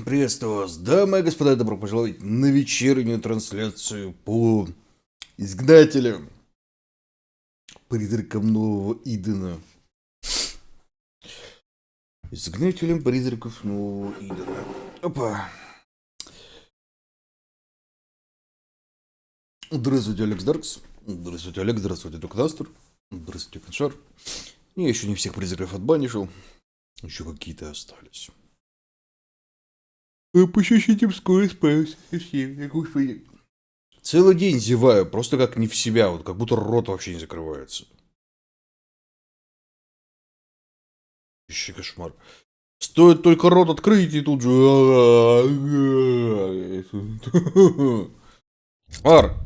Приветствую вас, дамы и господа, добро пожаловать на вечернюю трансляцию по изгнателям, призракам нового Идена. Изгнателям призраков нового Идена. Опа. Здравствуйте, Алекс Даркс. Здравствуйте, Олег. Здравствуйте, Докнастер. Здравствуйте, Коншар. Я еще не всех призраков отбанишил. Еще какие-то остались. По ощущениям скоро справился со всеми, господи. Целый день зеваю, просто как не в себя, вот как будто рот вообще не закрывается. Ищи кошмар. Стоит только рот открыть, и тут же... Кошмар!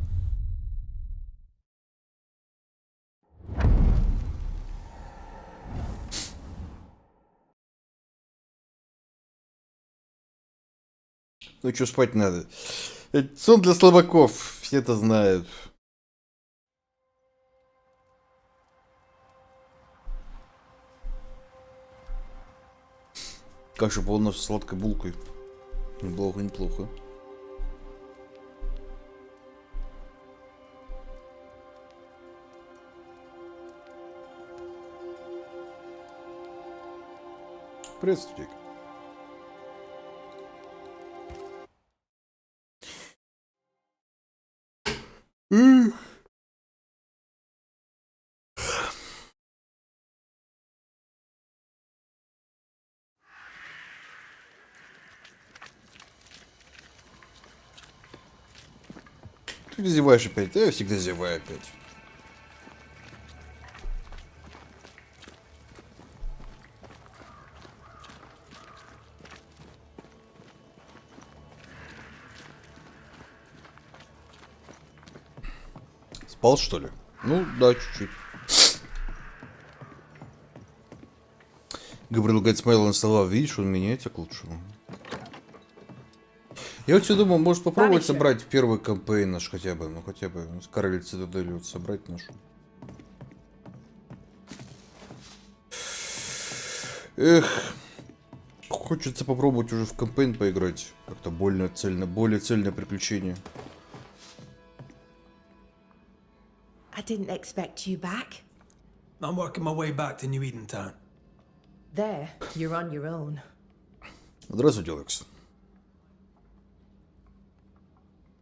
Ну что, спать надо. Сон для слабаков, все это знают. Каша полна с сладкой булкой. Неплохо, неплохо. Приветствую. Ты зеваешь опять? Я всегда зеваю опять. Спал, что ли? Ну, да, чуть-чуть. Габриэл говорит, смотрел на слова, видишь, он меняется к лучшему. Я вот все думал, может попробовать собрать первый кампейн наш хотя бы, ну хотя бы, с Королевой Цитадели вот собрать нашу. Эх, хочется попробовать уже в кампейн поиграть, как-то более цельное приключение. I didn't expect you back. I'm working my way back to New Eden Town. There, you're on your own. Здравствуйте, Алекс.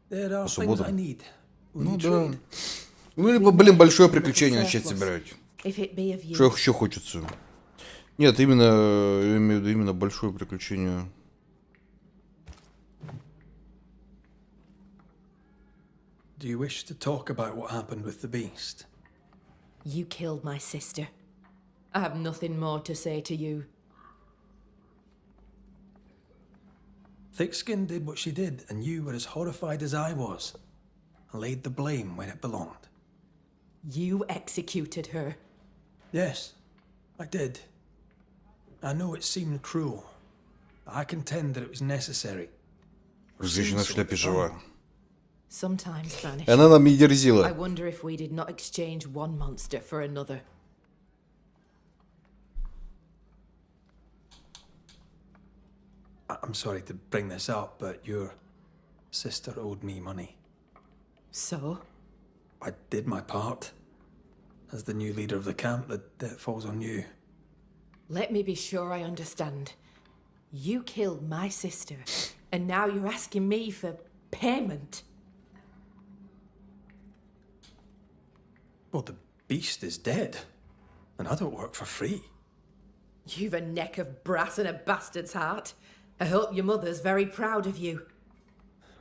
There are things I need. Ну да. Ну либо, блин, большое приключение начать собирать. Что еще хочется? Нет, именно, я имею в виду именно большое приключение. Do you wish to talk about what happened with the beast? You killed my sister. I have nothing more to say to you. Thickskin did what she did, and you were as horrified as I was. I laid the blame where it belonged. You executed her. Yes, I did. I know it seemed cruel, but I contend that it was necessary. Женщина в шляпе жива. Sometimes, Banishers. Она нам не дерзила. I wonder if we did not exchange one monster for another. I'm sorry to bring this up, but your sister owed me money. So? I did my part. As the new leader of the camp, the debt falls on you. Let me be sure I understand. You killed my sister, and now you're asking me for payment. Well, the beast is dead, and I don't work for free. You've a neck of brass and a bastard's heart. I hope your mother's very proud of you.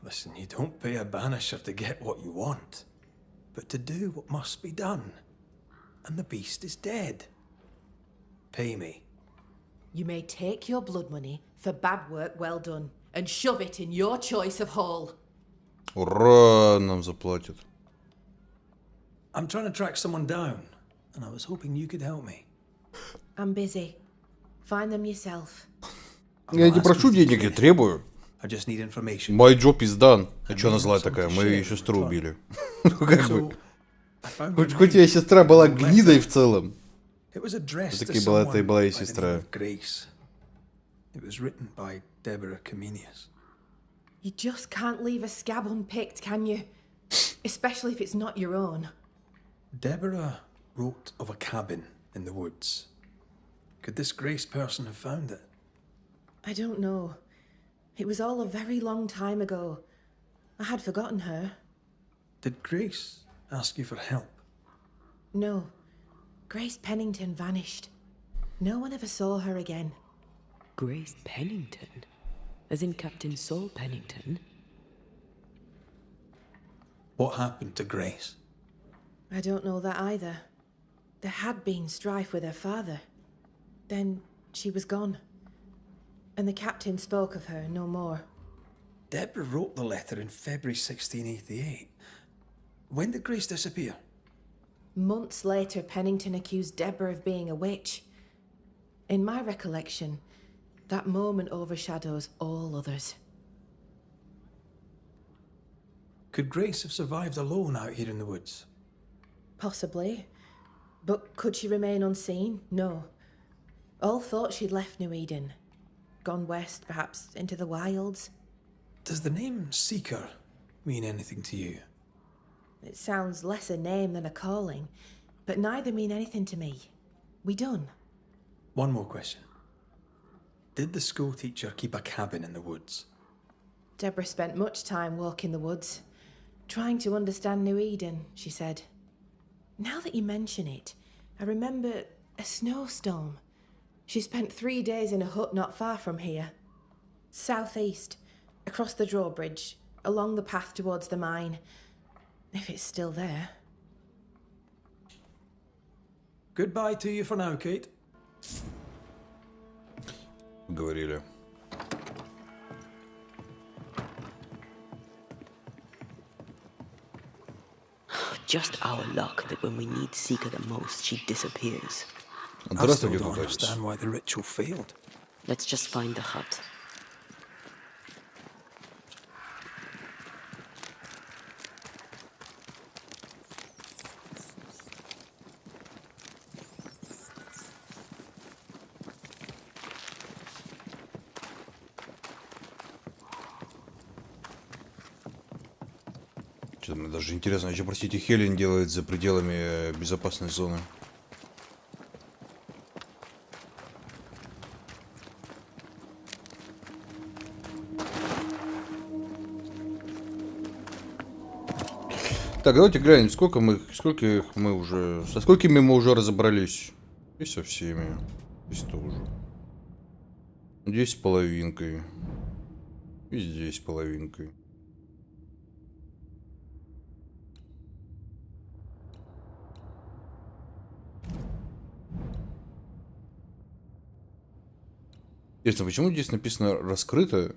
Listen, you don't pay a banisher to get what you want, but to do what must be done. And the beast is dead. Pay me. You may take your blood money for bad work well done and shove it in your choice of hole. Ура, нам заплатят. I'm trying to track someone down, and I was hoping you could help me. I'm busy. Find them yourself. Я не прошу денег, я требую. I just need information. My job is done. А что она злая такая? Мы ее сестру убили. Ну как бы. Хоть ее сестра была гнидой в целом. It was addressed to Все-таки someone была by и the name сестра. of Grace. It was written by Deborah Comenius. You just can't leave a scab unpicked, can you? Especially if it's not your own. Deborah wrote of a cabin in the woods. Could this Grace person have found it? I don't know. It was all a very long time ago. I had forgotten her. Did Grace ask you for help? No. Grace Pennington vanished. No one ever saw her again. Grace Pennington? As in Captain Saul Pennington? What happened to Grace? I don't know that either. There had been strife with her father. Then she was gone. And the captain spoke of her no more. Deborah wrote the letter in February 1688. When did Grace disappear? Months later, Pennington accused Deborah of being a witch. In my recollection, that moment overshadows all others. Could Grace have survived alone out here in the woods? Possibly. But could she remain unseen? No. All thought she'd left New Eden. Gone west, perhaps into the wilds. Does the name Seeker mean anything to you? It sounds less a name than a calling, but neither mean anything to me. We done. One more question. Did the school teacher keep a cabin in the woods? Deborah spent much time walking the woods, trying to understand New Eden, she said. Now that you mention it, I remember a snowstorm. She spent 3 days in a hut not far from here. Southeast, across the drawbridge, along the path towards the mine. If it's still there. Goodbye to you for now, Kate. Говорили. Just our luck that when we need Seeker the most, she disappears. I still Здравствуйте, don't товарищ. understand why the ritual failed. Let's just find the hut. Что-то мне даже интересно, что, простите, Хелен делает за пределами безопасной зоны. Так, давайте глянем, со сколькими мы уже разобрались. И со всеми. Здесь тоже. Здесь с половинкой. И здесь с половинкой. Интересно, почему здесь написано раскрыто?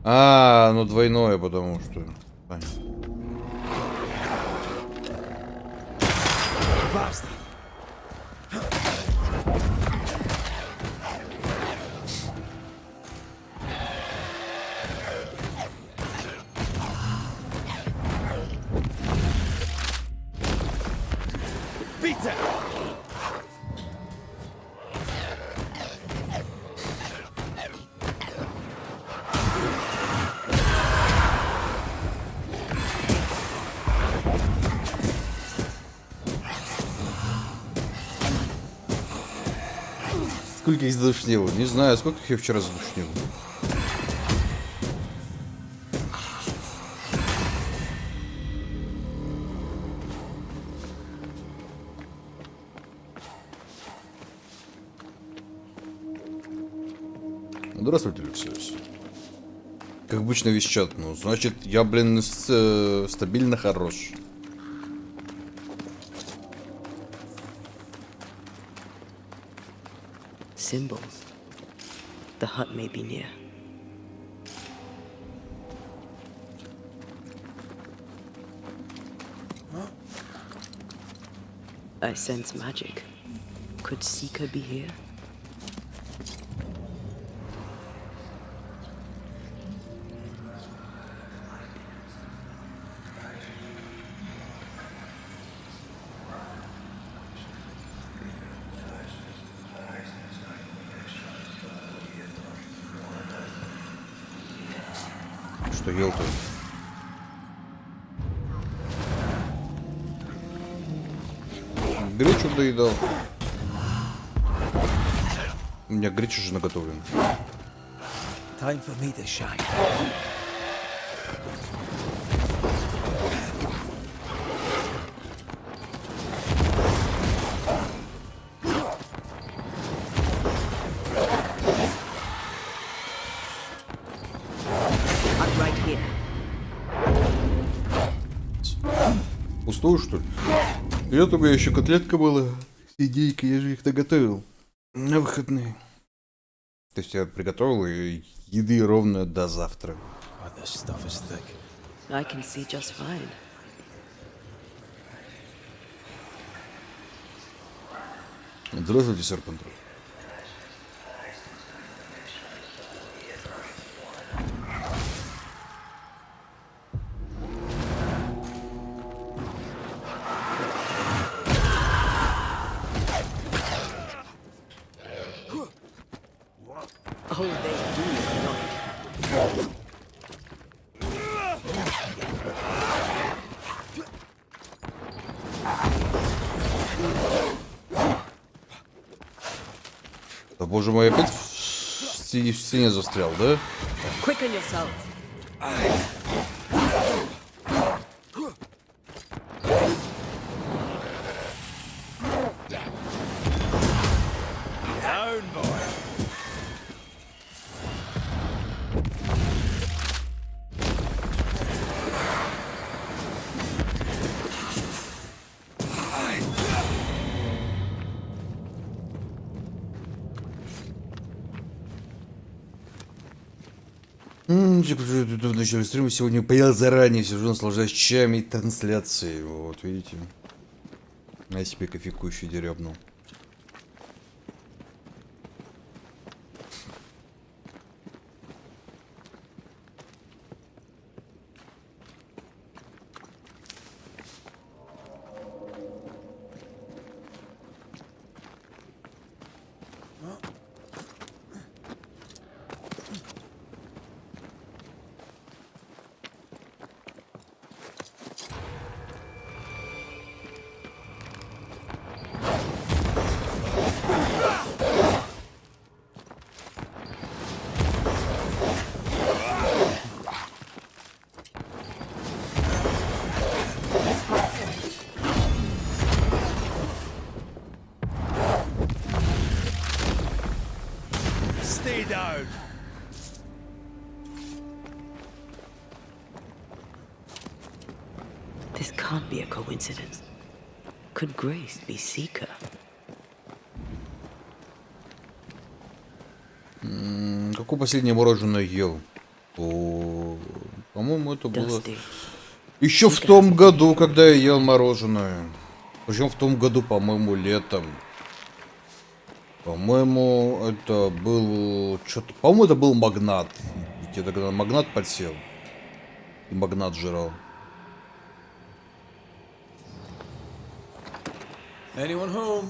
А, ну двойное, потому что. Понятно. Сколько их задушнило? Не знаю, сколько их я вчера задушнил. Здравствуйте, Алексей. Как обычно весь чат, ну, значит, я, блин, стабильно хорош. Symbols. The hut may be near. I sense magic. Could Seeker be here? что ел-то? Гречу доедал. У меня греча же наготовлена. Time for me to shine. I'm right here. Пустую, что ли? Я только еще котлетка была. Идейка, я же их наготовил. На выходные. То есть я приготовил еды ровно до завтра. God, this stuff is thick. I can see just fine. Здравствуйте, сэр Пантров. Oh, they do look annoyed. Да боже мой, опять в стене застрял, да? Quicken yourself. Down, boy. В начале стрима сегодня поел заранее, сижу, наслаждаюсь чаями и трансляцией. Вот, видите. Я себе кофейку еще дерябнул. Stay down. This can't be a coincidence. Could Grace be Seeker? Какое последнее мороженое ел? По-моему, это было Dusty. еще в том году, когда я ел мороженое. Причем в том году, по-моему, летом. По-моему, это был что-то. По-моему, это был магнат. Ведь я тогда на магнат подсел. И магнат жрал. Anyone home?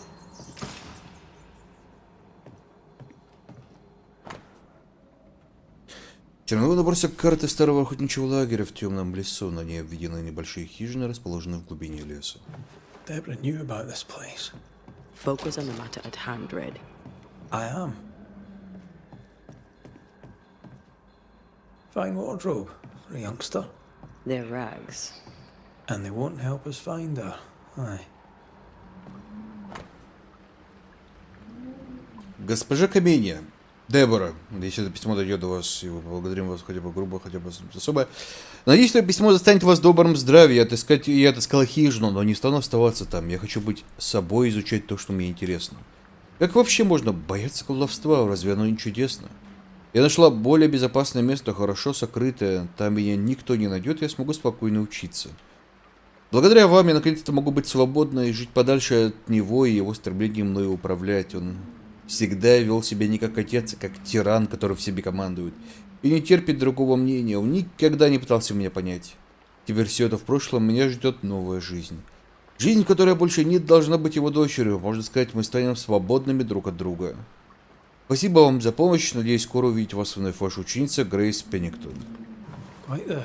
Черновой набросок карты старого охотничьего лагеря в темном лесу. На ней обведены небольшие хижины, расположенные в глубине леса. Deborah knew about this place. Focus on the matter at hand, Red. I am. Fine wardrobe for a youngster. They're rags. And they won't help us find her. Aye. Госпожа Каменья, Дебора, если это письмо дойдет до вас, и мы поблагодарим вас хотя бы грубо, хотя бы особо. Надеюсь, что письмо застанет вас в добром здравии. Я отыскала хижину, но не стану оставаться там. Я хочу быть собой, изучать то, что мне интересно. Как вообще можно бояться колдовства? Разве оно не чудесно? Я нашла более безопасное место, хорошо сокрытое. Там меня никто не найдет, я смогу спокойно учиться. Благодаря вам я наконец-то могу быть свободна и жить подальше от него и его стремлением мною управлять. Он всегда вел себя не как отец, а как тиран, который в себе командует. И не терпит другого мнения. Он никогда не пытался меня понять. Теперь все это в прошлом, меня ждет новая жизнь. Жизнь, которая больше не должна быть его дочерью. Можно сказать, мы станем свободными друг от друга. Спасибо вам за помощь. Надеюсь, скоро увидеть вас вновь, ваша ученица Грейс Пеннингтон. Quite the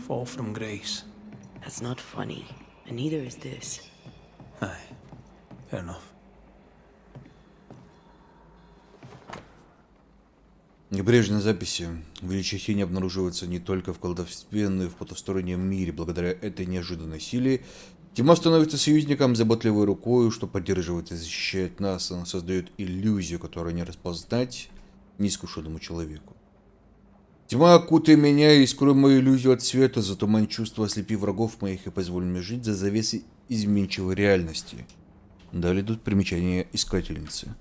fall from grace. That's not funny, and neither is this. Aye, fair enough. Небрежные записи. Величие тени обнаруживается не только в колдовстве, но и в потустороннем мире. Благодаря этой неожиданной силе тьма становится союзником, заботливой рукой, что поддерживает и защищает нас. Она создает иллюзию, которую не распознать неискушенному человеку. Тьма, окутай меня и скрой мою иллюзию от света, затумань чувства, ослепи врагов моих и позволь мне жить за завесой изменчивой реальности. Далее идут примечания искательницы.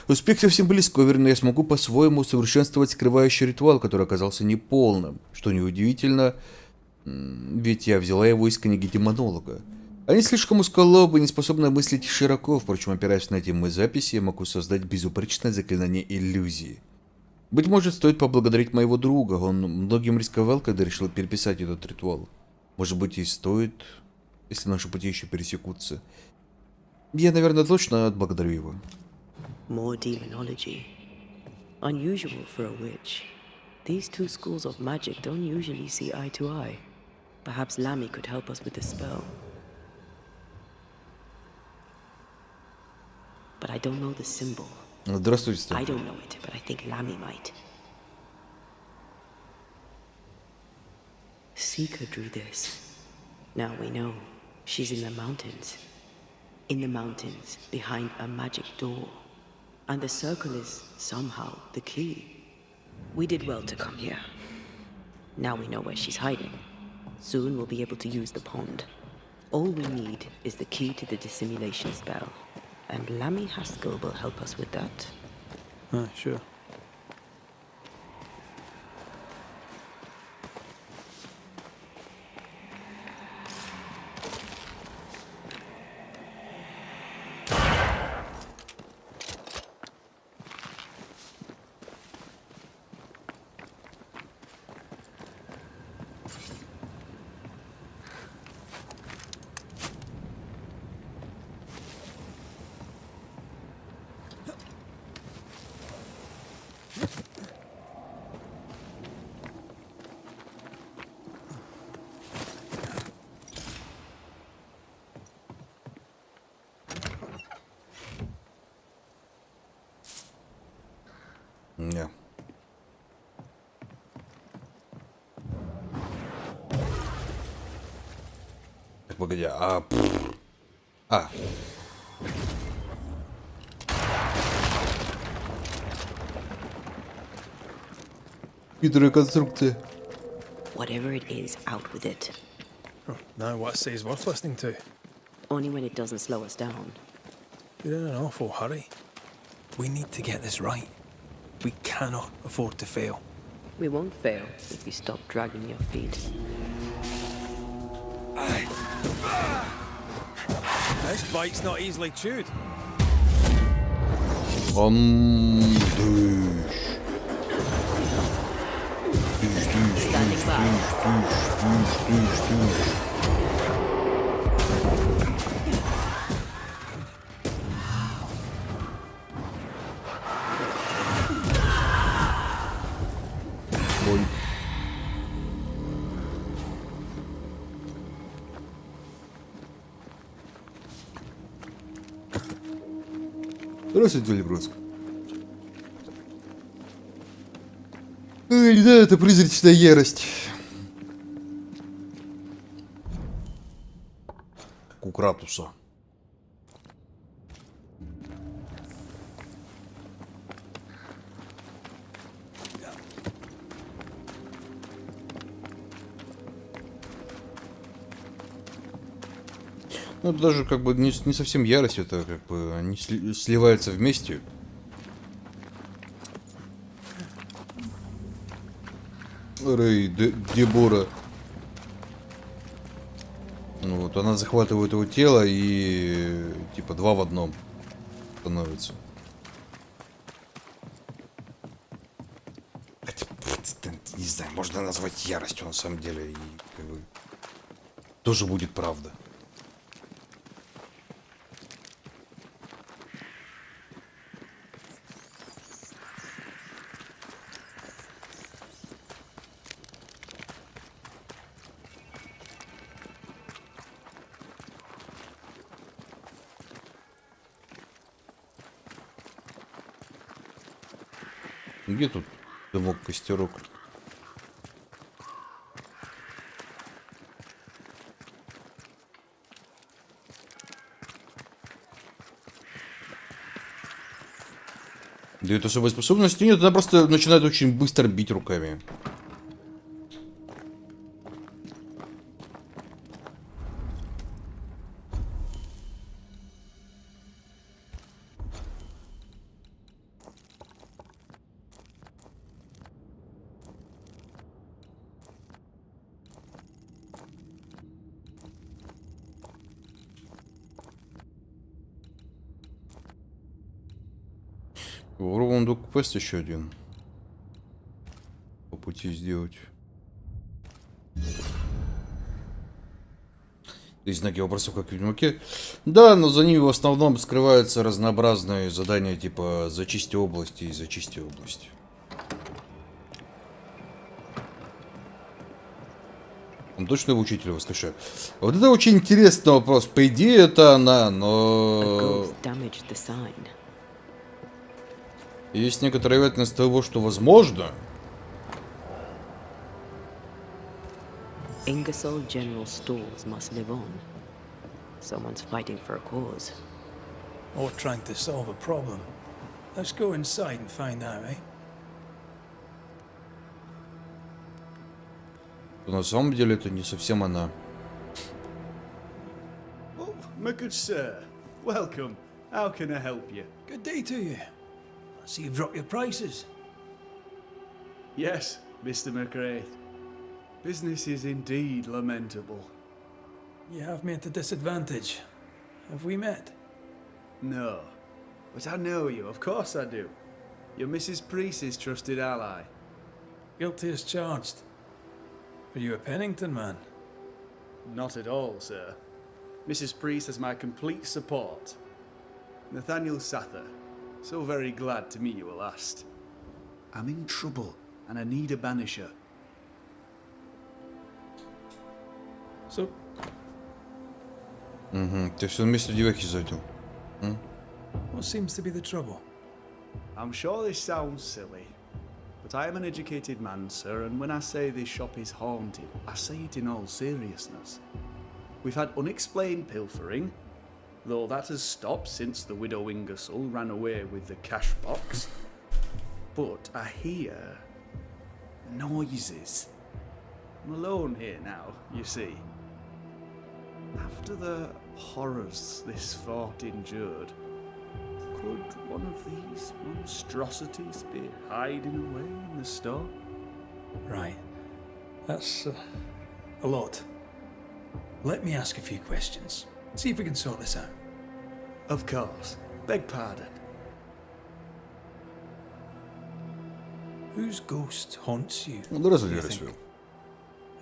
Успех совсем близко, верно, я смогу по-своему усовершенствовать скрывающий ритуал, который оказался неполным. Что неудивительно, ведь я взяла его из книги демонолога. Они слишком узколобы, не способны мыслить широко, впрочем, опираясь на эти мои записи, я могу создать безупречное заклинание иллюзии. Быть может, стоит поблагодарить моего друга, он многим рисковал, когда решил переписать этот ритуал. Может быть, и стоит, если наши пути еще пересекутся. Я, наверное, точно отблагодарю его. More demonology. Unusual for a witch. These two schools of magic don't usually see eye to eye. Perhaps Lammy could help us with the spell. But I don't know the symbol. Здравствуйте, Стэн. I don't know it, but I think Lammy might. Seeker drew this. Now we know. She's in the mountains. In the mountains, behind a magic door. And the circle is, somehow, the key. We did well to come here. Now we know where she's hiding. Soon we'll be able to use the pond. All we need is the key to the dissimulation spell. And Lammy Haskell will help us with that. Aye, sure. Не. Так, погоди, Хитрая конструкция. Whatever it is, out with it. Oh, now what I say is worth listening to. Only when it doesn't slow us down. You're in an awful hurry. We need to get this right. We cannot afford to fail. We won't fail if you stop dragging your feet. This bite's not easily chewed. Standing by. Здравствуйте, Леброск. Ой, да, это призрачная ярость. Как у Кратуса. Ну, это даже как бы не совсем ярость, это как бы они сливаются вместе. Рэй, Дебора. Ну вот, она захватывает его тело и типа два в одном становится. Хотя, не знаю, можно назвать яростью на самом деле, и как бы тоже будет правда. Где тут дымок, костерок? Дает особой способности? Нет, она просто начинает очень быстро бить руками. Попробуем квест еще один. По пути сделать. Есть знаки вопросов, как в Ведьмаке. Да, но за ними в основном скрываются разнообразные задания, типа зачисти области и зачисти область. Он точно его учителя воскрешает. Вот это очень интересный вопрос. По идее, это она, но... Есть некоторая вероятность того, что возможно. Ingersoll General Stores must live on. Someone's fighting for a cause. Or trying to solve a problem. Let's go inside and find out, eh? На самом деле это не совсем она. Oh, my good sir. Welcome. How can I help you? Good day to you. I see you've dropped your prices. Yes, Mr. McGrath. Business is indeed lamentable. You have me at a disadvantage. Have we met? No. But I know you, of course I do. You're Mrs. Priest's trusted ally. Guilty as charged. Are you a Pennington man? Not at all, sir. Mrs. Priest has my complete support. Nathaniel Sather. So very glad to meet you at last. I'm in trouble, and I need a banisher. So, Угу. Ты все вместе девяхи зайдем. what seems to be the trouble? I'm sure this sounds silly, but I am an educated man, sir, and when I say this shop is haunted, I say it in all seriousness. We've had unexplained pilfering, though that has stopped since the widow Ingersoll ran away with the cash box. But I hear noises. I'm alone here now, you see. After the horrors this fort endured, could one of these monstrosities be hiding away in the store? Right. That's a lot. Let me ask a few questions. See if we can sort this out. Of course. Beg pardon. Whose ghost haunts you? Ну, да, do you think?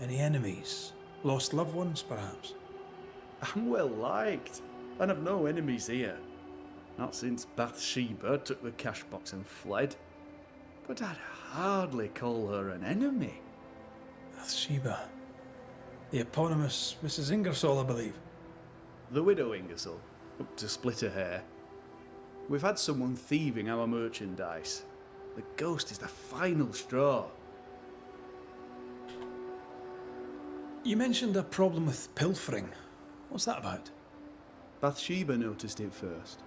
Any enemies? Lost loved ones, perhaps? I'm well liked, and I've no enemies here. Not since Bathsheba took the cash box and fled. But I'd hardly call her an enemy. Bathsheba. The eponymous Mrs. Ingersoll, I believe. The widow Ingersoll, up to split her hair. We've had someone thieving our merchandise. The ghost is the final straw. You mentioned a problem with pilfering. What's that about? Bathsheba noticed it first.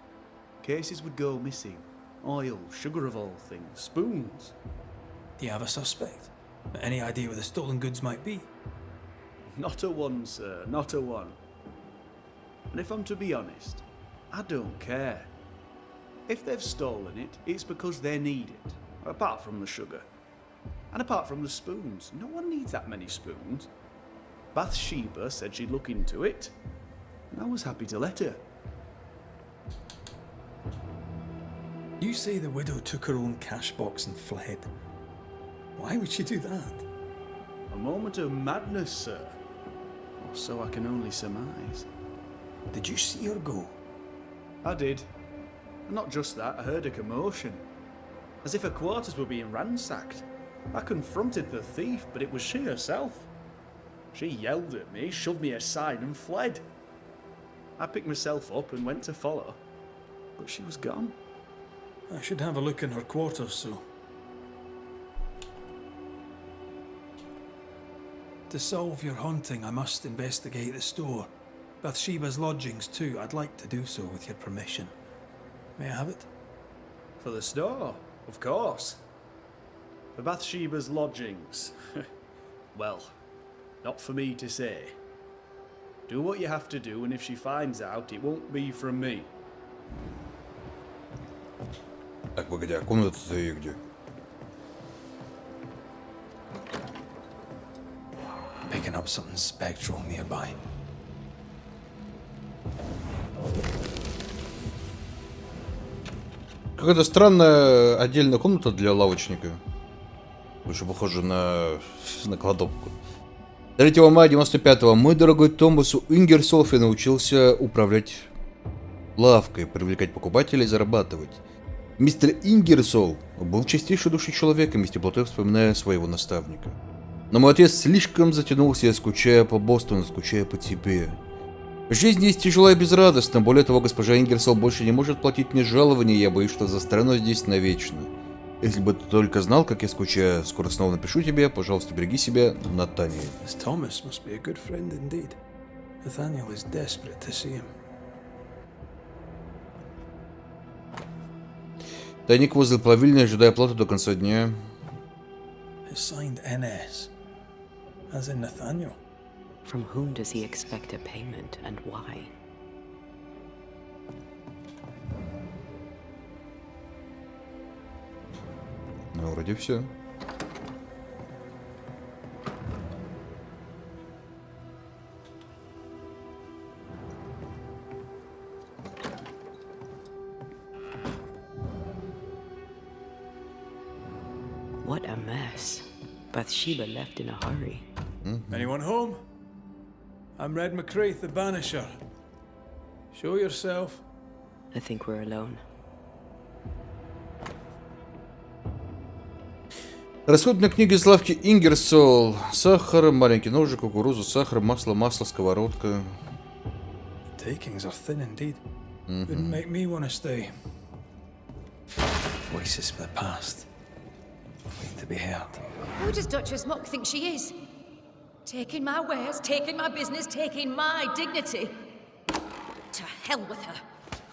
Cases would go missing. Oil, sugar of all things, spoons. Do you have a suspect? Any idea where the stolen goods might be? Not a one, sir, not a one. And if I'm to be honest, I don't care. If they've stolen it, it's because they need it. Apart from the sugar. And apart from the spoons. No one needs that many spoons. Bathsheba said she'd look into it. And I was happy to let her. You say the widow took her own cash box and fled. Why would she do that? A moment of madness, sir. Or so I can only surmise. Did you see her go? I did. And not just that, I heard a commotion. As if her quarters were being ransacked. I confronted the thief, but it was she herself. She yelled at me, shoved me aside and fled. I picked myself up and went to follow, but she was gone. I should have a look in her quarters, so... To solve your haunting, I must investigate the store. Bathsheba's lodgings too. I'd like to do so with your permission. May I have it? For the store, of course. For Bathsheba's lodgings. Well, not for me to say. Do what you have to do, and if she finds out, it won't be from me. Так, погоди, а комната-то и где? Picking up something spectral nearby. Какая-то странная отдельная комната для лавочника. Больше похоже на кладовку. 3 мая 95-го мой дорогой Томас Ингерсолф научился управлять лавкой, привлекать покупателей и зарабатывать. Мистер Ингерсол был чистейшей души человеком и с теплотой вспоминая своего наставника. Но мой отец слишком затянулся, я скучаю по Бостону, скучаю по тебе. Жизнь здесь тяжелая и безрадостна. Более того, госпожа Ингерсол больше не может платить мне жалования, я боюсь, что застану здесь навечно. Если бы ты только знал, как я скучаю, скоро снова напишу тебе, пожалуйста, береги себя, Натаниэль. This Thomas must be a good friend indeed. Nathaniel is desperate to see him. Тайник возле плавильни, ожидая оплату до конца дня. It's signed NS, as in Nathaniel. From whom does he expect a payment and why? Ну, вроде все. What a mess. Bathsheba left in a hurry. Anyone home? I'm Red McCraith, the Banisher. Show yourself. I think we're alone. Расходная книга из лавки Ингерсол. Сахар, маленький ножик, кукурузу, сахар, масло, сковородка. Takings are thin indeed. Wouldn't make me want to stay. Voices from the past. Waiting to be heard. Who does Duchess Muck think she is? Taking my wares, taking my business, taking my dignity. To hell with her.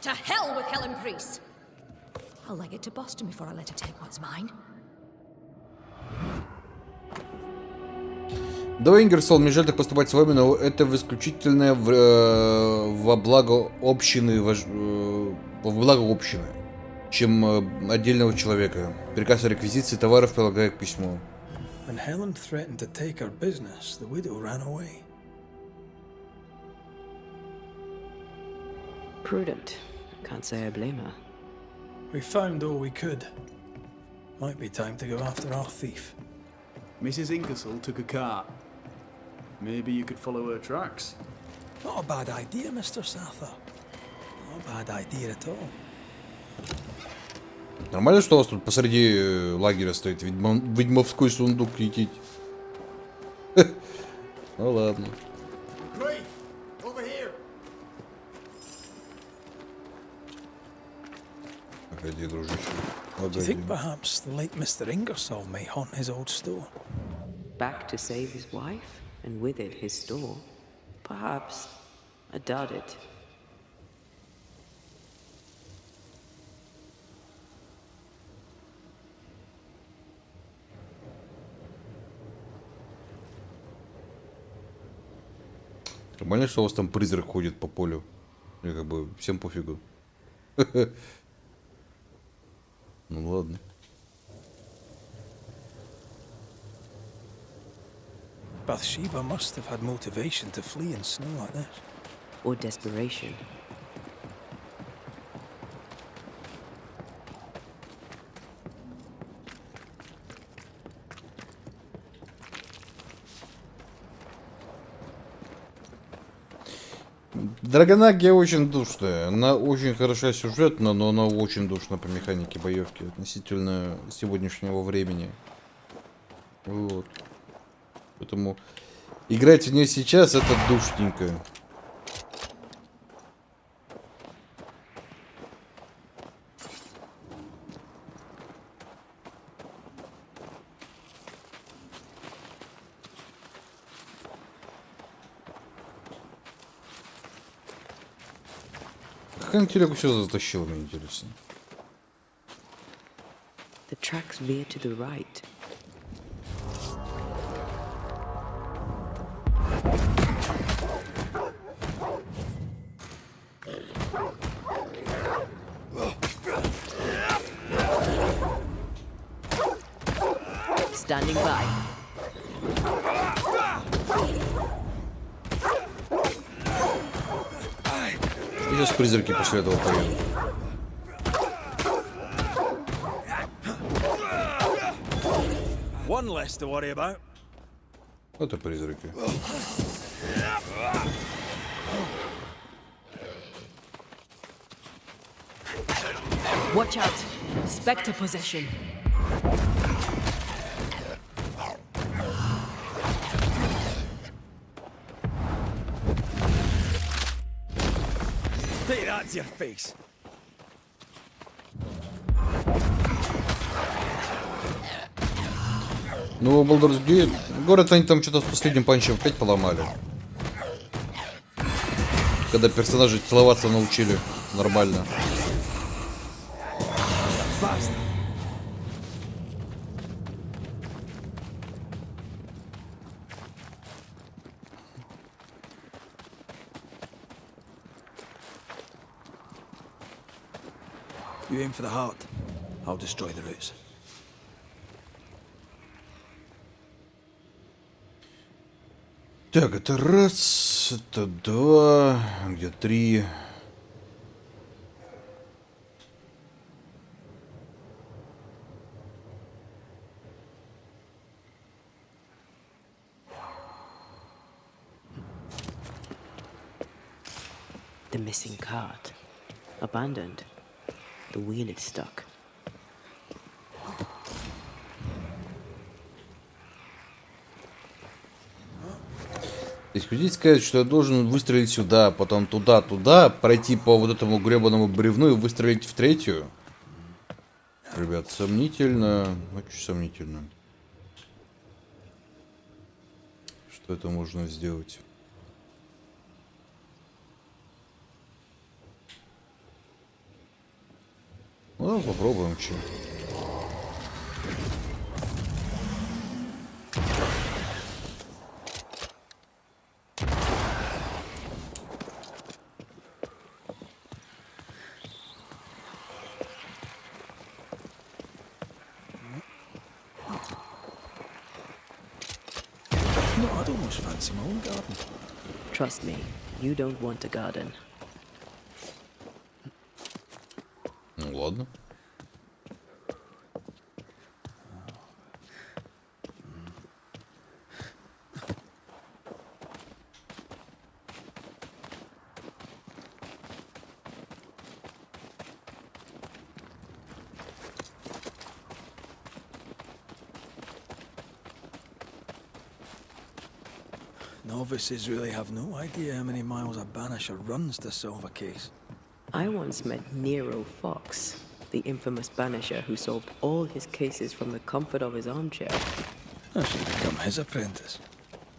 To hell with Helen Priest. I'll leg it to Boston before I let her take what's mine. Да, Ингерсол, мне жаль так поступать с вами, но это исключительно во благо общины, во благо общины, чем отдельного человека. Приказ о реквизиции товаров прилагаю к письму. When Helen threatened to take her business, the widow ran away. Prudent. Can't say I blame her. We found all we could. Might be time to go after our thief. Mrs. Ingersoll took a cart. Maybe you could follow her tracks. Not a bad idea, Mr. Sather. Not a bad idea at all. Нормально, что у вас тут посреди лагеря стоит ведьмовской сундук лететь? Ну ладно. Погоди, дружище. Do you think perhaps the late Mr. Ingersoll may haunt his old store? Back to save his wife, and with it his store? Perhaps. I doubt it. Нормально, что у вас там призрак ходит по полю? Или как бы всем пофигу. Ну ладно. Bathsheba must have had motivation to flee in snow like this. Or desperation. Драгонагия очень душная. Она очень хороша сюжетно, но она очень душна по механике боевки относительно сегодняшнего времени. Вот. Поэтому играть в нее сейчас это душненько. Нахрен телегу сюда затащил, мне интересно. The tracks veer to the right. Standing by. И сейчас призраки после этого поедут. One less to worry about. Это призраки. Watch out! Spectre possession. Take that to your face. Ну, Благодарность, где... Город они там что-то с последним панчем опять поломали. Когда персонажи целоваться научили нормально. You aim for the heart. I'll destroy the roots. Так, это раз, это два, где три. The missing cart. Abandoned. The wheel is stuck. То есть хотите сказать, что я должен выстрелить сюда, потом туда, пройти по вот этому гребаному бревну и выстрелить в третью? Ребят, сомнительно, очень сомнительно. Что это можно сделать? Ну, попробуем, че. No, I'd almost fancy my own garden. Trust me, you don't want a garden. Ну ладно. Novices really have no idea how many miles a banisher runs to solve a case. I once met Nero Fox, the infamous banisher who solved all his cases from the comfort of his armchair. I should become his apprentice.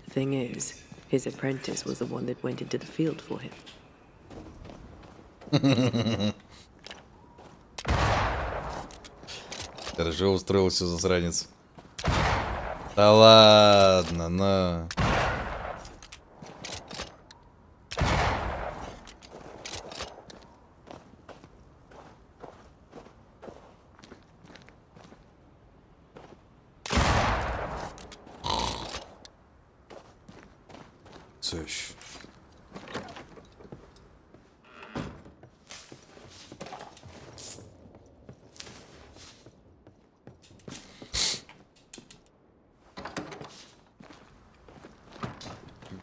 The thing is, his apprentice was the one that went into the field for him. Хорошо устроился засранец. Да ладно, на. Цещ.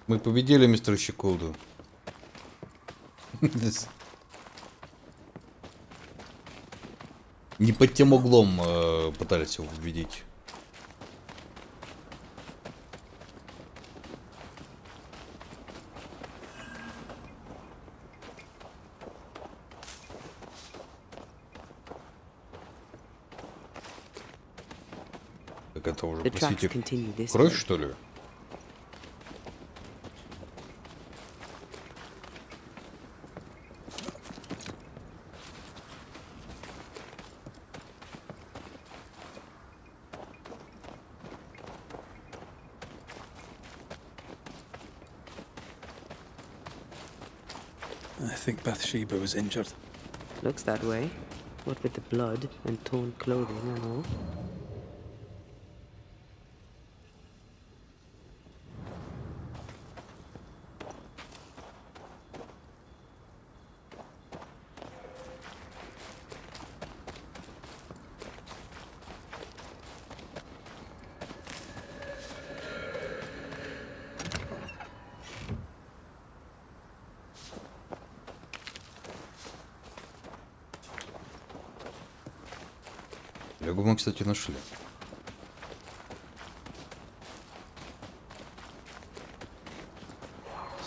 Мы победили мистера Щеколду. Не под тем углом пытались его победить. Так это уже, The tracks простите, continue this кровь, way. что ли? I think Bathsheba was injured. Looks that way. What with the blood and torn clothing and all. Лягу мы, кстати, нашли.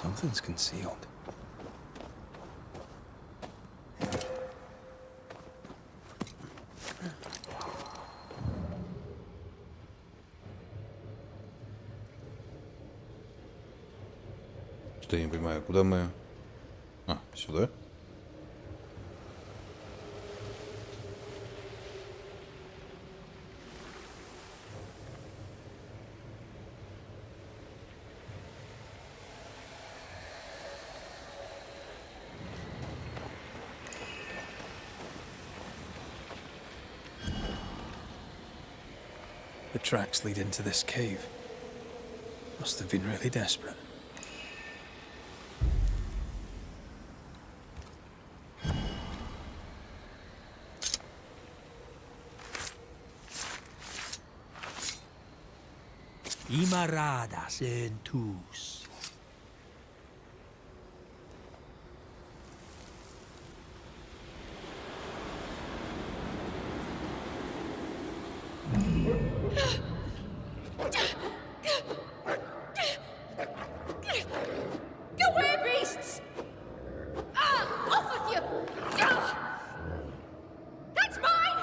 Something's concealed. Что я не понимаю, куда мы... А, сюда? The tracks lead into this cave. Must have been really desperate. Imaradas en tus. Go away, beasts! Off with you! That's mine!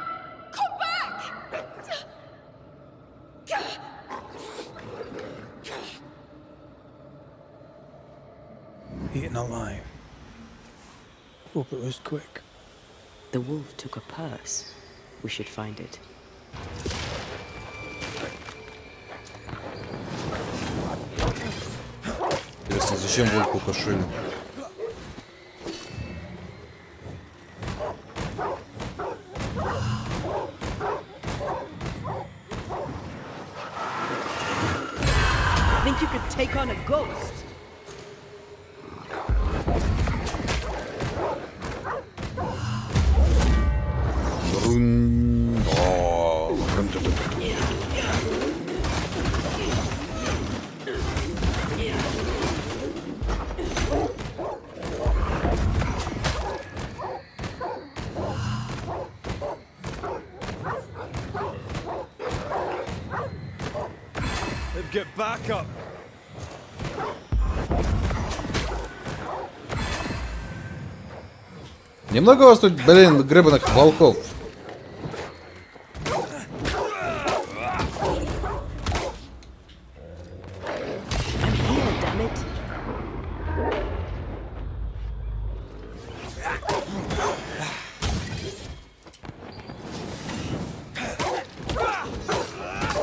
Come back! Eaten alive. Hope it was quick. The wolf took a purse. We should find it. Интересно, зачем волку кошель? Think you could take on a ghost? Get back up! Немного у вас тут, блин, гребаных волков. I'm here, damn it.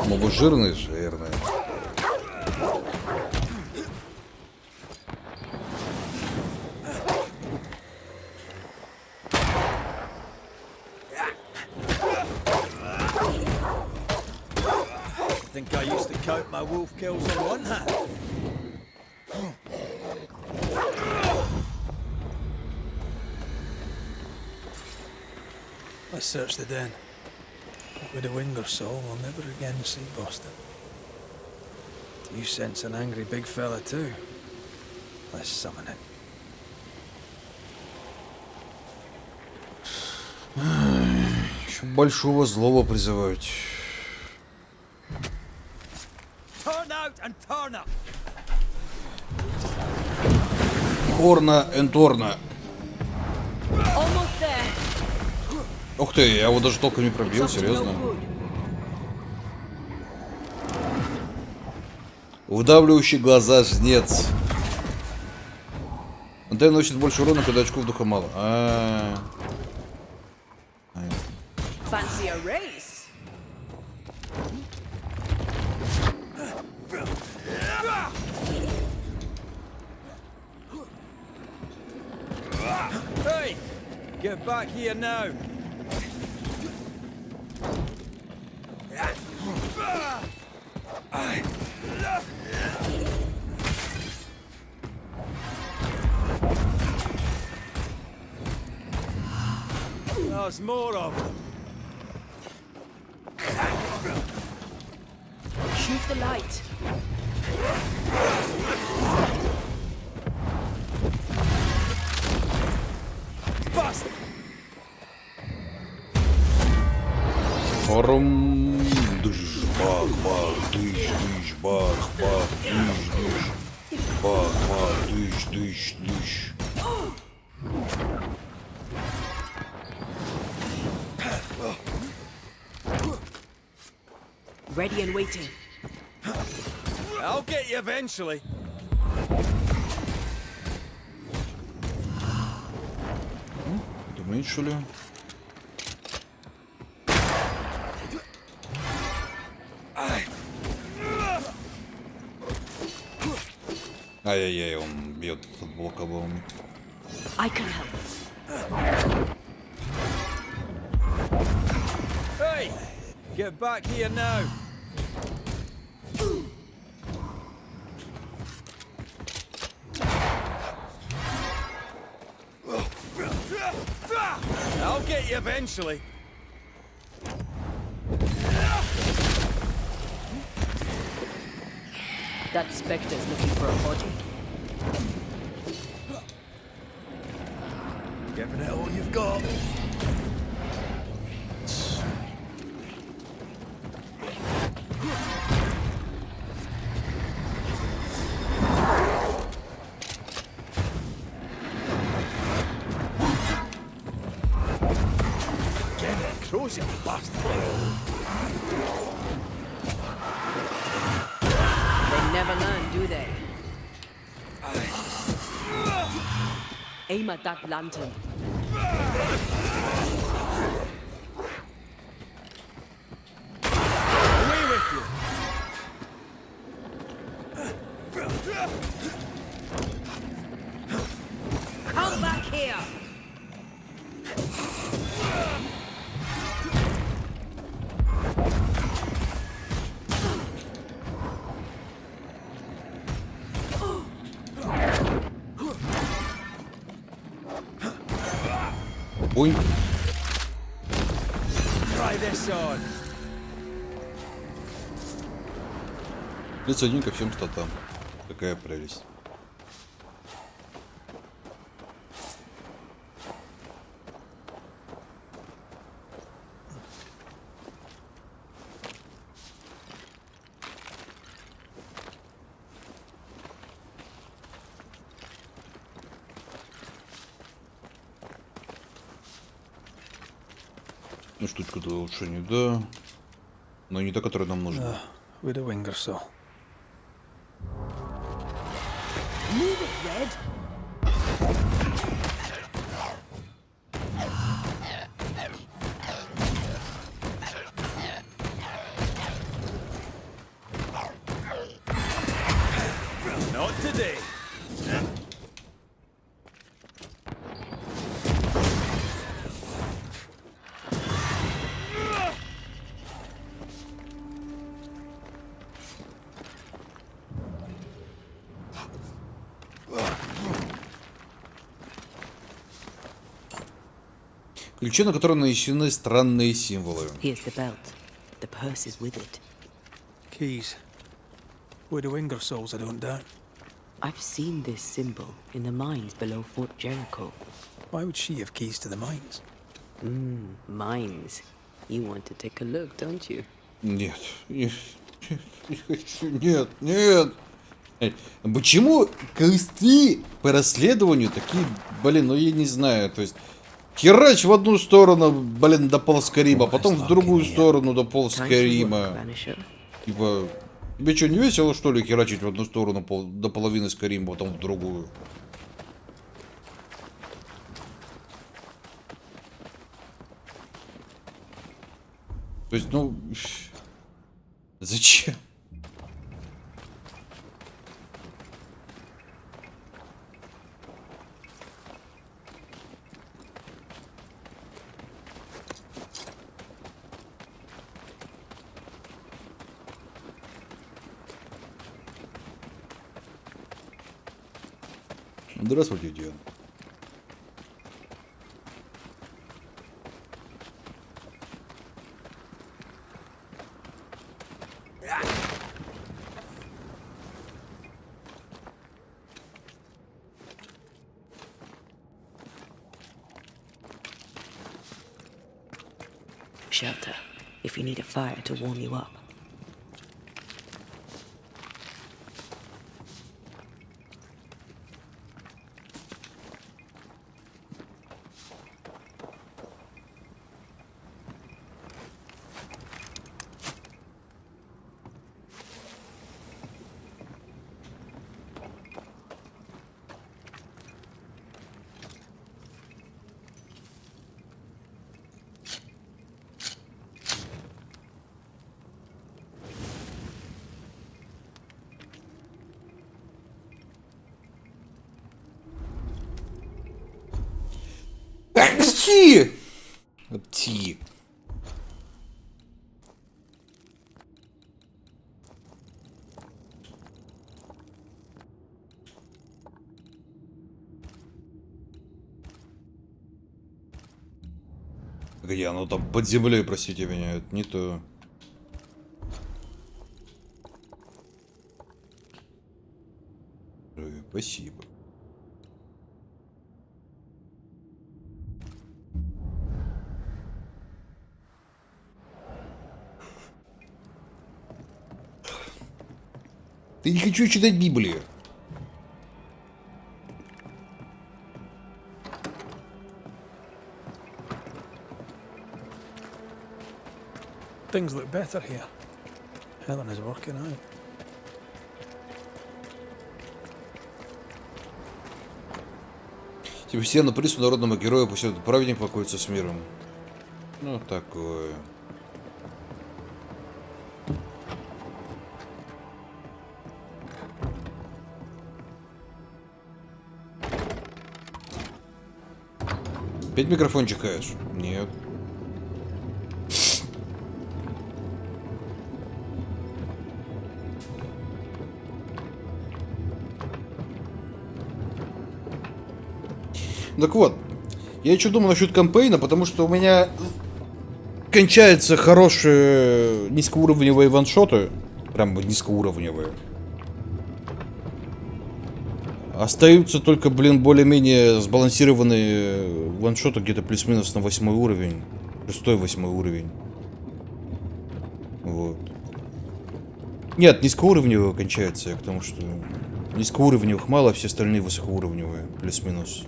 Могу жирные, жирные. Think I used to count my wolf kills on one hand. Let's search the den. With a wing or so, we'll never again see Boston. You sense an angry big fella too. Let's summon it. Еще большого злого призывают. Turn out and turn up! Хорна Энторна. Almost there. Ух ты, я его даже толком не пробил, серьезно. Выдавливающий глаза жнец. Антенна наносит больше урона, когда очков духа мало. Fancy a race? Hey! Get back here now! There's more of them. Shoot the light. Bust! Форум. Дыш, бах, бах, дыш, дыш, бах, бах, дыш, дыш. Бах, бах, дыш, дыш, дыш. Ready and waiting. I'll get you eventually. Думаешь, что ли? Ай-яй-яй, он бьет футболка волны. I can help. Hey! Get back here now! I'll get you eventually. That specter's looking for a body. Giving it all you've got. Get it, crows, you bastard. They never learn, do they? Aim at that lantern. Away with you. Come back here! Ой. Try this on. Лицо один ко всем статам. Какая прелесть. Ну, штучку-то лучше не да. Но не та, которая нам нужна. With a wing or so. Move it, Red! Not today. Ключи, на котором нанесены странные символы. Here's the belt. The purse is with it. Keys. With a wing or souls, I don't doubt. I've seen this symbol in the mines below Fort Jericho. Why would she have keys to the mines? Mines. You want to take a look, don't you? Нет, нет, не хочу, нет, нет. Почему квесты по расследованию такие, блин, ну я не знаю, то есть херач в одну сторону, блин, до полскарима, потом в другую сторону до полскарима. Типа, тебе что, не весело, что ли, херачить в одну сторону до половины скарима, потом в другую? То есть, ну, зачем? Здравствуйте, Диан. Shelter, if you need a fire to warm you up. Пти! Пти. Где оно там под землей, простите меня, это не то. Спасибо. Ты не хочу читать Библию. Things look better here. Helen is working out. Типа все на прису народному герою, пусть этот праведник покоится с миром. Ну, такое. Опять микрофон чихаешь? Нет. Так вот, я еще думаю насчет кампейна, потому что у меня кончаются хорошие низкоуровневые ваншоты. Прям низкоуровневые. Остаются только, блин, более-менее сбалансированные ваншоты где-то плюс-минус на 8 уровень. 6-8 уровень. Вот. Нет, низкоуровневые кончаются, я к тому, что низкоуровневых мало, все остальные высокоуровневые. Плюс-минус.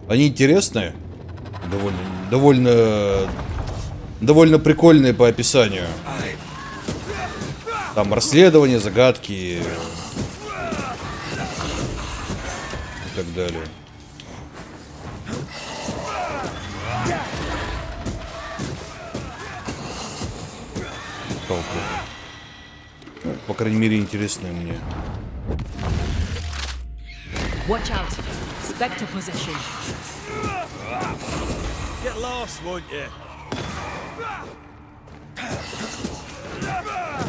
Они интересные. Довольно прикольные по описанию. Там расследования, загадки и так далее. Толку. Ну, по крайней мере, интересные мне. Watch out. Spectre possession. Get lost, won't you?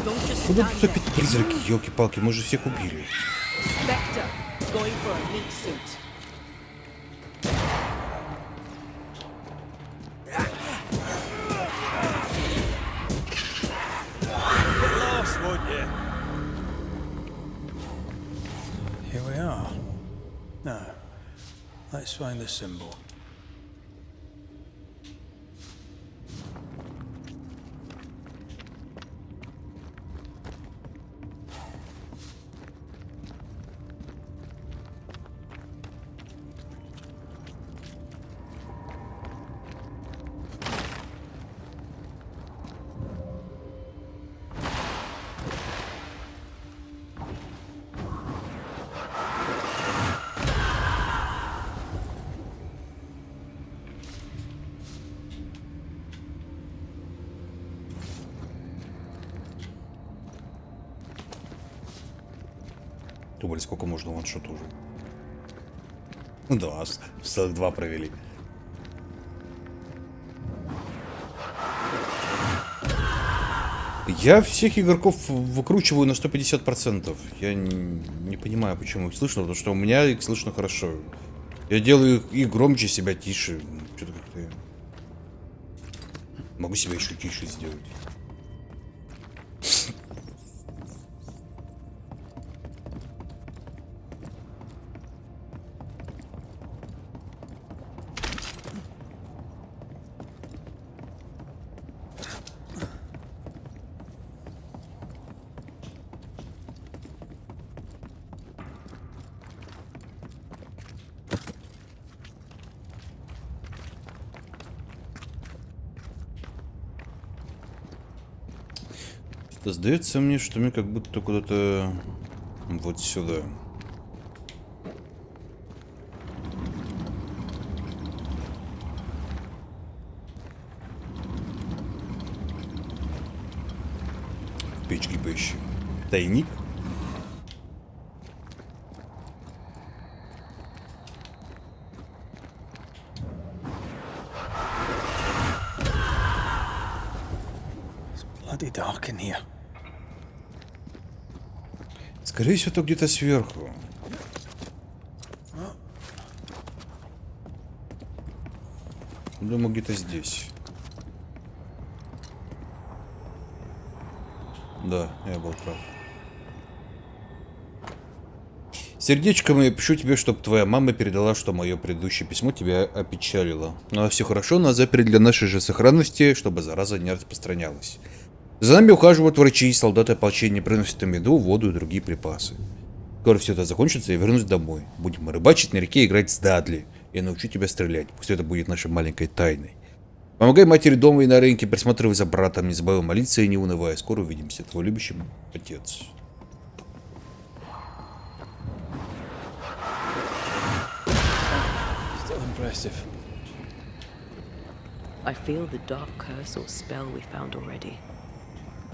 Don't just Куда stand тут there. опять призраки, елки-палки, мы же всех убили. Spectre going for a meat suit. Get lost, won't you? Here we are. Now, let's find the symbol. Думали, сколько можно ваншот уже. Ну да, целых 2 провели. Я всех игроков выкручиваю на 150%. Я не понимаю, почему их слышно, потому что у меня их слышно хорошо. Я делаю их громче, себя тише. Что-то как-то... Могу себя еще тише сделать. Сдается мне, что мы как будто куда-то вот сюда. В печке поищи. Тайник. Bloody dark in here. Скорее всего, это где-то сверху. Думаю, где-то здесь. Да, я был прав. Сердечком я пишу тебе, чтобы твоя мама передала, что мое предыдущее письмо тебя опечалило. Ну а все хорошо, но запереть для нашей же сохранности, чтобы зараза не распространялась. За нами ухаживают врачи, солдаты ополчения приносят им еду, воду и другие припасы. Скоро все это закончится, и я вернусь домой. Будем рыбачить на реке и играть с Дадли. Я научу тебя стрелять. Пусть это будет нашей маленькой тайной. Помогай матери дома и на рынке, присматривай за братом, не забывай молиться и не унывай. Скоро увидимся. Твой любящий отец. Still impressive. I feel the dark curse or spell we found already.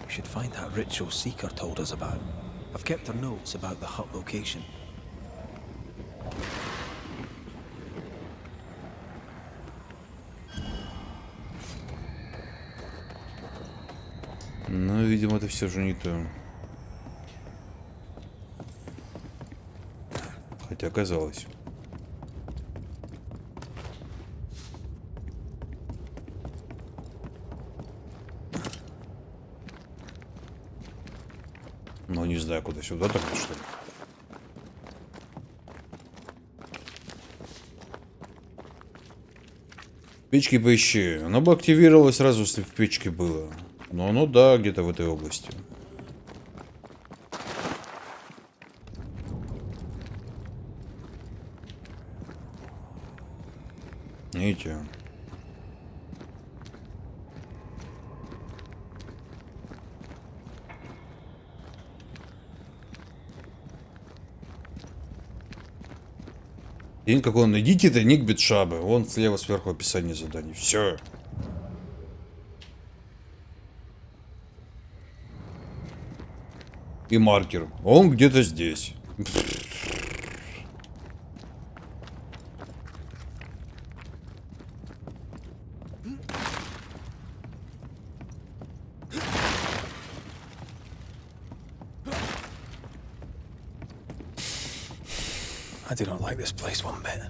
We should find that ritual Seeker told us about. I've kept her notes about the hut location. Но, видимо, это все же не то. Хотя оказалось. Ну, не знаю, куда сюда так что ли. Печки поищи. Оно бы активировалось сразу, если в печке было. Но оно, да, где-то в этой области. Видите? День как он, идите тайник Бетшабы. Вон слева сверху описание заданий. Все. И маркер. Он где-то здесь. I do not like this place one bit.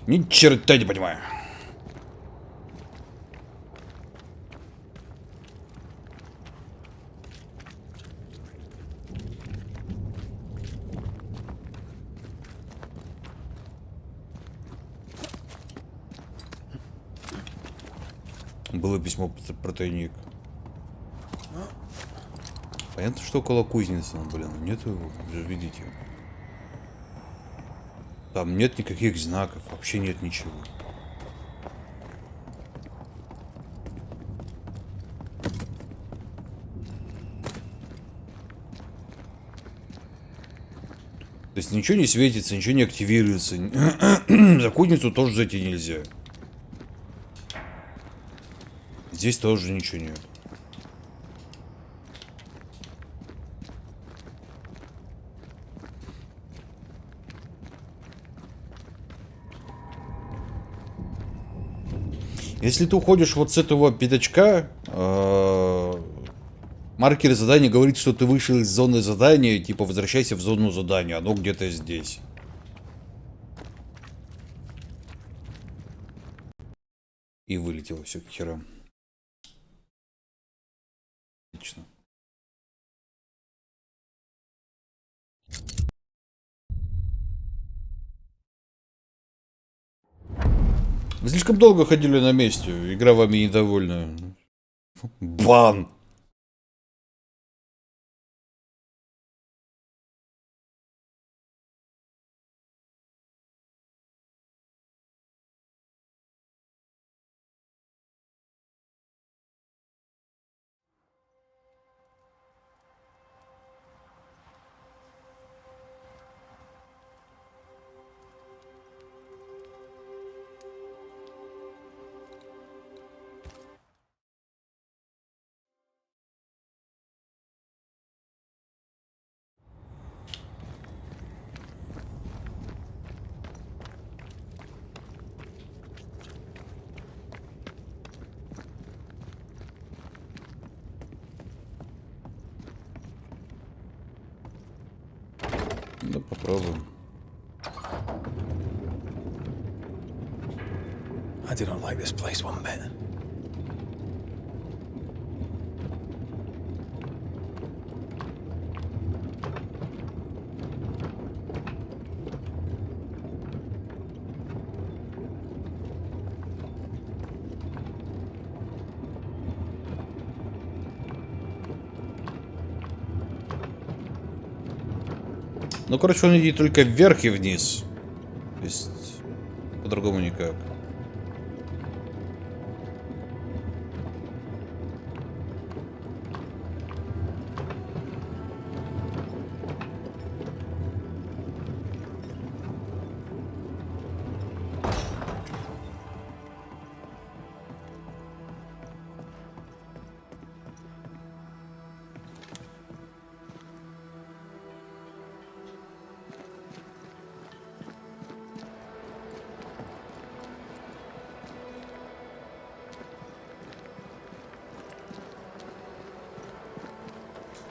Ни черта не понимаю. Было письмо про тайник. Понятно, что около кузницы, но, блин, нету его, уже видите. Там нет никаких знаков, вообще нет ничего. есть ничего не светится, ничего не активируется. За кузницу тоже зайти нельзя. Здесь тоже ничего нет. Если ты уходишь вот с этого пятачка, маркер задания говорит, что ты вышел из зоны задания, типа возвращайся в зону задания, оно где-то здесь. И вылетело все к херам. Отлично. Вы слишком долго ходили на месте, игра вами недовольна. Бан! Да попробуем. I do not like this place one bit. Ну, короче, он идет только вверх и вниз. То есть, по-другому никак.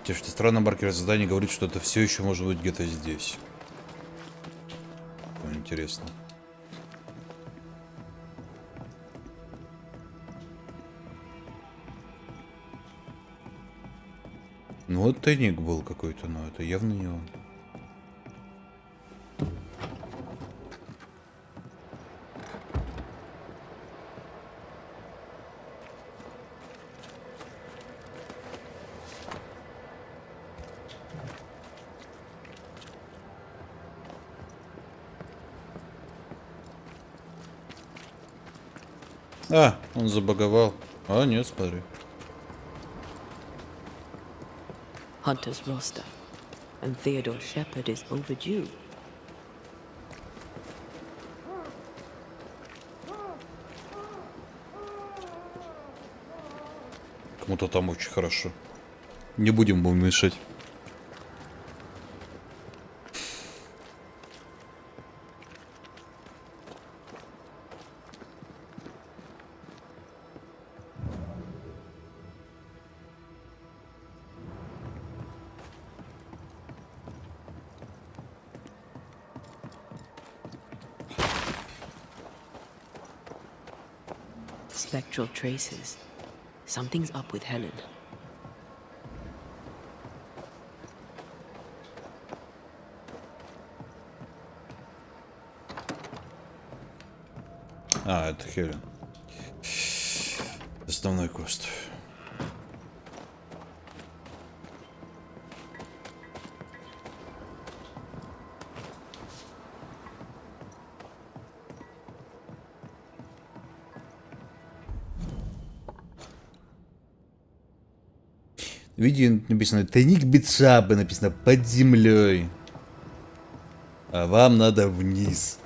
Те, что странно, маркер задания говорит, что это все еще может быть где-то здесь. Интересно. Ну вот тайник был какой-то, но это явно не он. А, он забаговал. А, нет, смотри. Hunter's roster, and Theodore Shepard is overdue. Кому-то там очень хорошо. Не будем ему мешать. Spectral traces. Something's up with Helen. А, это Хелен. Основной кост. Видео написано тайник Битшабы, написано под землей. А вам надо вниз.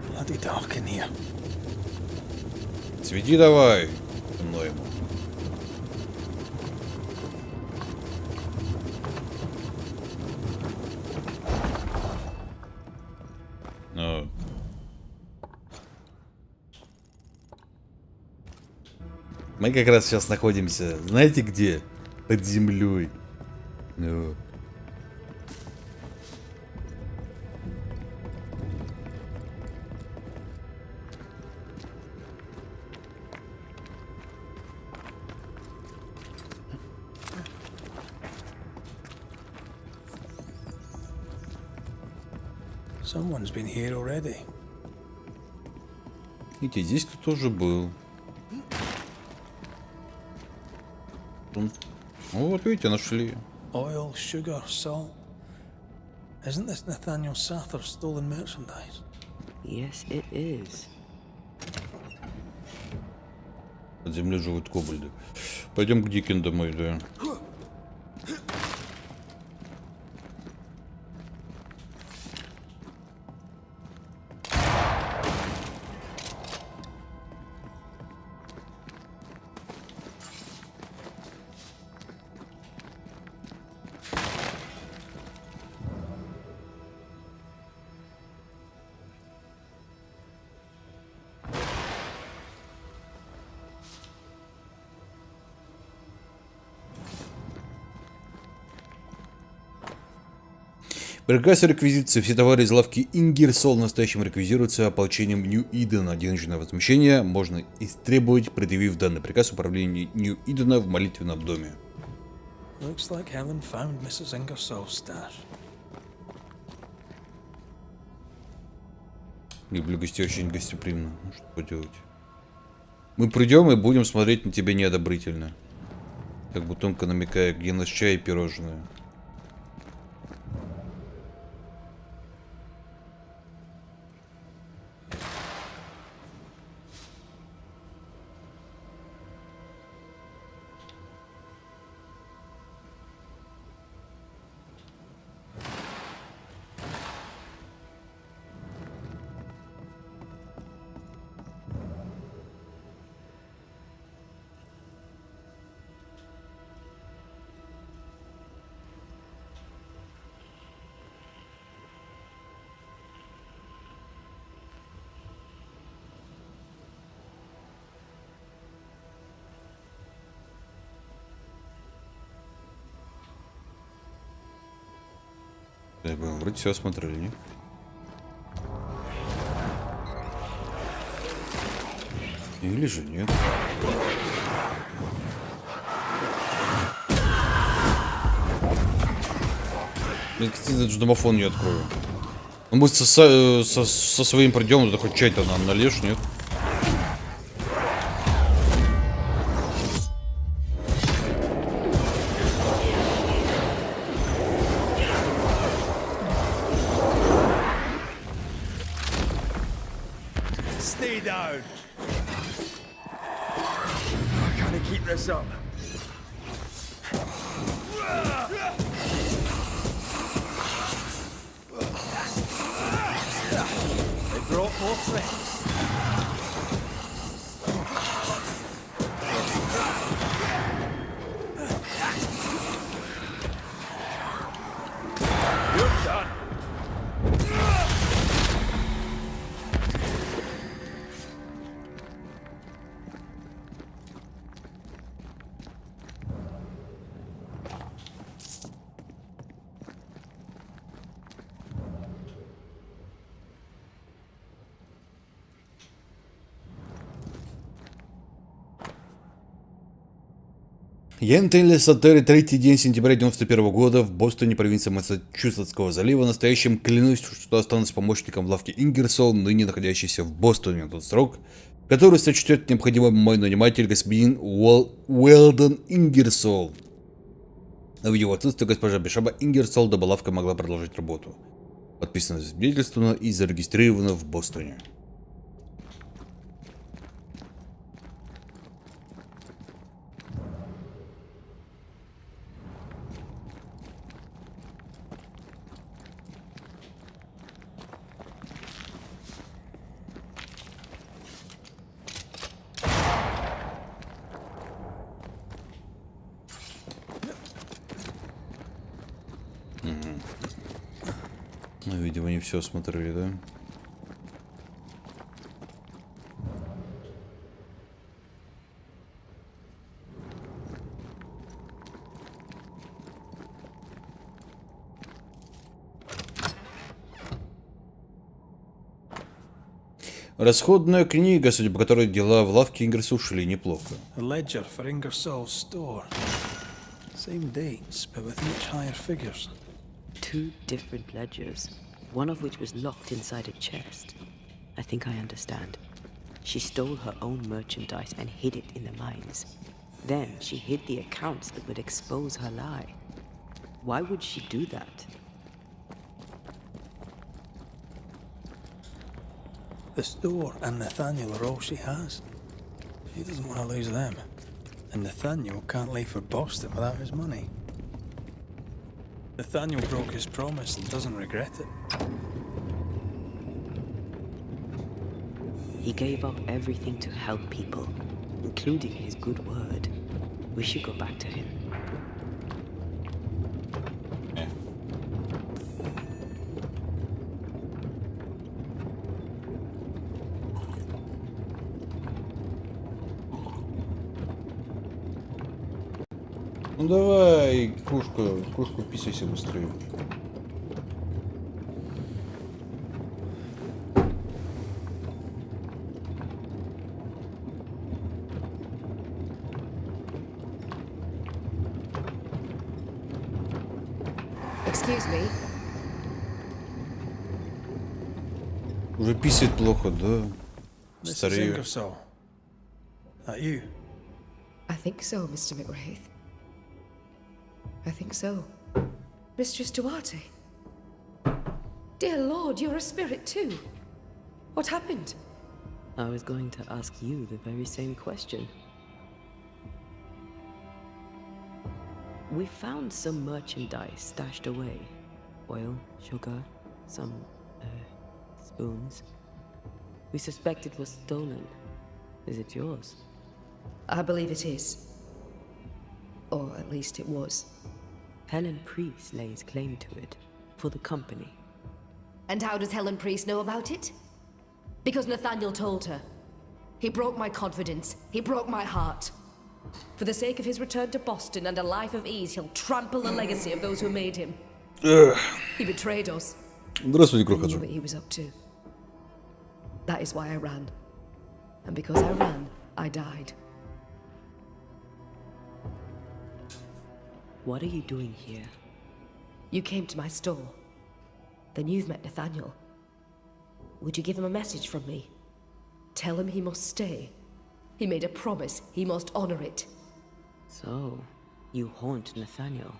Bloody dark in here. Свети давай. Темно ему. Ну. Мы как раз сейчас находимся, знаете где? Под землей. Ну. Someone's been here already. Видите, здесь кто-то уже был. Ну, вот видите, нашли. Oil, sugar, salt. Isn't this Nathaniel Sather's stolen merchandise? Yes, it is. Под землей живут кобальды. Пойдем к Дикин домой, да. Приказ реквизиции. Все товары из лавки Ингерсол в настоящем реквизируются ополчением Нью-Идена. Денежное возмещение можно истребовать, предъявив данный приказ управлению Нью-Идена в молитвенном доме. Looks like Helen found Mrs. Ingersoll's stash. Люблю гостей очень гостеприимно. Ну, что поделать. Мы придем и будем смотреть на тебя неодобрительно. Как бы тонко намекая, где наш чай и пирожное. Вроде все осмотрели, не? Или же нет? Блин, кстати, домофон не открою. Ну, мы со своим придем, да хоть чай-то нам належь, нет? Stay down. Can I keep this up? They brought more friends. You're done. Янтель Сатери, третий день сентября 91 года в Бостоне, провинции Массачусетского залива. Настоящим клянусь, что останусь помощником в лавке Ингерсол, ныне находящийся в Бостоне на тот срок, который сочтет необходимым мой наниматель господин Уэлдон Ингерсол. В его отсутствие госпожа Бишаба Ингерсол, дабы лавка могла продолжить работу. Подписано, засвидетельствовано и зарегистрировано в Бостоне. Ну, видимо, не все смотрели, да? Расходная книга, судя по которой дела в лавке Ингерсу шли неплохо. A ledger for Ingersoll's store. Same dates, but with much higher figures. 2 different ledgers, one of which was locked inside a chest. I think I understand. She stole her own merchandise and hid it in the mines. Then she hid the accounts that would expose her lie. Why would she do that? The store and Nathaniel are all she has. She doesn't want to lose them. And Nathaniel can't leave for Boston without his money. Nathaniel broke his promise and doesn't regret it. He gave up everything to help people, including his good word. We should go back to him. Ну давай, кружку писайся быстрее. Excuse me. Уже писает плохо, да? Mrs. Старею. Ingersoll. That you? I think so, Mr. McWraith. I think so. Mistress Duarte. Dear Lord, you're a spirit too. What happened? I was going to ask you the very same question. We found some merchandise stashed away. Oil, sugar, some, spoons. We suspect it was stolen. Is it yours? I believe it is. Or at least it was. Helen Priest lays claim to it, for the company. And how does Helen Priest know about it? Because Nathaniel told her. He broke my confidence. He broke my heart. For the sake of his return to Boston and a life of ease, he'll trample the legacy of those who made him. He betrayed us. Здравствуйте, I knew Крохаджо. what he was up to. That is why I ran. And because I ran, I died. What are you doing here? You came to my store. Then you've met Nathaniel. Would you give him a message from me? Tell him he must stay. He made a promise. He must honor it. So, you haunt Nathaniel.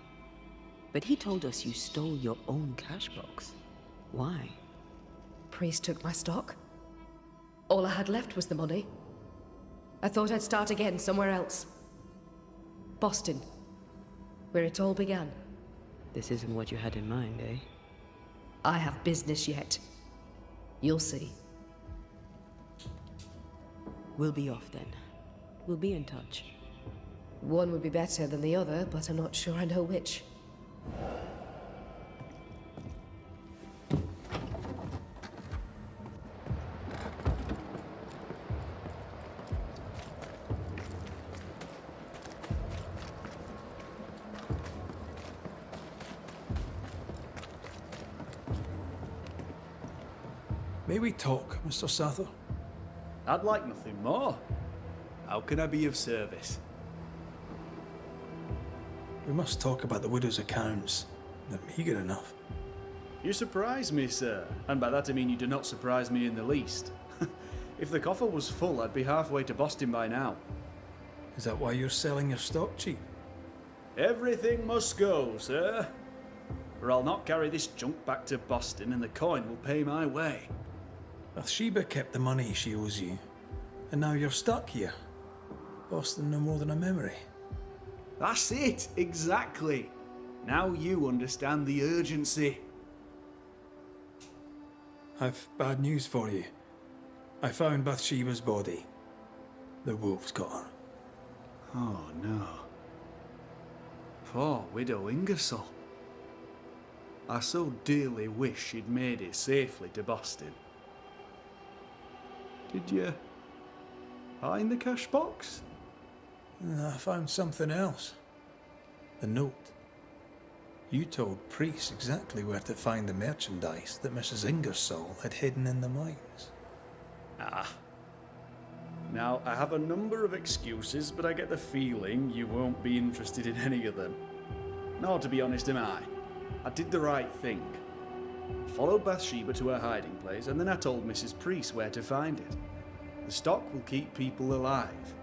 But he told us you stole your own cash box. Why? Priest took my stock. All I had left was the money. I thought I'd start again somewhere else. Boston. Where it all began. This isn't what you had in mind, eh? I have business yet. You'll see. We'll be off then. We'll be in touch. One would be better than the other, but I'm not sure I know which. May we talk, Mr. Sather? I'd like nothing more. How can I be of service? We must talk about the widow's accounts. They're meagre enough. You surprise me, sir. And by that I mean you do not surprise me in the least. If the coffer was full, I'd be halfway to Boston by now. Is that why you're selling your stock cheap? Everything must go, sir. Or I'll not carry this junk back to Boston and the coin will pay my way. Bathsheba kept the money she owes you, and now you're stuck here. Boston no more than a memory. That's it, exactly. Now you understand the urgency. I've bad news for you. I found Bathsheba's body. The wolves got her. Oh no. Poor widow Ingersoll. I so dearly wish she'd made it safely to Boston. Did you find the cash box? I found something else. The note. You told Priest exactly where to find the merchandise that Mrs. Ingersoll had hidden in the mines. Ah. Now, I have a number of excuses, but I get the feeling you won't be interested in any of them. Nor, to be honest, am I. I did the right thing. Followed Bathsheba to her hiding place, and then I told Mrs. Priest where to find it. The stock will keep people alive.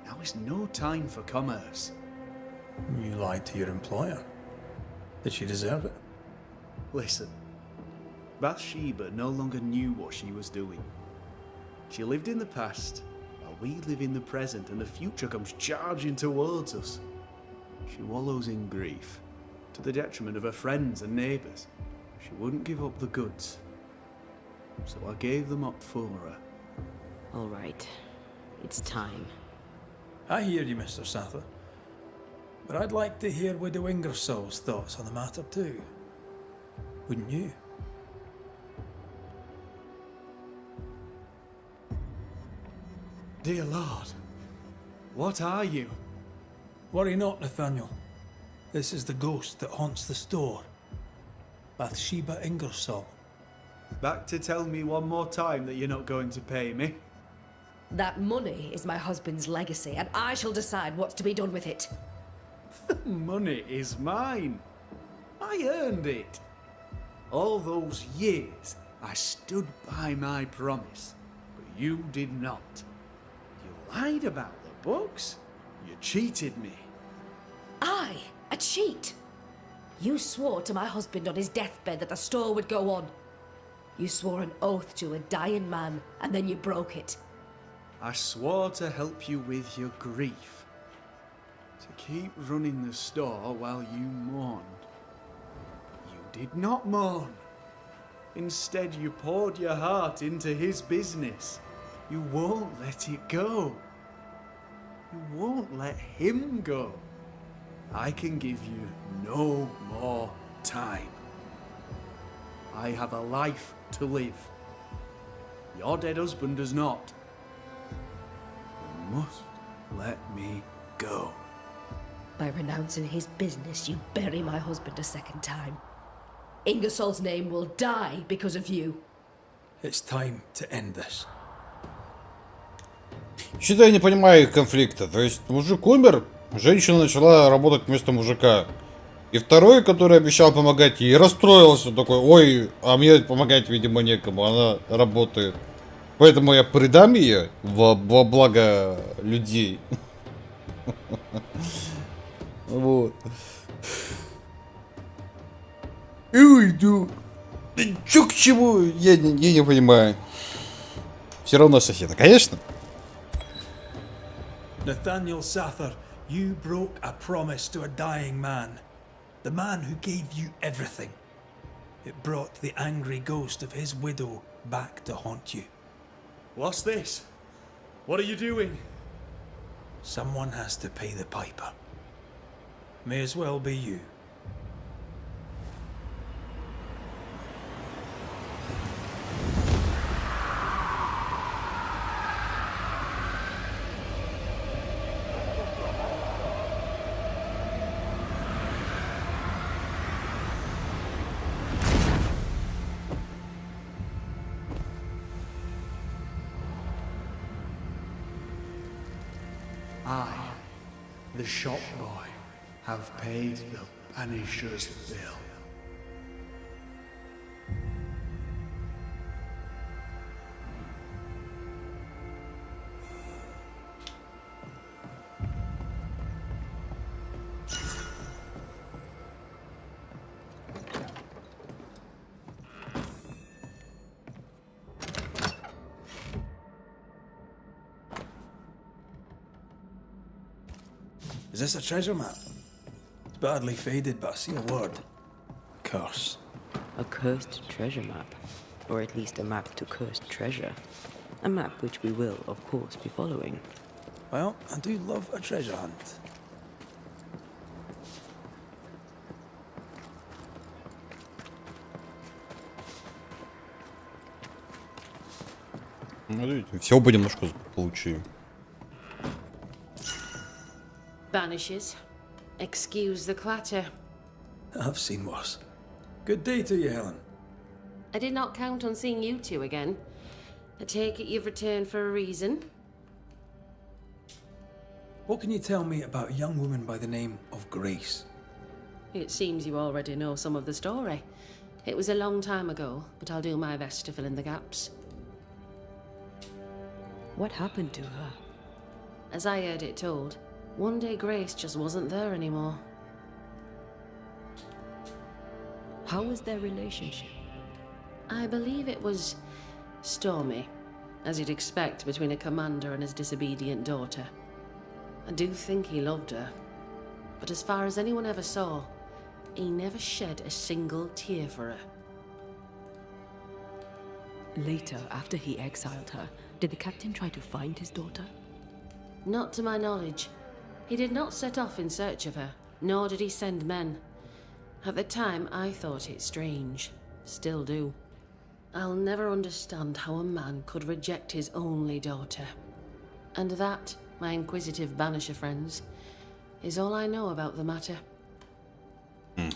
Now is no time for commerce. You lied to your employer. Did she deserve it? Listen, Bathsheba no longer knew what she was doing. She lived in the past, while we live in the present, and the future comes charging towards us. She wallows in grief, to the detriment of her friends and neighbours. She wouldn't give up the goods, so I gave them up for her. All right. It's time. I hear you, Mr. Sather. But I'd like to hear Widow Ingersoll's thoughts on the matter too. Wouldn't you? Dear Lord, what are you? Worry not, Nathaniel. This is the ghost that haunts the store. Bathsheba Ingersoll. Back to tell me one more time that you're not going to pay me? That money is my husband's legacy, and I shall decide what's to be done with it. Money is mine. I earned it. All those years, I stood by my promise, but you did not. You lied about the books. You cheated me. I, a cheat? You swore to my husband on his deathbed that the store would go on. You swore an oath to a dying man, and then you broke it. I swore to help you with your grief. To keep running the store while you mourned. But you did not mourn. Instead, you poured your heart into his business. You won't let it go. You won't let him go. I can give you no more time. I have a life to live. Your dead husband does not. You must let me go. By renouncing his business, you bury my husband a second time. Ingersoll's name will die because of you. It's time to end this. Что-то я не понимаю их конфликта. То есть мужик умер, женщина начала работать вместо мужика. И второй, который обещал помогать ей, расстроился такой: ой, а мне помогать, видимо, некому, она работает. Поэтому я предам ее во благо людей. Вот. И уйду. Чё к чему, я не понимаю. Все равно соседа, конечно. Nathaniel Sather, you broke a promise to a dying man. The man who gave you everything. It brought the angry ghost of his widow back to haunt you. What's this? What are you doing? Someone has to pay the piper. May as well be you. I, the shop boy, have paid the Banishers' bill. Is this a treasure map? It's badly faded, but I see a word. Curse. A cursed treasure map. Or at least a map to cursed treasure. A map which we will, of course, be following. Well, I do love a treasure hunt. Ну, видите, всего понемножку получили. Banishers. Excuse the clatter. I've seen worse. Good day to you, Helen. I did not count on seeing you two again. I take it you've returned for a reason. What can you tell me about a young woman by the name of Grace? It seems you already know some of the story. It was a long time ago, but I'll do my best to fill in the gaps. What happened to her? As I heard it told, one day Grace just wasn't there anymore. How was their relationship? I believe it was stormy, as you'd expect between a commander and his disobedient daughter. I do think he loved her, but as far as anyone ever saw, he never shed a single tear for her. Later, after he exiled her, did the captain try to find his daughter? Not to my knowledge. He did not set off in search of her, nor did he send men. At the time, I thought it strange. Still do. I'll never understand how a man could reject his only daughter. And that, my inquisitive Banisher friends, is all I know about the matter. By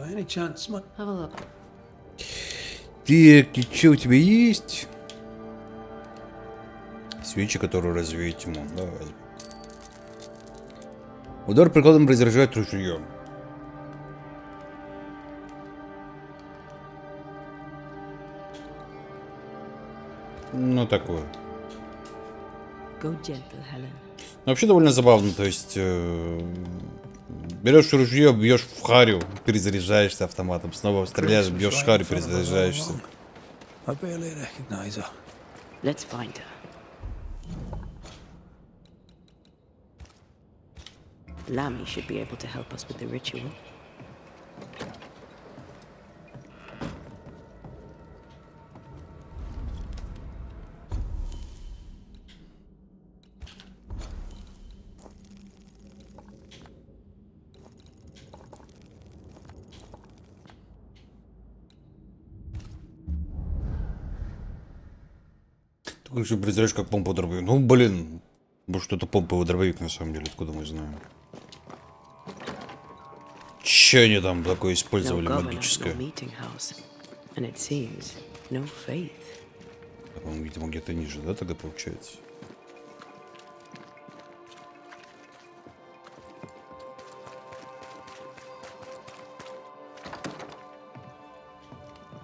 any chance, my... Have a look. Так, и что у тебя есть? Свечи, которые развеют тьму. Давай. Удар прикладом разряжает ружье. Ну, такое. Go gentle, Helen. Вообще довольно забавно, то есть берешь ружье, бьешь в харю, перезаряжаешься автоматом, снова стреляешь, бьешь в харю, перезаряжаешься. I barely recognize her. Let's find her. Lammy should be able to help us with the ritual. Ты как же перезаряжаешь как помпу дробовик. Ну, блин, может это помповый дробовик на самом деле, откуда мы знаем. Че они там такое использовали магическое? Он, видимо, где-то ниже, да, тогда получается?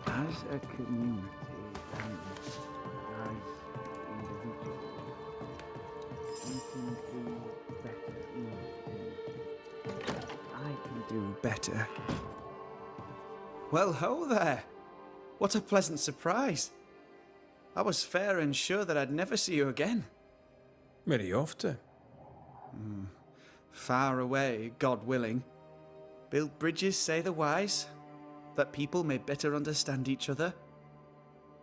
As a community and as individuals, we can do better. I can do better. Well, ho there! What a pleasant surprise! I was fair and sure that I'd never see you again. Where are you off to? Far away, God willing. Build bridges, say the wise, that people may better understand each other.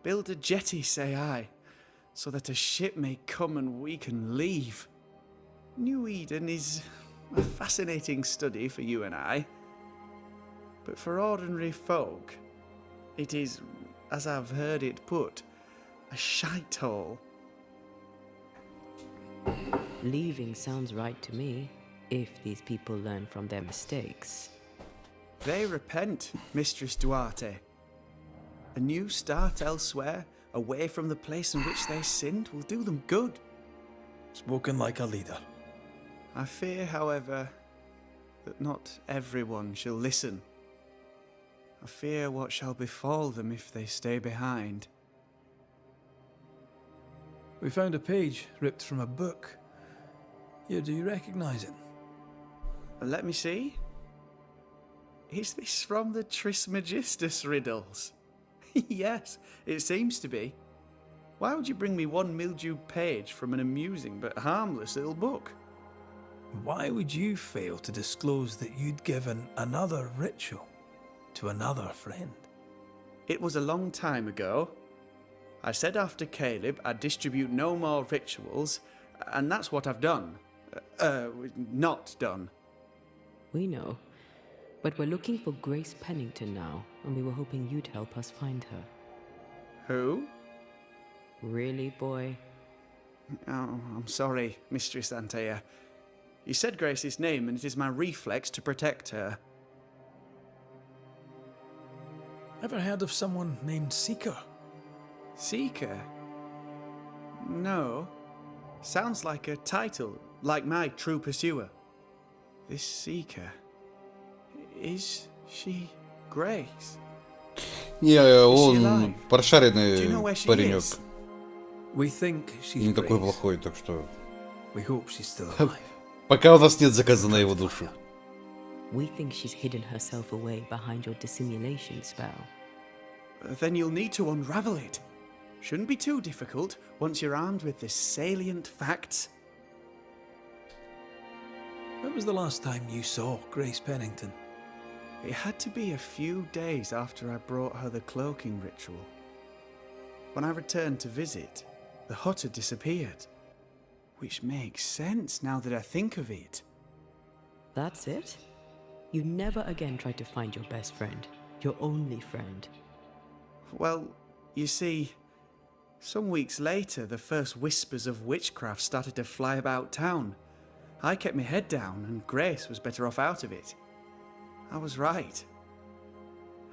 Build a jetty, say I, so that a ship may come and we can leave. New Eden is a fascinating study for you and I. But for ordinary folk, it is, as I've heard it put, a shite hole. Leaving sounds right to me, if these people learn from their mistakes. They repent, Mistress Duarte. A new start elsewhere, away from the place in which they sinned, will do them good. Spoken like a leader. I fear, however, that not everyone shall listen. I fear what shall befall them if they stay behind. We found a page ripped from a book. Here, do you recognize it? Let me see. Is this from the Trismegistus riddles? Yes, it seems to be. Why would you bring me one mildewed page from an amusing but harmless little book? Why would you fail to disclose that you'd given another ritual to another friend? It was a long time ago. I said after Caleb I'd distribute no more rituals, and that's what I've done. Not done. We know. But we're looking for Grace Pennington now, and we were hoping you'd help us find her. Who? Really, boy? Oh, I'm sorry, Mistress Antea. You said Grace's name, and it is my reflex to protect her. Ever heard of someone named Seeker? Seeker? No. Sounds like a title, like my True Pursuer. This Seeker... Is she Grace? Не, он alive? прошаренный Do you know where she паренек. is? We think she's Не такой Grace. плохой, так что... We hope she's still alive. Пока у нас нет заказа на его душу. We think she's hidden herself away behind your dissimulation spell. Then you'll need to unravel it. Shouldn't be too difficult once you're armed with the salient facts. When was the last time you saw Grace Pennington? It had to be a few days after I brought her the cloaking ritual. When I returned to visit, the hut had disappeared. Which makes sense now that I think of it. That's it? You never again tried to find your best friend, your only friend. Well, you see, some weeks later, the first whispers of witchcraft started to fly about town. I kept my head down, and Grace was better off out of it. I was right.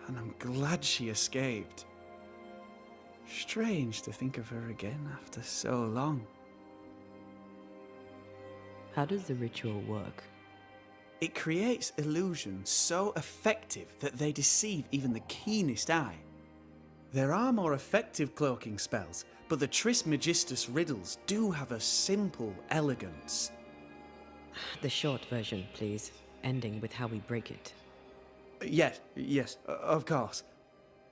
And I'm glad she escaped. Strange to think of her again after so long. How does the ritual work? It creates illusions so effective that they deceive even the keenest eye. There are more effective cloaking spells, but the Trismegistus riddles do have a simple elegance. The short version, please, ending with how we break it. Yes, of course.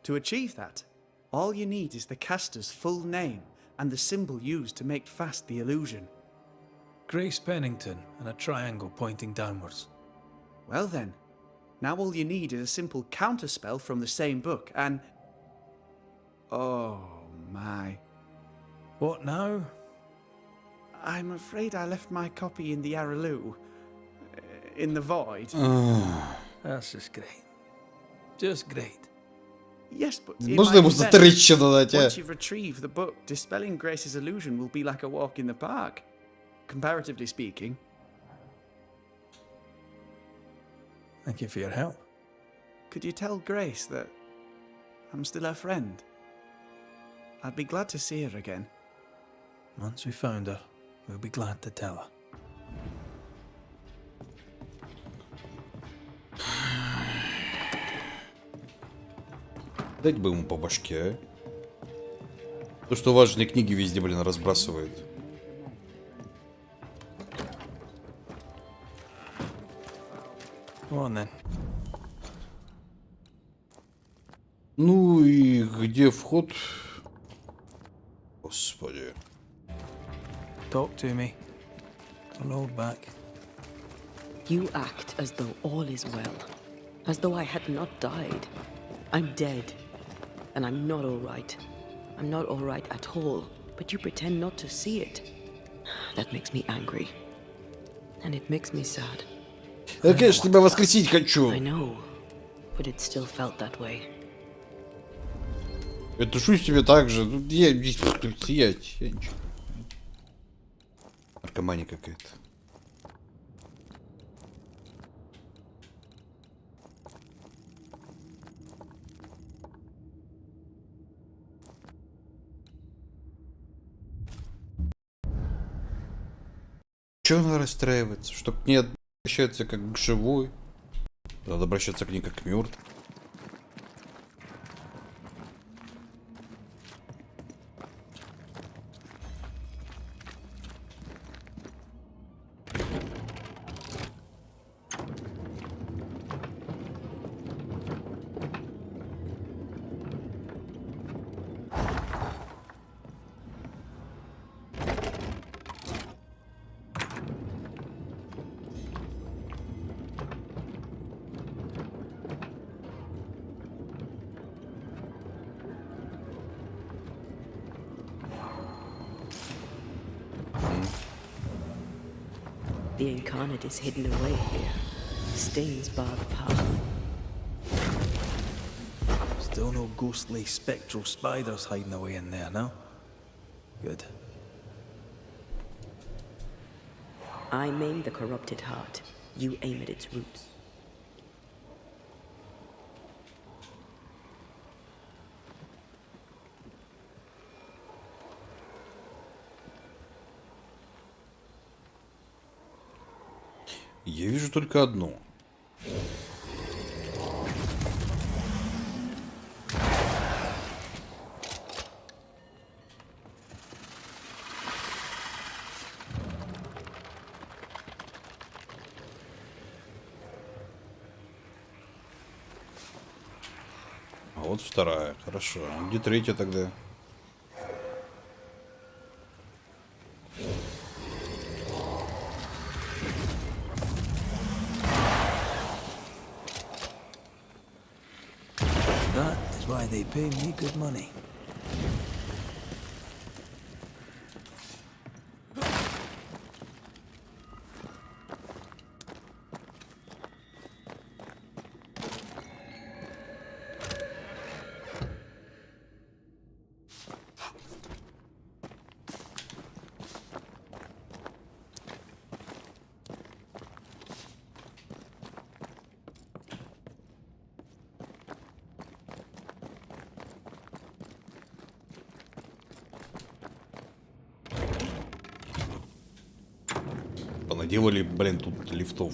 To achieve that, all you need is the caster's full name and the symbol used to make fast the illusion. Grace Pennington and a triangle pointing downwards. Well then, now all you need is a simple counterspell from the same book and... Oh my. What now? I'm afraid I left my copy in the Araloo. In the void. That's just great. Just great. Yes, but in Можно my ему defense, затрещину дать, а? once you've retrieved the book, dispelling Grace's illusion will be like a walk in the park. Comparatively speaking. Thank you for your help. Could you tell Grace that I'm still her friend? I'd be glad to see her again. Once we found her, we'll be glad to tell her. Дать бы ему по башке, а? То, что важные книги везде, блин, разбрасывает. Come on then. Ну и где вход? Господи. Talk to me. Don't hold back. You act as though all is well, as though I had not died. I'm dead, and I'm not all right. I'm not all right at all, but you pretend not to see it. That makes me angry, and it makes me sad. Я, конечно, тебя воскресить хочу. I know, but it still felt that way. Я тушусь тебе так же. Я ничего. Наркомания какая-то. Чего она расстраивается? Что к ней обращаются как к живой? Надо обращаться к ней как к мертвой. The incarnate is hidden away here. Stings bar the path. Still no ghostly spectral spiders hiding away in there, no? Good. I maim the corrupted heart. You aim at its roots. Я вижу только одну. А вот вторая, хорошо. А где третья тогда? That is why they pay me good money. Понаделали, блин, тут лифтов.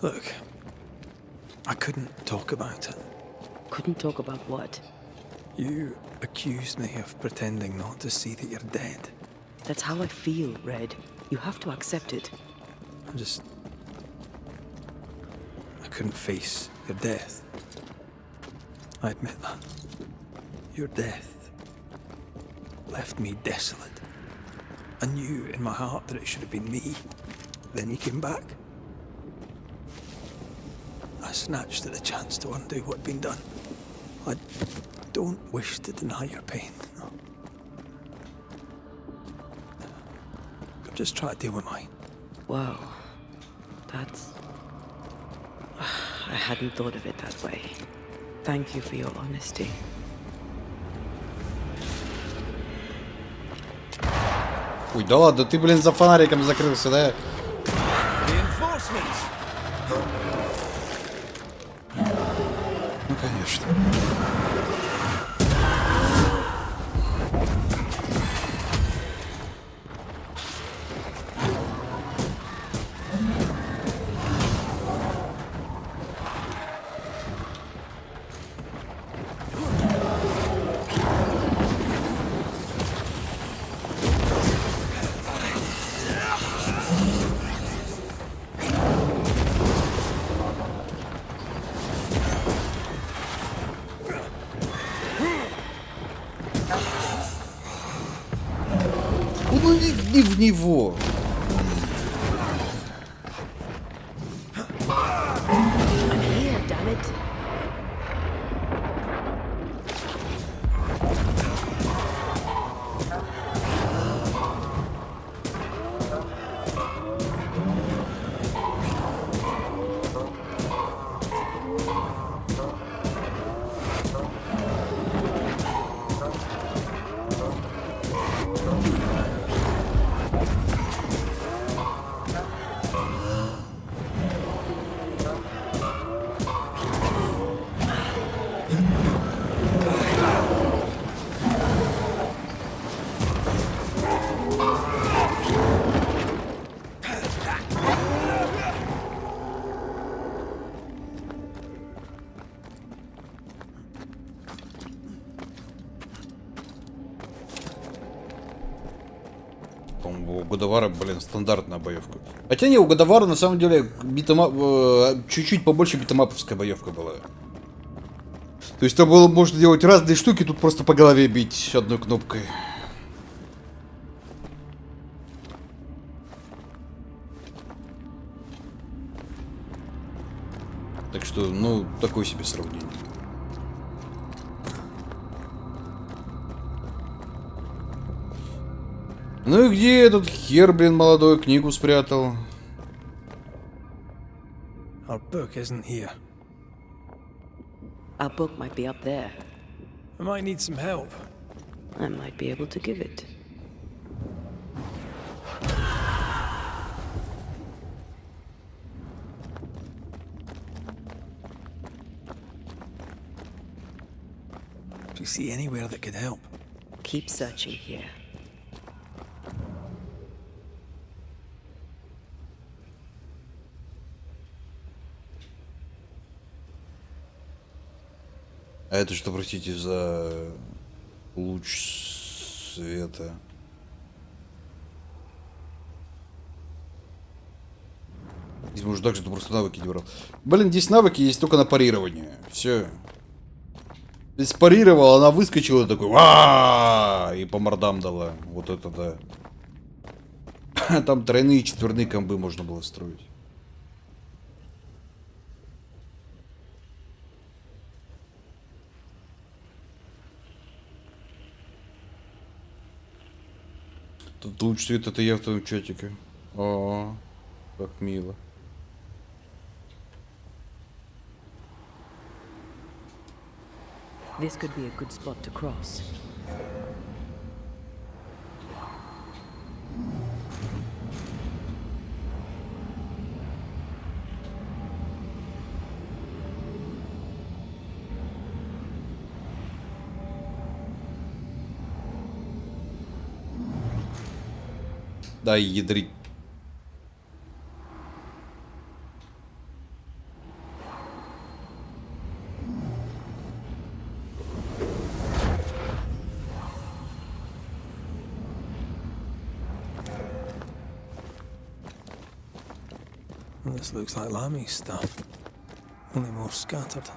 Look, I couldn't talk about it. Couldn't talk about what? You accused me of pretending not to see that you're dead. That's how I feel, Red. You have to accept it. I couldn't face your death. I admit that. Your death left me desolate. I knew in my heart that it should have been me. Then you came back. I snatched at the chance to undo what'd been done. I don't wish to deny your pain. No. I'm just trying to deal with mine. Wow. That's... I hadn't thought of it that way. Thank you for your honesty. Ой, да ладно, ты, блин, за фонариком закрылся, да? Ну, конечно. не в него. I'm here, damn it. У Годовара, блин, стандартная боевка. Хотя не, у Годовара на самом деле чуть-чуть побольше битэмаповская боевка была. То есть там было можно делать разные штуки, тут просто по голове бить одной кнопкой. Так что, ну, такое себе сравнение. Ну и где этот хер, блин, молодой, книгу спрятал? Our book isn't here. Our book might be up there. I might need some help. I might be able to give it. Do you see anywhere that could help? Keep searching here. А это что, простите, за луч света? Здесь может так, что ты просто навыки не брал. Блин, здесь навыки есть только на парирование. Все. Здесь парировал, она выскочила такой, и по мордам дала. Вот это да. Там тройные и четверные комбы можно было строить. Тут луч света, это я в твоем чатике. О, как мило. This could be a good spot to cross. Да, ядрить. This looks like Lami's stuff. Only more scattered.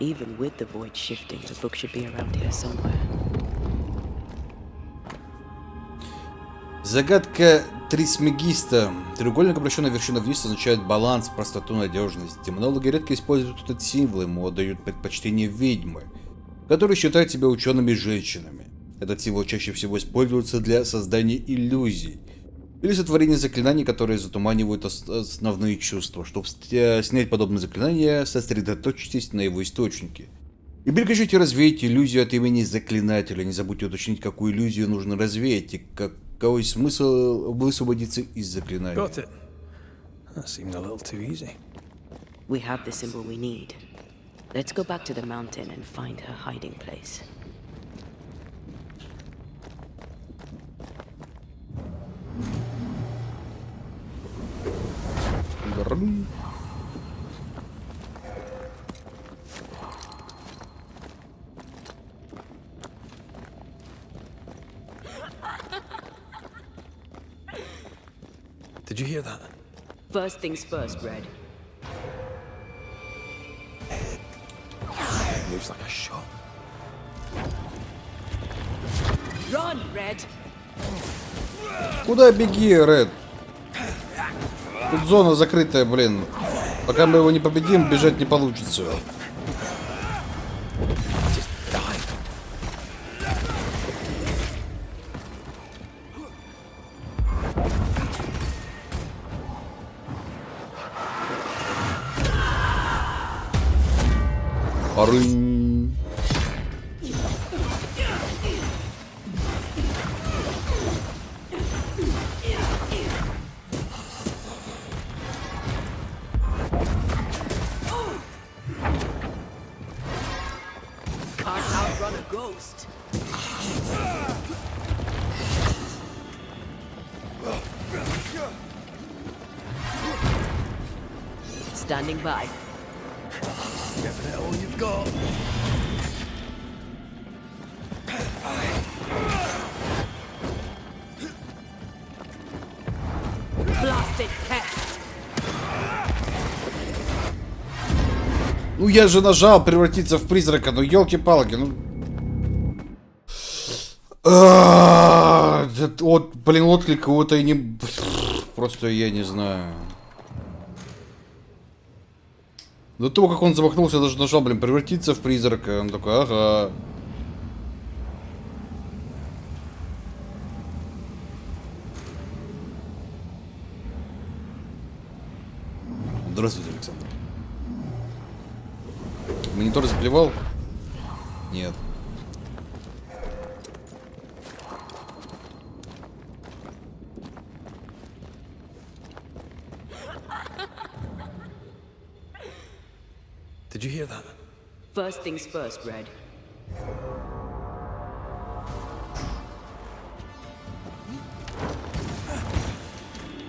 Even with the void shifting, the book should be around here somewhere. Загадка Трисмегиста. Треугольник, обращенный вершина вниз, означает баланс, простоту, надежность. Демонологи редко используют этот символ, ему отдают предпочтение ведьмы, которые считают себя учеными женщинами. Этот символ чаще всего используется для создания иллюзий или сотворения заклинаний, которые затуманивают основные чувства. Чтобы снять подобные заклинания, сосредоточьтесь на его источнике. И прикажите развеять иллюзию от имени заклинателя. Не забудьте уточнить, какую иллюзию нужно развеять и какой смысл высвободиться из заклинания. Got it. That seemed a little too easy. We have the symbol we need. Let's go back to the mountain and find her hiding place. Did you hear that? First things first, Red. Moves like a shot. Run, Red! Куда беги, Ред? Тут зона закрытая, блин. Пока мы его не победим, бежать не получится. Парынь. Can't outrun a ghost. Standing by. Giving it all you've got. Blasted pest. Ну я же нажал превратиться в призрака, ну елки-палки, ну. Вот, блин, отклик кого-то и не. Просто я не знаю. До того, как он замахнулся, я даже нажал, блин, превратиться в призрака. Он такой, ага. Здравствуйте, Александр. Монитор заплевал? Нет. Did you hear that? First things first, Red.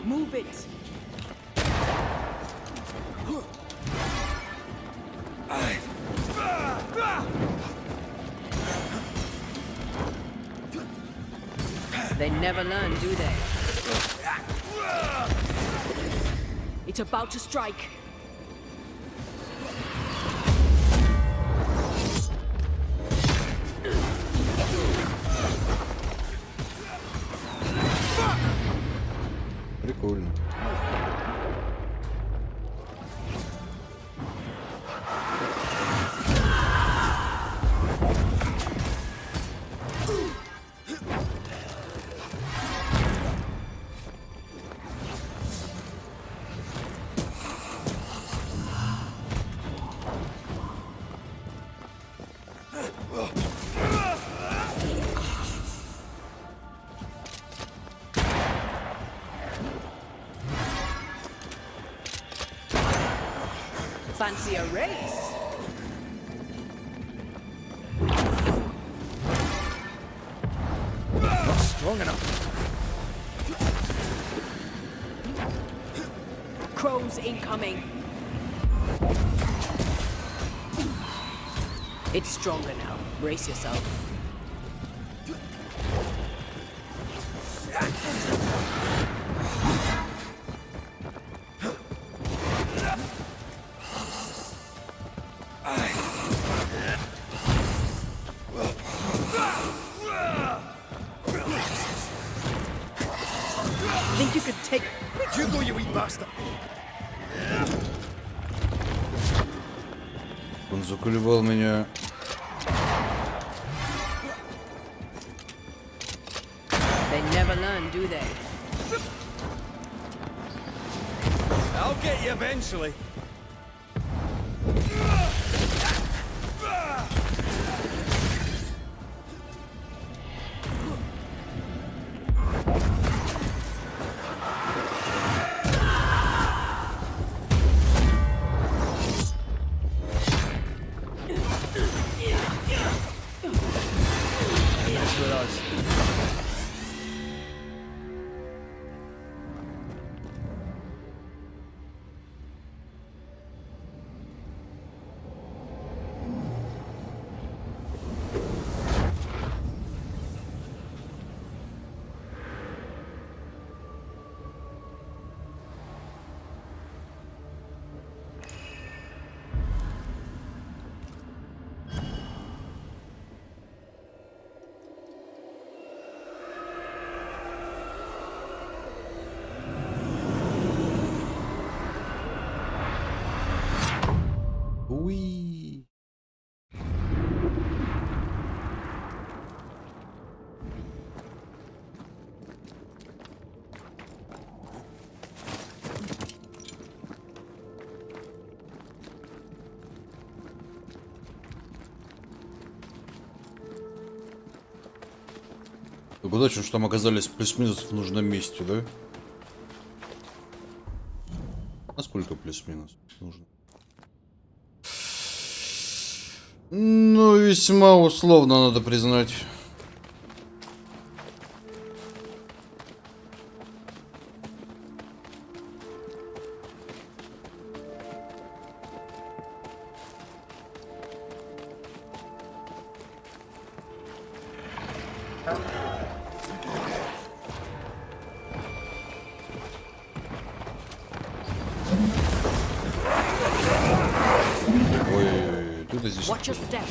Move it. They never learn, do they? It's about to strike. Прикольно. Fancy a race? Not strong enough. Crows incoming. It's stronger now. Brace yourself. Think you could take... You go, you wee bastard! Он заколебал меня. They never learn, do they? I'll get you eventually. Уи. Так удачно, что там оказались плюс-минус в нужном месте, да? Насколько плюс-минус нужно? Ну, весьма условно, надо признать. Ой, тут и здесь. Watch your step.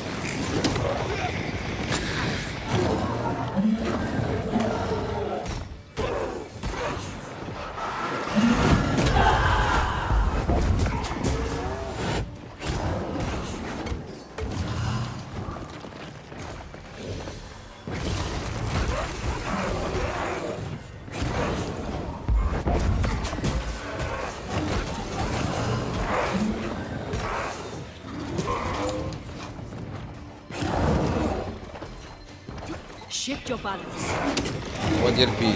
Shift your balance. Потерпи.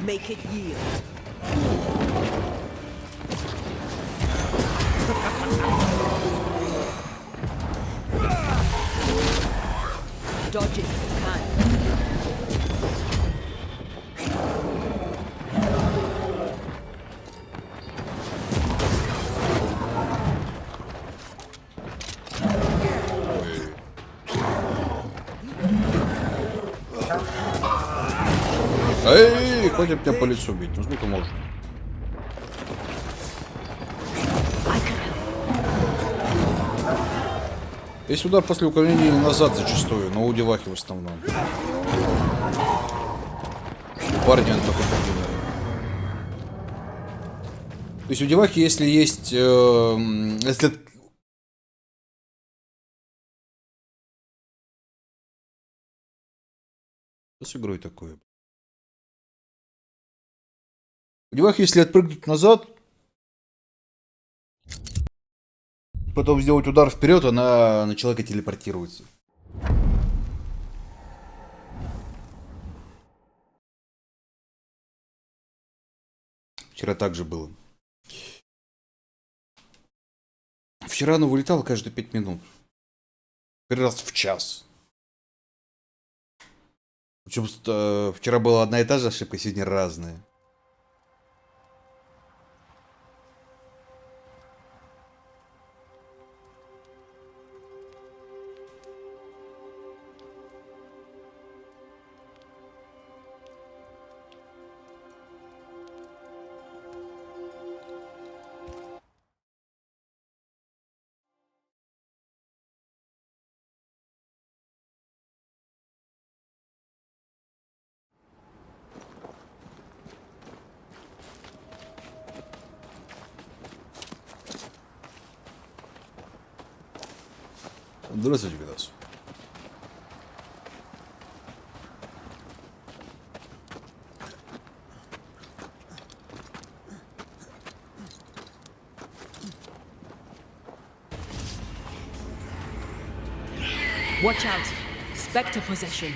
Make it yield. Dodge it if you can. Эй, хватит меня по лицу бить, ну сколько можно? Есть удар после уклонения назад зачастую, но у девахи в основном. У парня он такой победает. То есть у девахи, если есть... если... Что с игрой такое? У девахи, если отпрыгнуть назад, потом сделать удар вперед, она на человека телепортируется. Вчера так же было. Вчера она вылетала каждые 5 минут. Раз в час. Причем вчера была одна и та же ошибка, сегодня разная. Здравствуйте, Видас. Watch out. Spectre possession.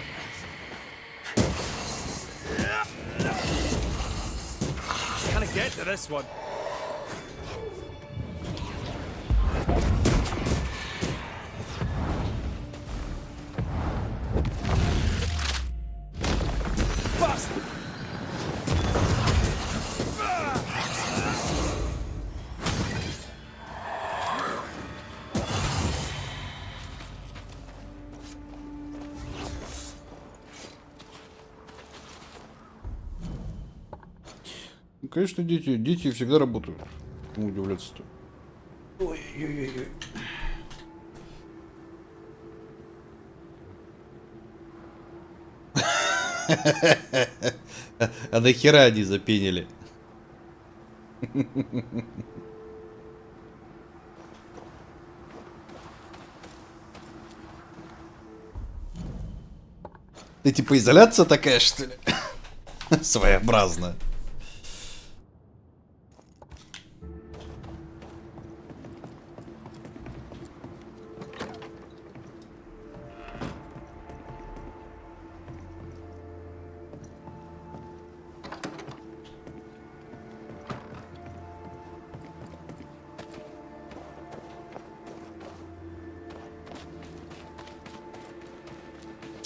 Can I get to this one? Ну, конечно, дети всегда работают. Кому удивляться-то? Ой-ой-ой. А нахера они запенили? Ты типа изоляция такая, что ли? Своеобразная.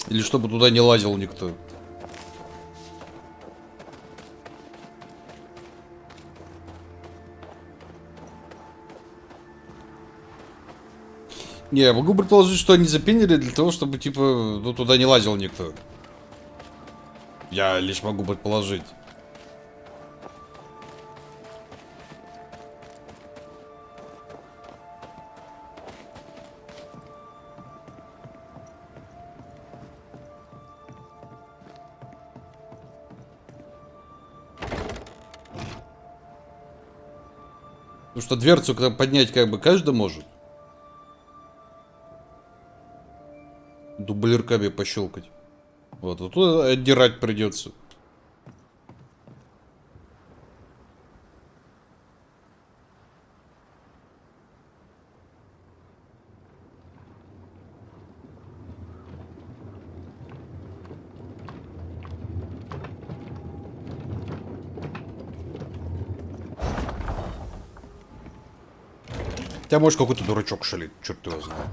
Или чтобы туда не лазил никто. Не, я могу предположить, что они запенили для того, чтобы, типа, ну, туда не лазил никто. Я лишь могу предположить. Потому что дверцу поднять как бы каждый может. Дублерками пощелкать. Вот, вот тут отдирать придется. Хотя может какой-то дурачок шалит, черт его знает.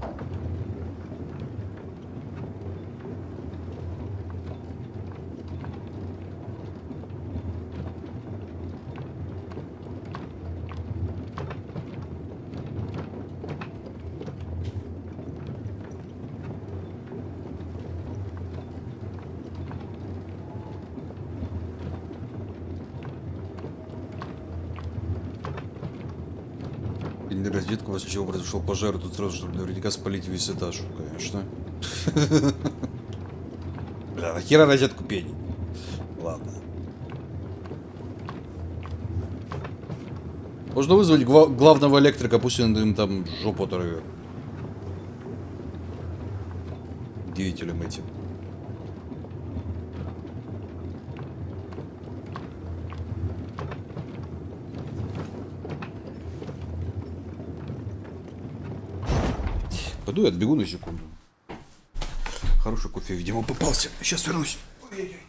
Или разведка, после чего произошел пожар, тут сразу, чтобы наверняка спалить весь этаж, конечно. Бля, нахера розетку пенить? Ладно. Можно вызвать главного электрика, пусть он им там жопу оторвет. Двигателем этим. Пойду я отбегу на секунду. Хороший кофе, видимо, попался. Сейчас вернусь. Ой-ой-ой.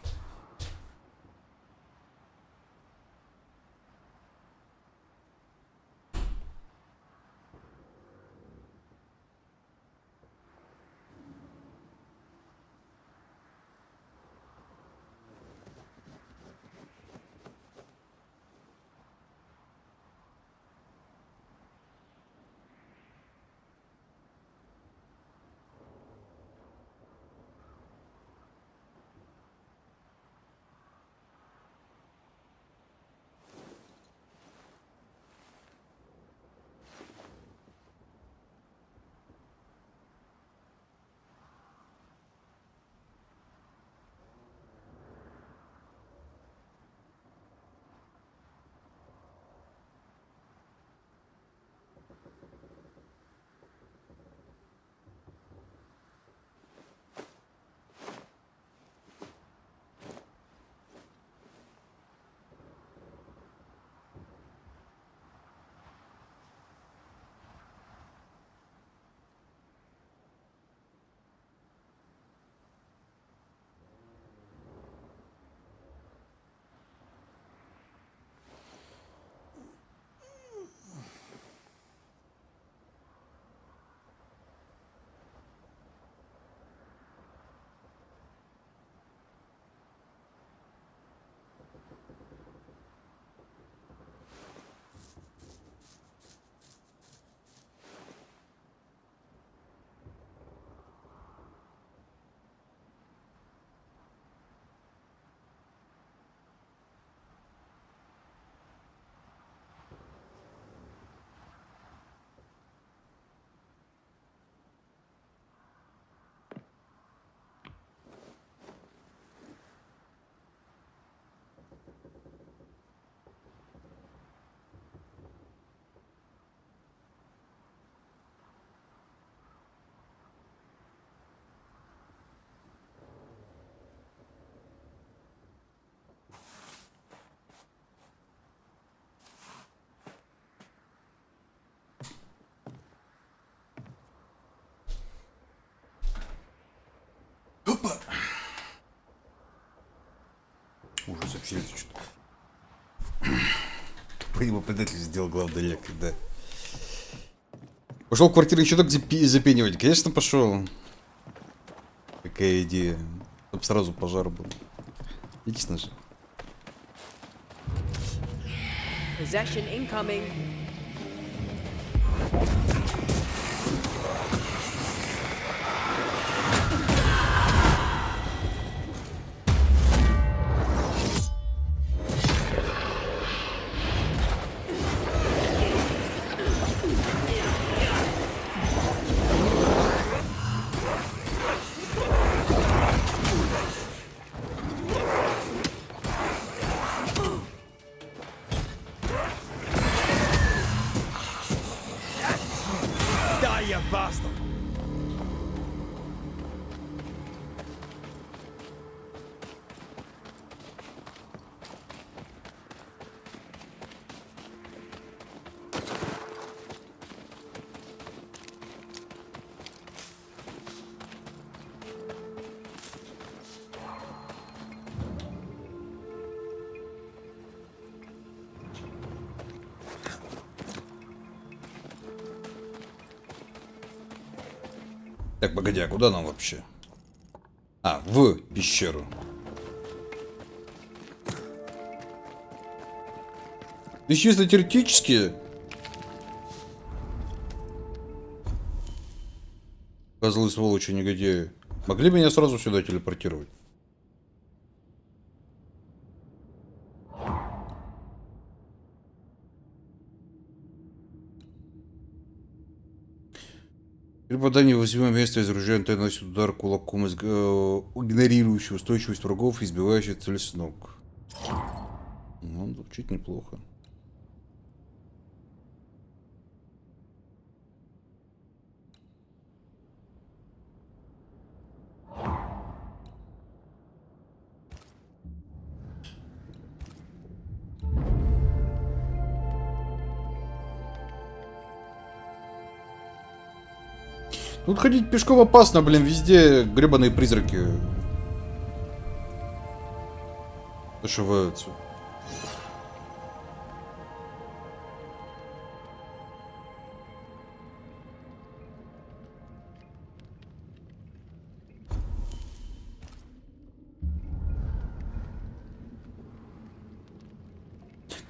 Ужас вообще это что-то. По нему предатель сделал главный лекарь, да. Пошел в квартиру еще так запенивать. Конечно, пошел. Какая идея. Чтоб сразу пожар был. Лично же. Possession incoming. Die, you bastard! Так, погоди, а куда нам вообще? А, в пещеру. То есть чисто теоретически... Козлы, сволочи, негодяи. Могли бы меня сразу сюда телепортировать? При попадании в уязвимое место из ружья НТ наносит удар кулаком, игнорирующий устойчивость врагов и сбивающий цель с ног. Ну, звучит неплохо. Тут ходить пешком опасно, блин, везде гребаные призраки ошиваются.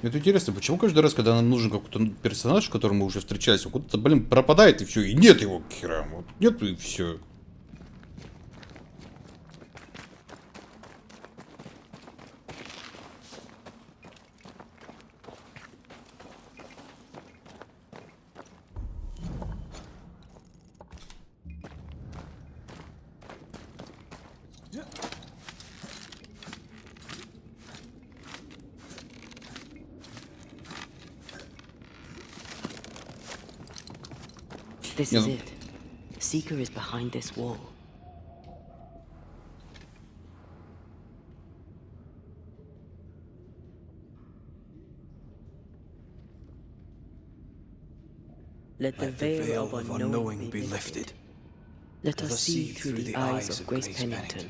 Мне это интересно, почему каждый раз, когда нам нужен какой-то персонаж, с которым мы уже встречались, он куда-то, блин, пропадает и все, и нет его к херам, вот нет и все. This is it. Seeker is behind this wall. Let the veil of unknowing be lifted. Let us see through the eyes of Grace Pennington.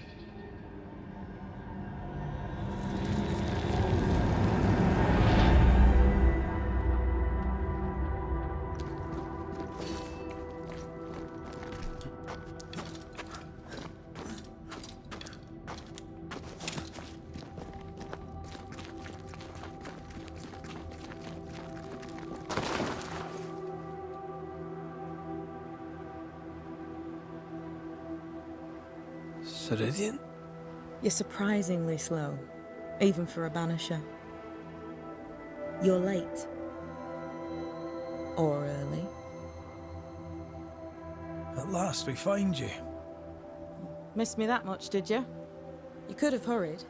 Ceridian? You're surprisingly slow, even for a banisher. You're late. Or early. At last we find you. Missed me that much, did you? You could have hurried.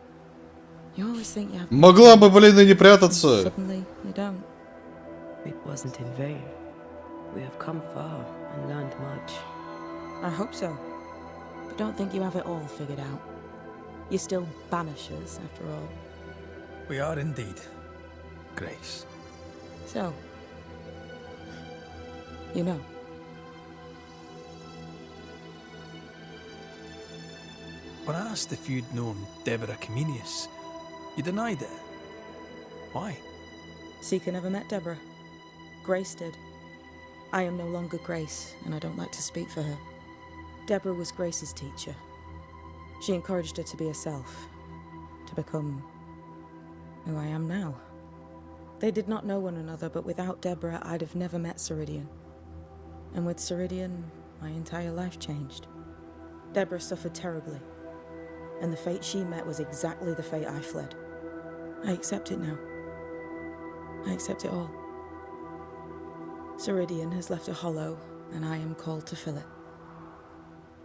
You always think you have... Могла бы, блин, и не прятаться. Suddenly, you don't. It wasn't in vain. We have come far and learned much. I hope so. But don't think you have it all figured out. You're still banishers, after all. We are indeed, Grace. So, you know. When asked if you'd known Deborah Comenius, You denied it? Why? Seeker never met Deborah. Grace did. I am no longer Grace, and I don't like to speak for her. Deborah was Grace's teacher. She encouraged her to be herself, to become who I am now. They did not know one another, but without Deborah, I'd have never met Ceridian. And with Ceridian, my entire life changed. Deborah suffered terribly, and the fate she met was exactly the fate I fled. I accept it now. I accept it all. Ceridian has left a hollow, and I am called to fill it.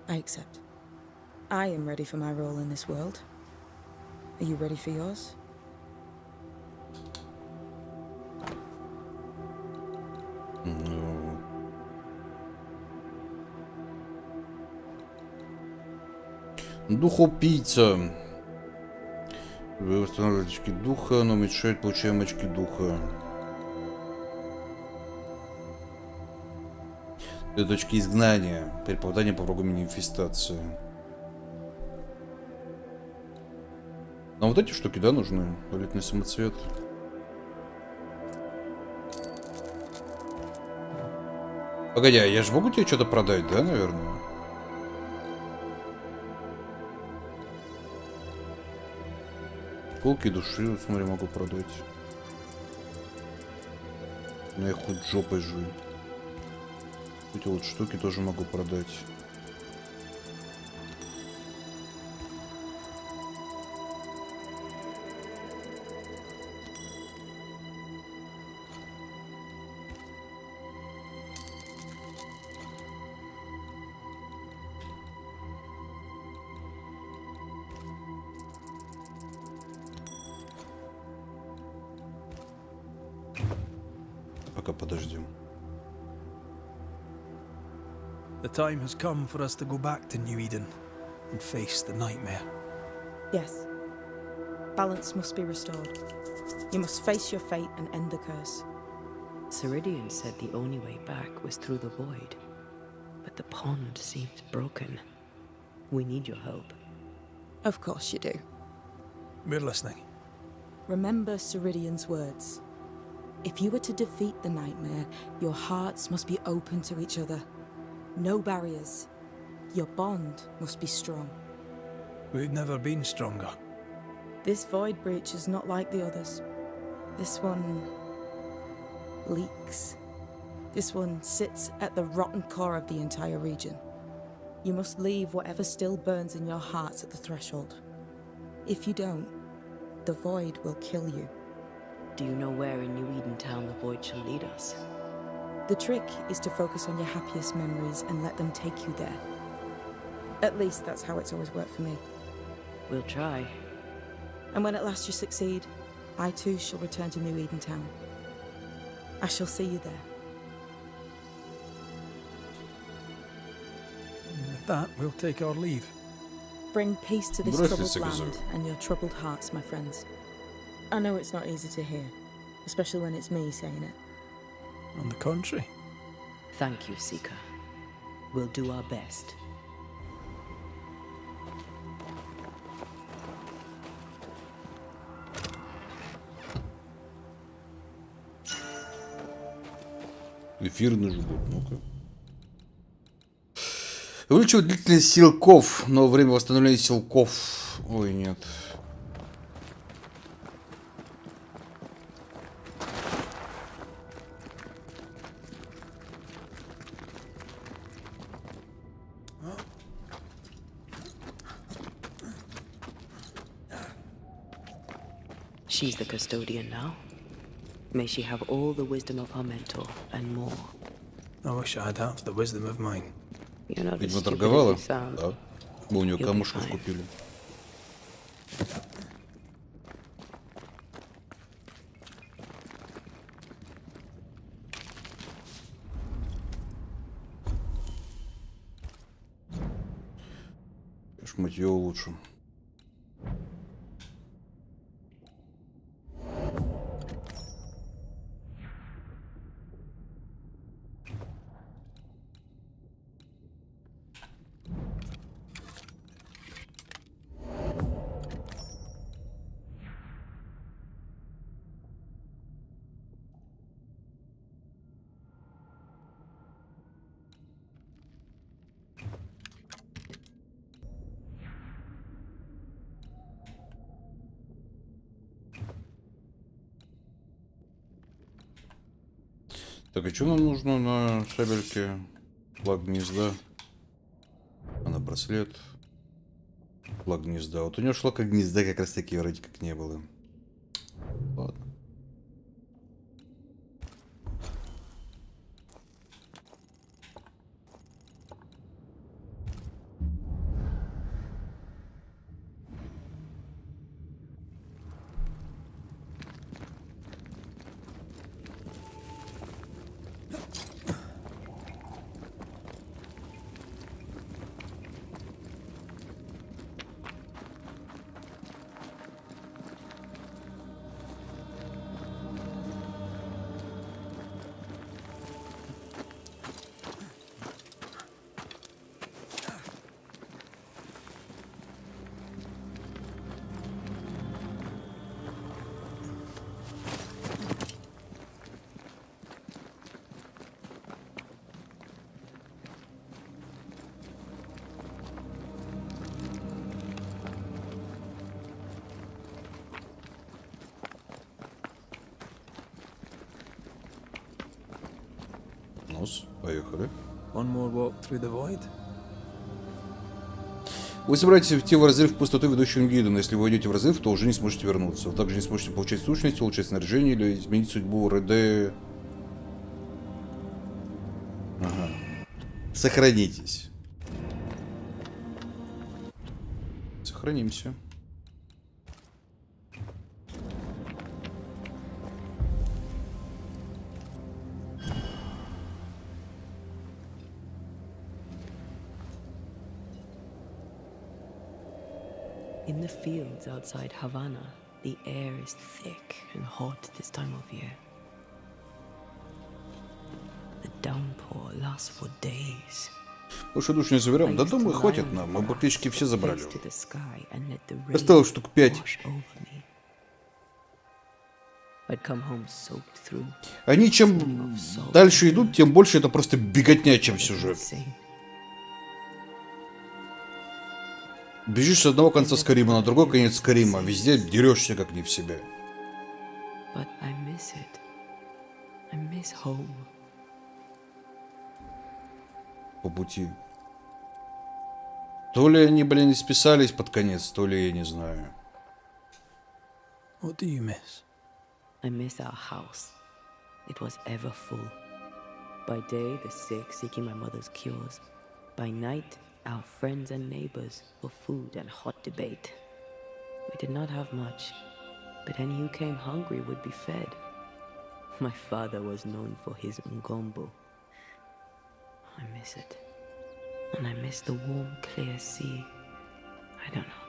I accept. I am ready for my role in this world. Are you ready for yours? Духоубийца. Вы восстанавливаете очки духа, но уменьшает, получаем очки духа. Две точки изгнания. При попадании по врагу инфестации. Но вот эти штуки, да, нужны? Туалетный самоцвет. Погоди, а я же могу тебе что-то продать, да, наверное? Колки души, вот смотри, могу продать. Но я хоть жопой жую. Эти вот штуки тоже могу продать. Пока подождем. The time has come for us to go back to New Eden and face the nightmare. Yes. Balance must be restored. You must face your fate and end the curse. Ceridian said the only way back was through the void. But the pond seems broken. We need your help. Of course you do. We're listening. Remember Ceridian's words. If you were to defeat the nightmare, your hearts must be open to each other. No barriers. Your bond must be strong. We've never been stronger. This void breach is not like the others. This one leaks. This one sits at the rotten core of the entire region. You must leave whatever still burns in your hearts at the threshold. If you don't, the void will kill you. Do you know where in New Eden Town the void shall lead us? The trick is to focus on your happiest memories and let them take you there. At least that's how it's always worked for me. We'll try. And when at last you succeed, I too shall return to New Eden Town. I shall see you there. And with that, we'll take our leave. Bring peace to this Здравствуйте, troubled land Газовый. and your troubled hearts, my friends. I know it's not easy to hear, especially when it's me saying it. On the contrary. Thank you, Seeker. We'll do our best. Эфирный жгут, ну-ка. Увеличивает длительность силков, но время восстановления силков. Ой, нет. She's the custodian now. May she have all the wisdom of her mentor and more. I wish I had half the wisdom of mine. You're not as Видимо, stupid торговала. as you sound. Да. Мы у нее You'll be камушков fine. купили. Шматье улучшим. Так, а что нам нужно на шабельке? Флаг гнезда. А на браслет. Флаг гнезда. Вот у него флага гнезда как раз таки вроде как не было. Ладно. Поехали. One more walk through the void. Вы собираетесь идти в разрыв в пустоту ведущим гидом, но если вы войдете в разрыв, то уже не сможете вернуться. Вы также не сможете получать сущности, улучшать снаряжение или изменить судьбу РД. Ага. Сохранитесь. Сохранимся. In the fields outside Havana, the air is thick and hot this time of year. The downpour lasts for days. Лучше душ не заберем. Да думаю, хватит нам. Мы практически все забрали. Осталось штук 5. Они чем дальше идут, тем больше это просто беготня, чем сюжет. Бежишь с одного конца Скарима на другой конец Скарима, везде дерешься как не в себе. По пути. То ли они, блин, не списались под конец, то ли я не знаю. What do you miss? I miss our house. It was ever full. By day, the sick seeking my mother's cures. By night, our friends and neighbors for food and hot debate. We did not have much, but any who came hungry would be fed. My father was known for his ngombo. I miss it. And I miss the warm, clear sea. I don't know.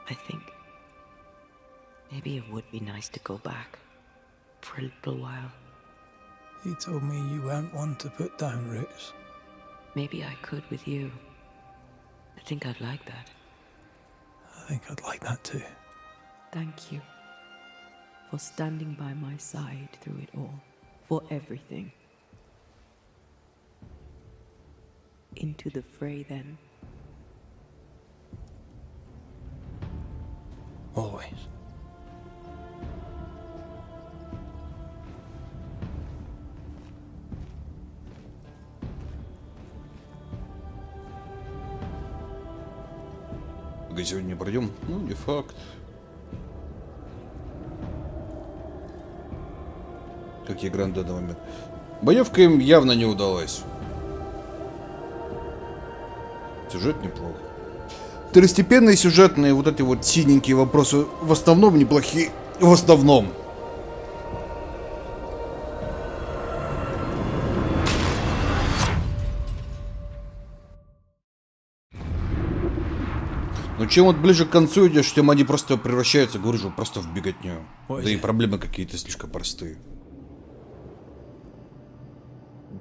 I think maybe it would be nice to go back for a little while. You told me you weren't one to put down roots. Maybe I could with you. I think I'd like that. I think I'd like that too. Thank you for standing by my side through it all. For everything. Into the fray then. Always. Сегодня не пройдем? Ну, не факт. Как игра на данный момент. Боевка им явно не удалась. Сюжет неплох. Второстепенные сюжетные вот эти вот синенькие вопросы в основном неплохие. В основном. Но чем вот ближе к концу идешь, тем они просто превращаются, говорю же, просто в беготню. Да и проблемы какие-то слишком простые.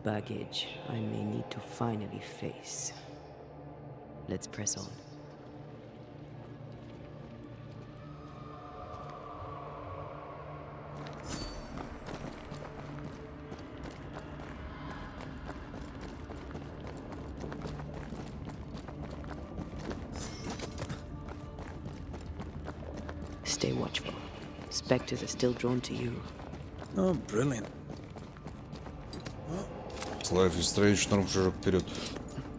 Baggage I may need to finally face. Let's press on. Stay watchful. Spectres are still drawn to you. Oh, brilliant. Life is Strange, шнуром шажок вперед.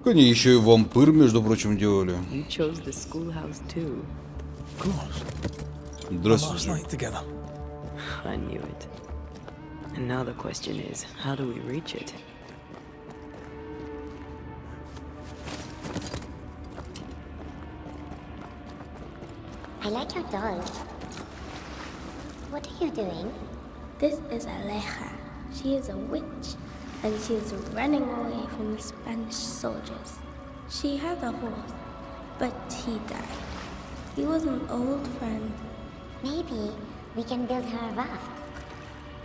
Они еще и вампир, между прочим, делали. You chose the schoolhouse too. Of course. Our last Здравствуйте. night together. I knew it. And now the question is, how do we reach it? I like your doll. What are you doing? This is Aleja. She is a witch, and she is running away from the Spanish soldiers. She had a horse, but he died. He was an old friend. Maybe we can build her a raft.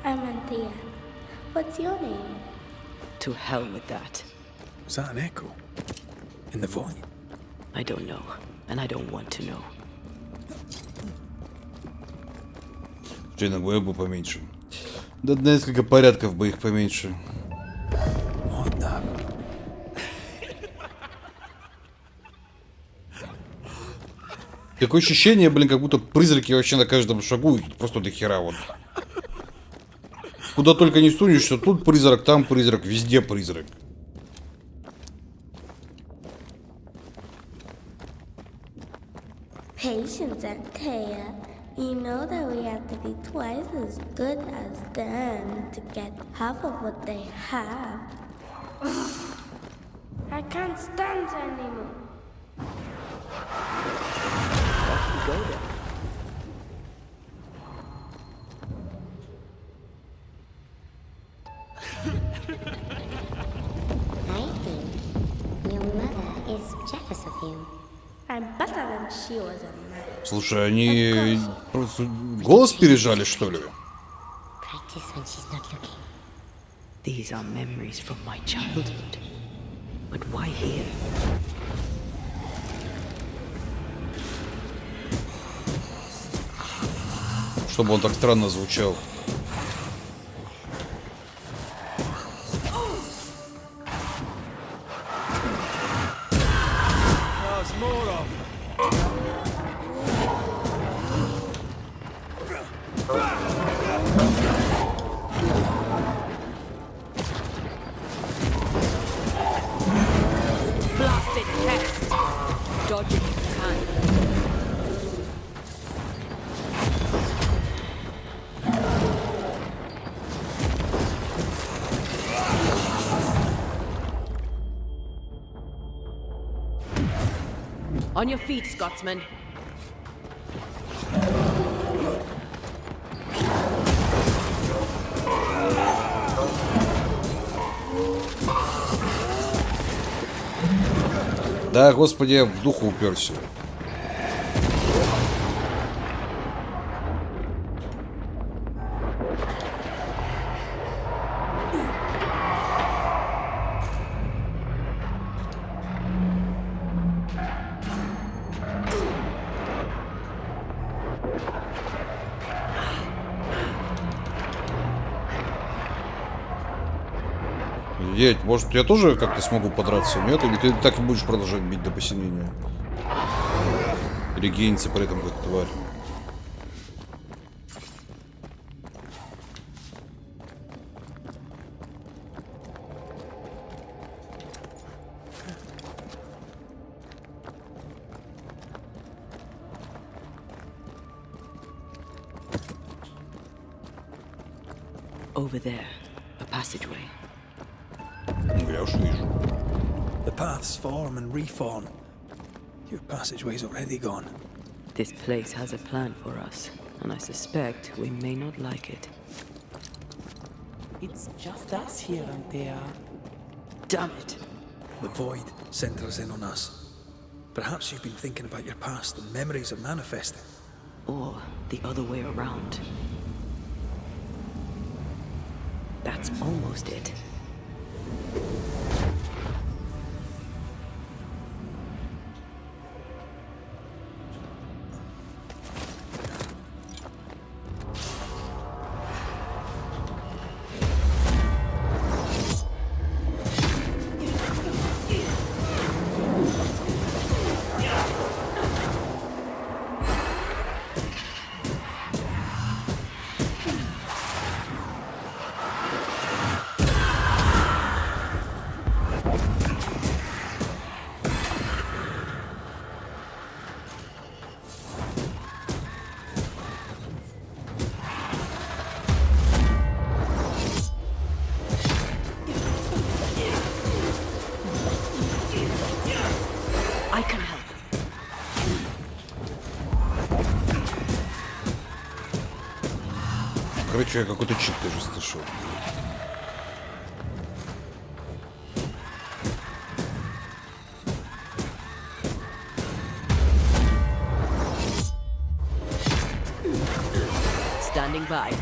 I'm Anthea. What's your name? To hell with that. Was that an echo? In the void? I don't know, and I don't want to know. Иногда бы поменьше. Да несколько порядков бы их поменьше. What the... Такое ощущение, блин, как будто призраки вообще на каждом шагу, просто до хера вот. Куда только не сунешься, тут призрак, там призрак, везде призрак. Patience, Anthea. You know that we have to be twice as good as them to get half of what they have. I can't stand anymore. Go there. I think your mother is jealous of you. I'm better than she was at night. Слушай, они просто голос пережали, что ли? Practice when she's not looking. These are memories from my childhood. But why here? Чтобы он так странно звучал. There's more of Blasted pest! Dodge if you can. On your feet, Scotsman. Да, господи, я в духу уперся. Дядь, может, я тоже как-то смогу подраться? Нет? Или ты так и будешь продолжать бить до посинения? Или генится при этом как тварь? Over there, a passageway. Я уж вижу. The paths form and reform. Your passageway's already gone. This place has a plan for us, and I suspect we may not like it. It's just us here and there. Damn it! The void centers in on us. Perhaps you've been thinking about your past and memories are manifesting. Or the other way around. That's almost it. Короче, я какой-то чит даже слышал. Standing by.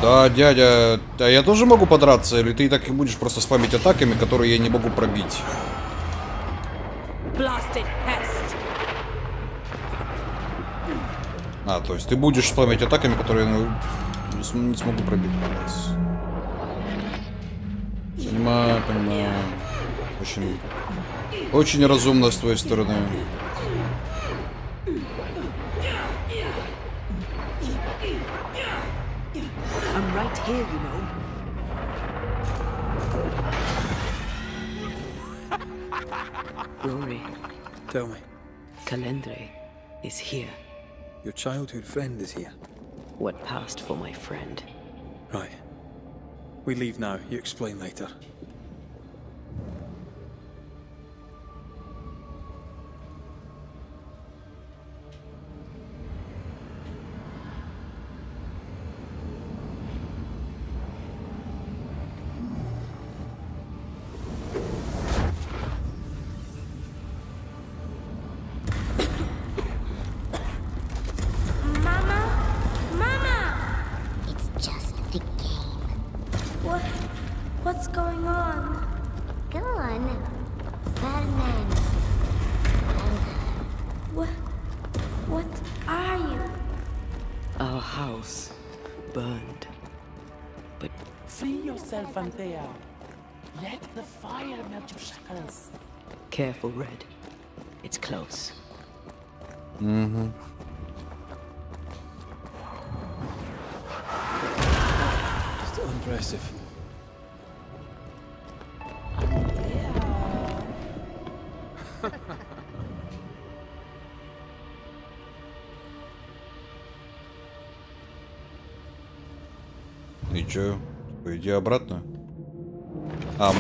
Да, дядя, а я тоже могу подраться, или ты так и будешь просто спамить атаками, которые я не могу пробить? Blasted pest. А, то есть ты будешь спамить атаками, которые я не смогу пробить. Понимаю, понимаю. Очень разумно с твоей стороны. I'm right here, you know. Rory, Tell me, Calendre is here. your childhood friend is here. What passed for my friend? Right. We leave now. You explain later. What's going on? Go on. Batman. What are you? Our house burned. But Free yourself, Anthea. Let the fire melt your shackles. careful, Red. It's close. Mm-hmm. Still impressive. И чё? Иди обратно. А,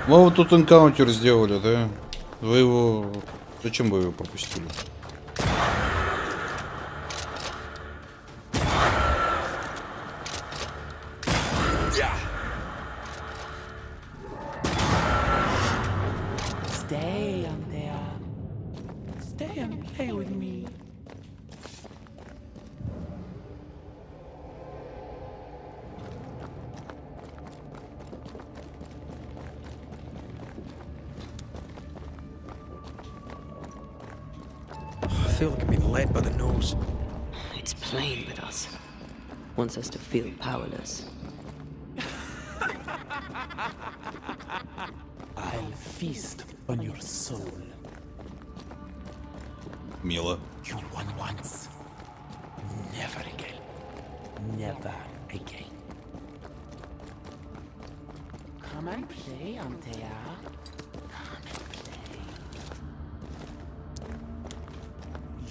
мы вот тут энкаунтер сделали, да? Вы его... Зачем вы его пропустили? Stay, Anthea. Stay and play with me. I feel like I'm being led by the nose. It's playing with us. Wants us to feel powerless. I'll feast on your soul. Мило. You won once. Never again. Never again. Come and play, Anthea. Come and play.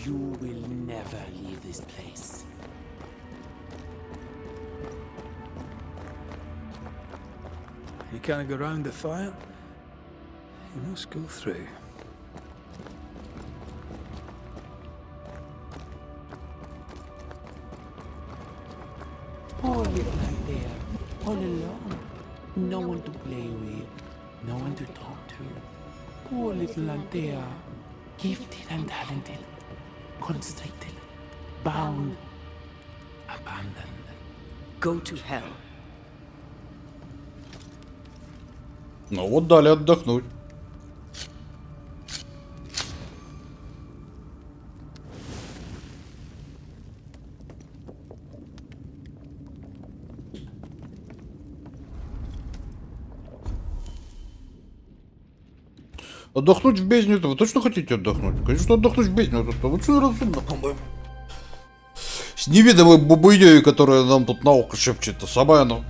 You will never leave this place. You can't go round the fire. You must go through. Poor little Anthea, all alone. No one to play with, no one to talk to. Poor little Anthea, gifted and talented, constricted, bound, abandoned. Go to hell. Ну вот дали отдохнуть. Отдохнуть в бездне, это вы точно хотите отдохнуть? Конечно, отдохнуть в бездне, это очень разумно, по-моему. С невидимой бабуей, которая нам тут на ухо шепчет, то самое оно.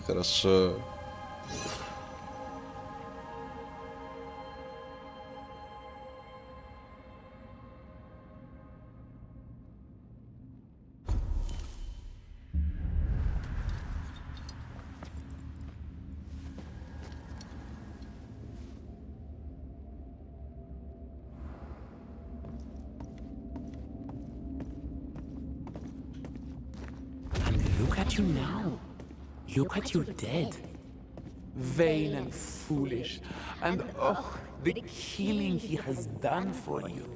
Хорошо. at you now. Look at your dead. Vain and foolish. And oh, the killing he has done for you.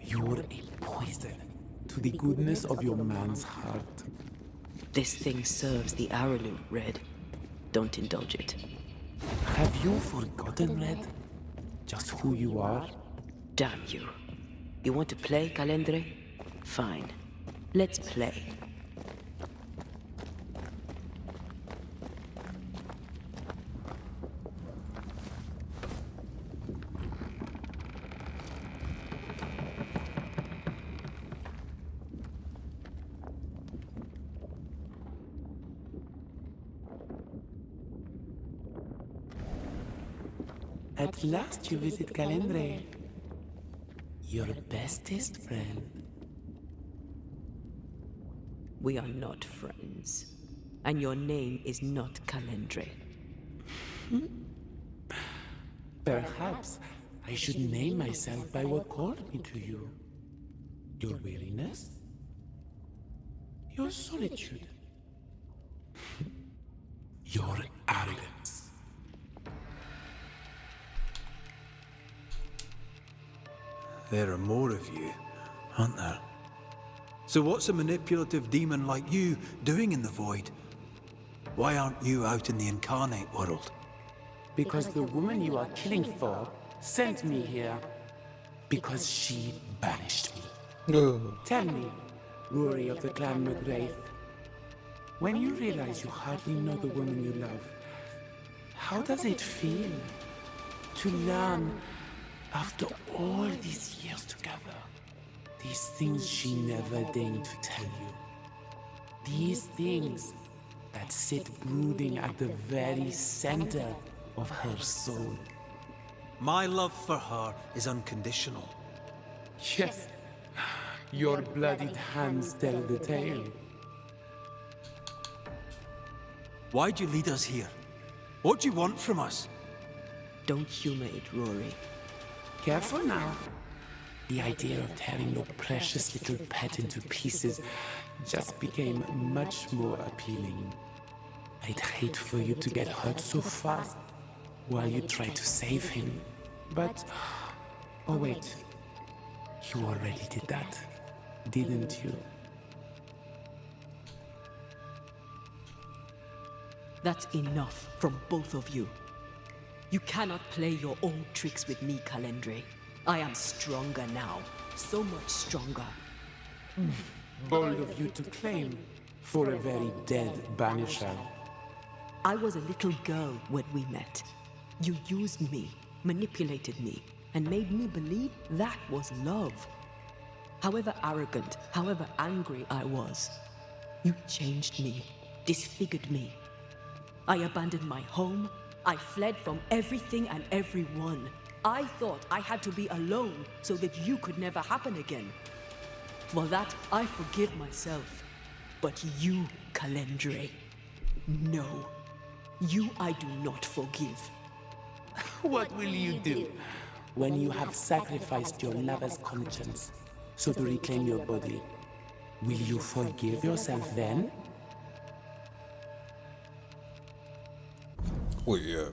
You're a poison to the goodness of your man's heart. This thing serves the Araloo, Red. Don't indulge it. Have you forgotten, Red? Just who you are? Damn you. You want to play, Calendre? Fine. Let's play. At last you visit Calendre. Your bestest friend. We are not friends. And your name is not Calendre. Perhaps I should name myself by what called me to you. Your weariness? Your solitude? Your arrogance? There are more of you, aren't there? So what's a manipulative demon like you doing in the void? Why aren't you out in the incarnate world? Because the woman you are killing for sent me here. Because she banished me. Tell me, Rory of the clan McGrath, when you realize you hardly know the woman you love, how does it feel to learn, after all these years together, these things she never deigned to tell you? These things that sit brooding at the very center of her soul. My love for her is unconditional. Yes, your bloodied hands tell the tale. Why'd you lead us here? What do you want from us? Don't humor it, Rory. Careful now. The idea of tearing your precious little pet into pieces just became much more appealing. I'd hate for you to get hurt so fast while you try to save him. But... oh wait. You already did that, didn't you? That's enough from both of you. You cannot play your old tricks with me, Calendre. I am stronger now. So much stronger. Bold of you to claim for a very dead Banisher. I was a little girl when we met. You used me, manipulated me, and made me believe that was love. However arrogant, however angry I was, you changed me, disfigured me. I abandoned my home. I fled from everything and everyone. I thought I had to be alone so that you could never happen again. For that, I forgive myself. But you, Calendre, no. You I do not forgive. What will you do when you have sacrificed your lover's conscience so to reclaim your body? Will you forgive yourself then? Ой, я...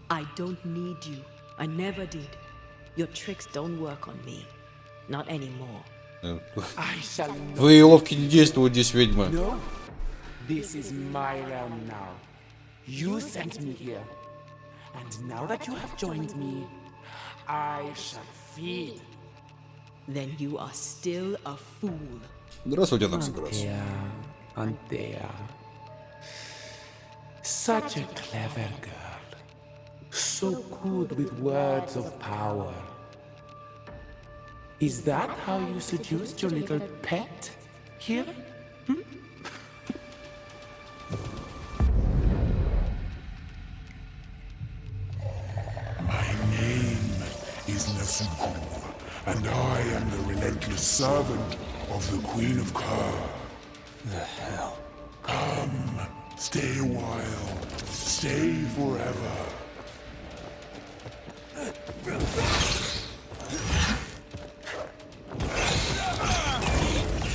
I don't need you. I never did. Your tricks don't work on me. Not anymore. I shall not. Твои уловки не действуют здесь, ведьма. No, this is my realm now. You sent me here. And now that you have joined me, I shall feed. Then you are still a fool. Здравствуйте, Наксаграс. Antea. Such a clever girl. So good with words of power. Is that how you seduced your little pet here? My name is Nasuku, and I am the relentless servant of the Queen of Kar. The hell? Come, stay a while, stay forever.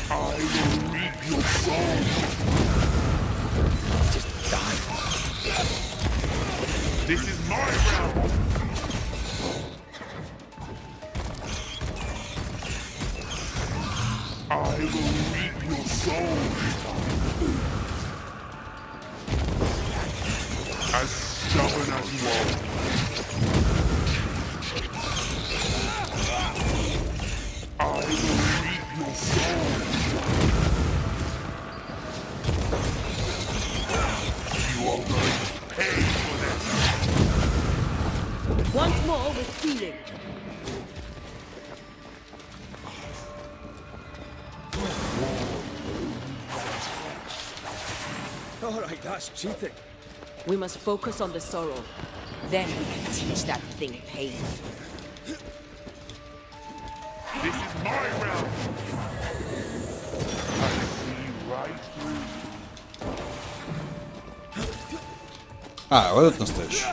I will reap your This is my realm. I will reap your soul. As stubborn as you are. I will reap your soul. You are going to pay for this. Once more with feeling. All right, that's cheating. We must focus on the sorrow. Then we can teach that thing pain. This is my realm. I see right through. А, вот это настоящий.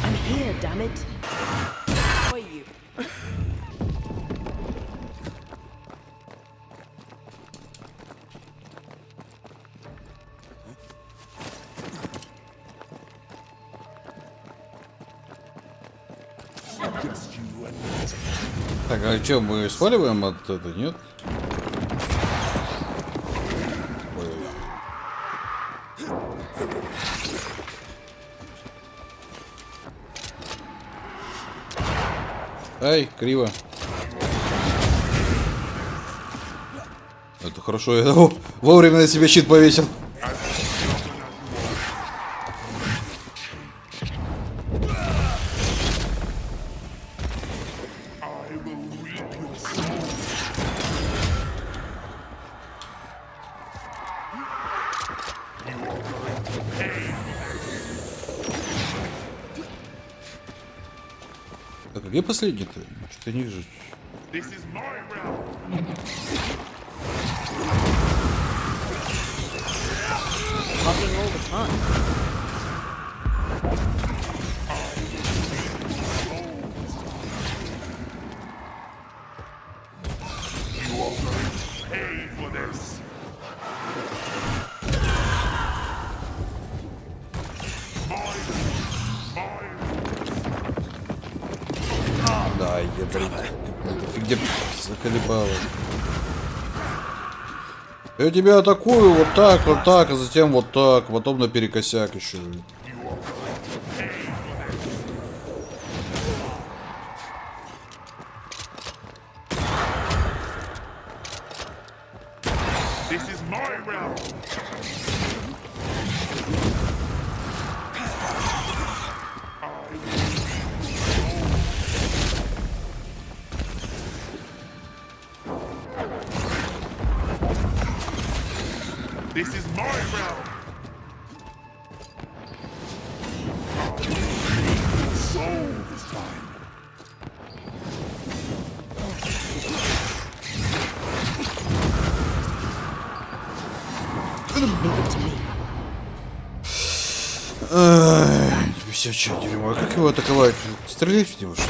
I'm here, damn it. For you. Just you and me. Так, а что, мы сваливаем от этого, нет? Ай, криво. Это хорошо, я вовремя на себя щит повесил. Так, а где последний-то? Что-то не вижу. This is my realm. Talking all the time. You are going to pay for this. Да, я блин. Ты где заколебала? Я тебя атакую вот так, а затем вот так, потом наперекосяк еще. This is my realm. This is my realm. Soul this time. Бесячее дерьмо. А как его атаковать? Стрелять в него, что ли?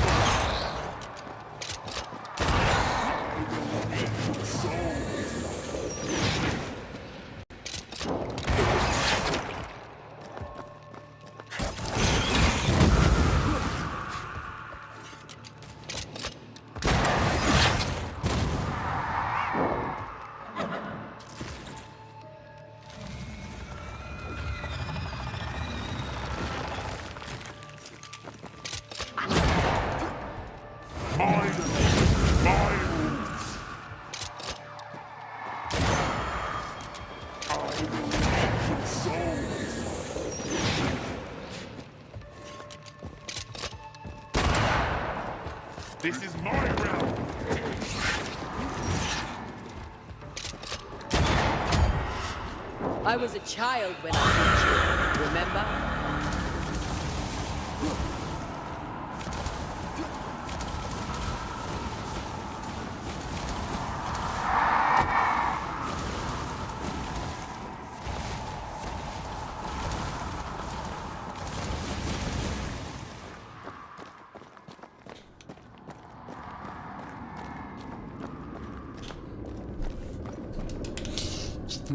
This is my realm. I was a child when I met you, remember?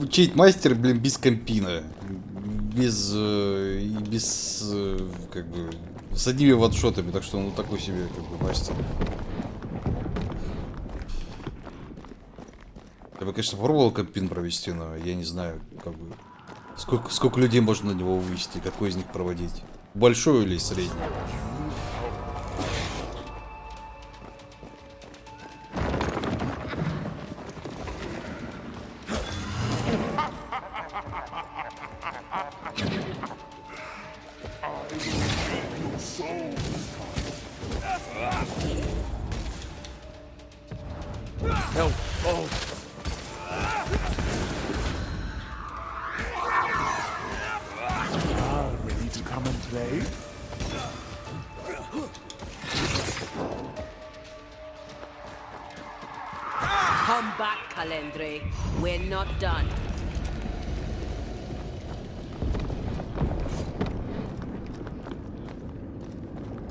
Учить мастер, блин, без компина. как бы, с одними ваншотами, так что, ну, такой себе, как бы, мастер. Я бы, конечно, попробовал капин провести, но я не знаю, как бы, сколько людей можно на него вывести, какой из них проводить. Большой или средний? Come back, Calendre. We're not done.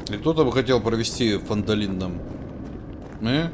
И кто-то бы хотел провести фандалин нам. Да,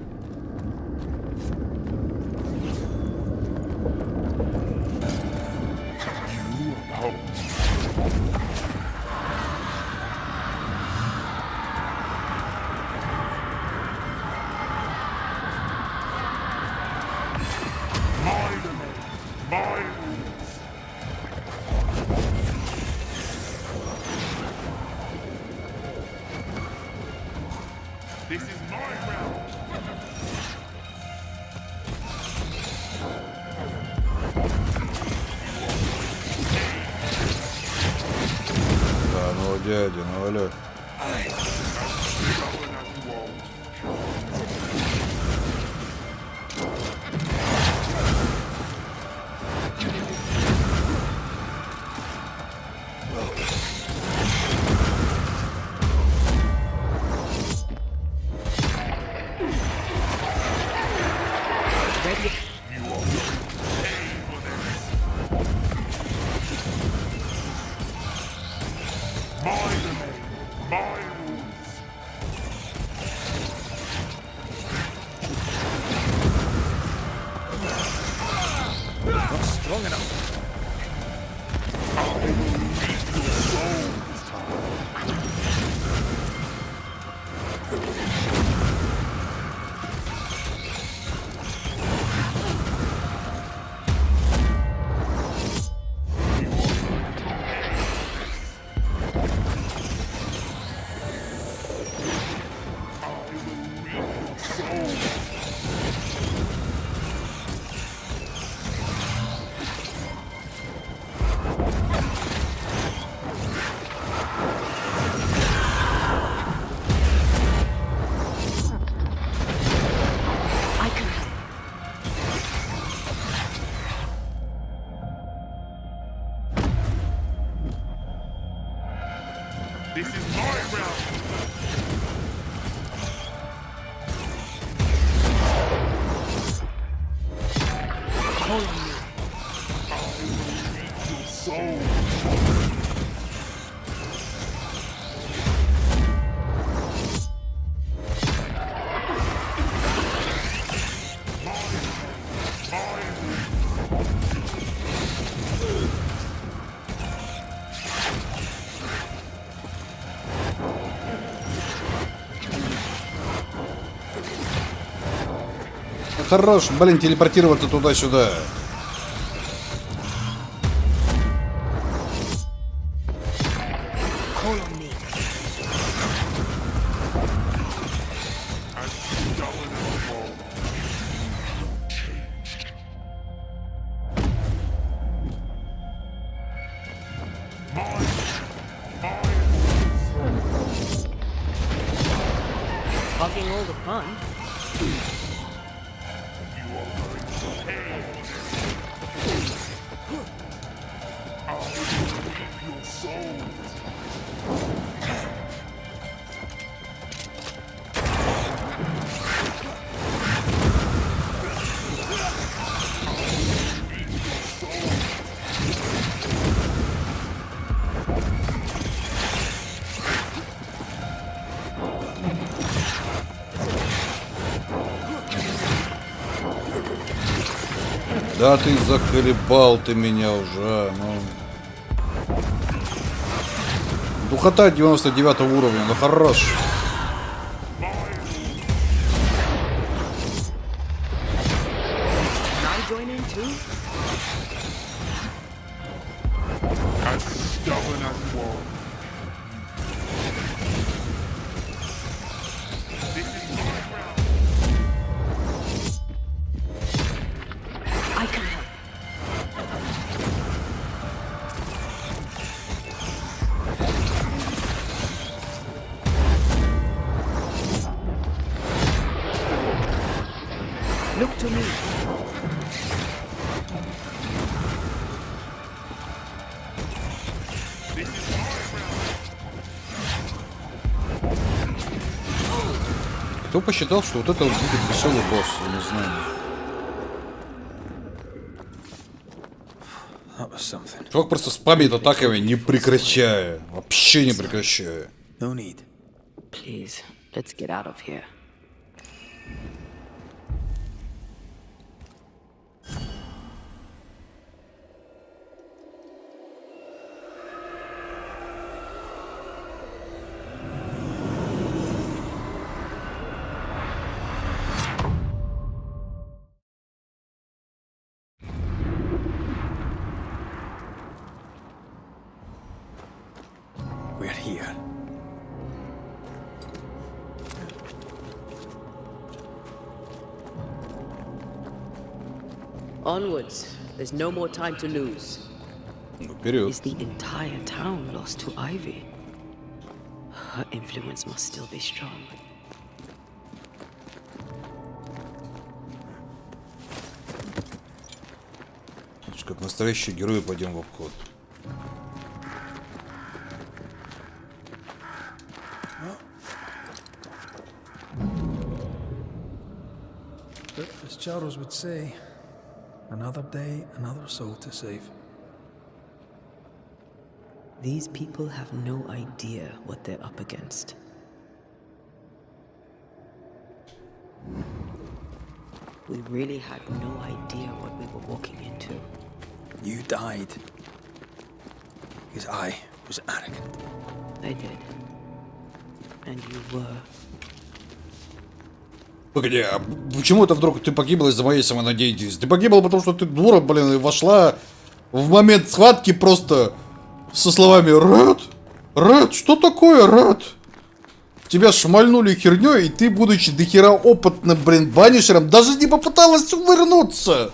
ну дядя, ну алё. Хорош, блин, телепортироваться туда-сюда. Fucking all the fun. Да ты заколебал ты меня уже, ну. Духота 99 уровня, ну хорош. Look to me. Кто посчитал, что вот это вот будет веселый босс? Я не знаю. Чувак просто спамит атаками, не прекращая. Вообще не прекращая. No need. Please, let's get out of here. We're here. Onwards. There's no more time to lose. Вперед. Is the entire town lost to Ivy? Her influence must still be strong. Как настоящие герои пойдем в обход. But as Charles would say, another day, another soul to save. These people have no idea what they're up against. We really had no idea what we were walking into. You died because I was arrogant. I did. And you were. Погоди, а почему это вдруг ты погибла из-за моей самонадеянности? Ты погибла, потому что ты дура, блин, и вошла в момент схватки просто со словами «Ред? Ред, что такое, Ред?» Тебя шмальнули херней, и ты, будучи дохера опытным, блин, банишером, даже не попыталась увернуться.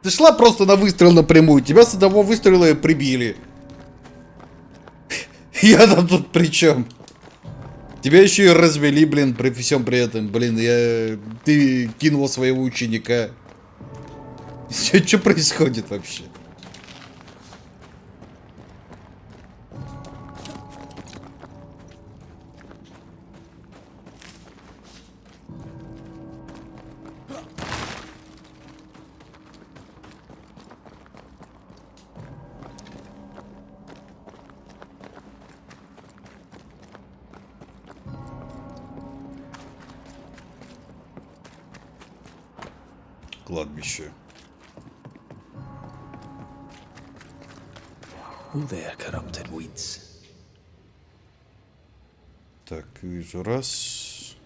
Ты шла просто на выстрел напрямую, тебя с одного выстрела и прибили. Я там тут при чем? Тебя еще и развели, блин, при всем при этом, блин, ты кинула своего ученика. Что происходит вообще? Кладбище. Oh, there, corrupted weeds. Так, вижу раз.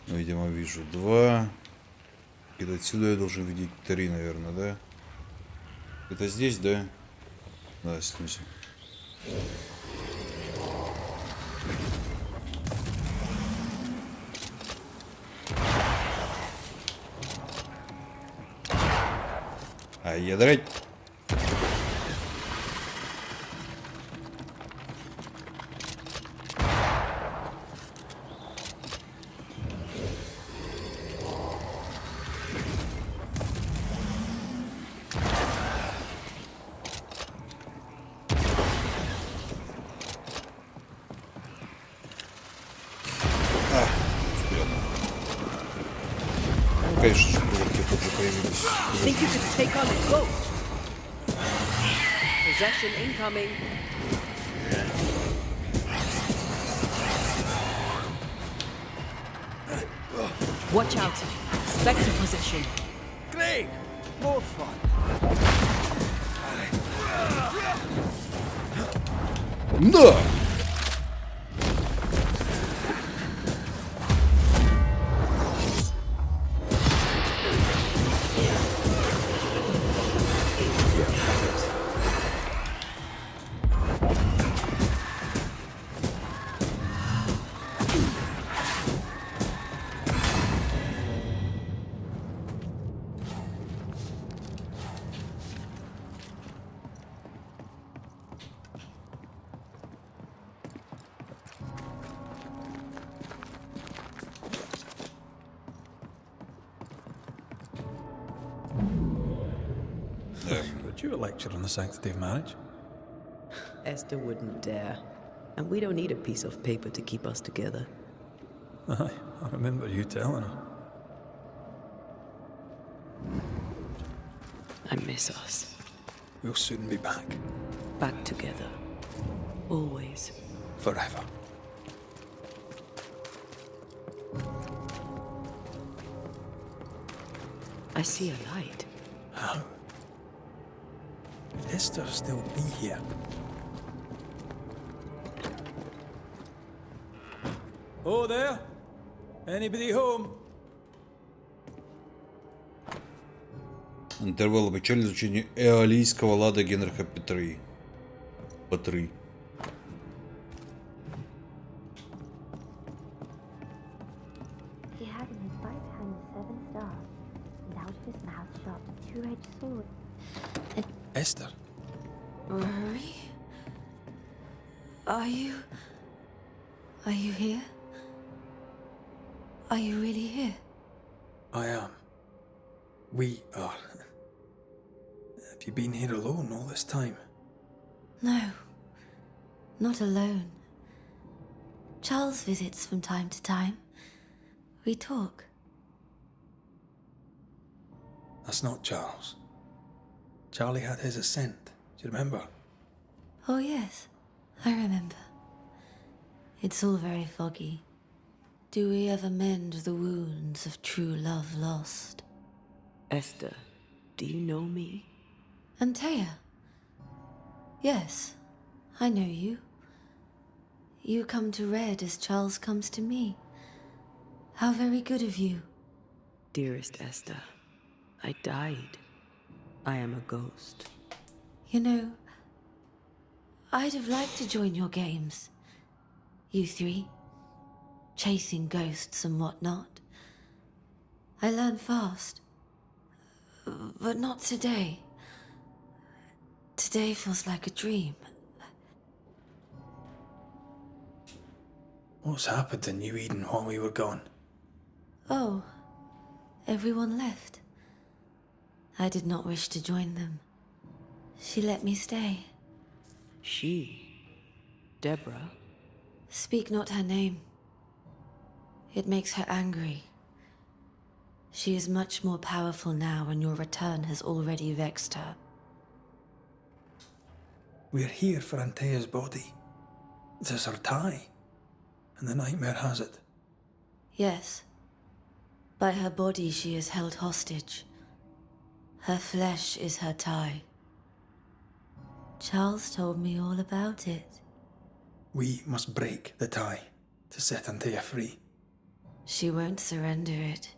Видимо, вижу два. И отсюда я должен видеть три, наверное, да? Это здесь, да? Да, снизу. А ядрать. Конечно, чуваки тут же появились. Think you could take on a ghost? Possession incoming. Watch out. Spectre possession. Hey! More fun. Да! Would you a lecture on the sanctity of marriage? Esther wouldn't dare. And we don't need a piece of paper to keep us together. Aye, I remember you telling her. I miss us. We'll soon be back. Back together. Always. Forever. I see a light. How? Would Esther still be here? Oh, there? Anybody home? Интервал печали изучения эолийского лада Генриха Петры. Петры. He had in his right hand 7 stars, and out of his mouth shot a 2-edged sword. Esther? Rory? Are you here? Are you really here? I am. We are. Have you been here alone all this time? No, not alone. Charles visits from time to time. We talk. That's not Charles. Charlie had his ascent. Do you remember? Oh yes, I remember. It's all very foggy. Do we ever mend the wounds of true love lost? Esther, do you know me? Antea? Yes, I know you. You come to Red as Charles comes to me. How very good of you. Dearest Esther, I died. I am a ghost. You know, I'd have liked to join your games. You three. Chasing ghosts and whatnot. I learn fast. But not today. Today feels like a dream. What's happened in New Eden while we were gone? Oh, everyone left. I did not wish to join them. She let me stay. She? Deborah? Speak not her name. It makes her angry. She is much more powerful now, and your return has already vexed her. We're here for Antea's body. This is her tie. And the nightmare has it. Yes. By her body she is held hostage. Her flesh is her tie. Charles told me all about it. We must break the tie to set Antea free. She won't surrender it.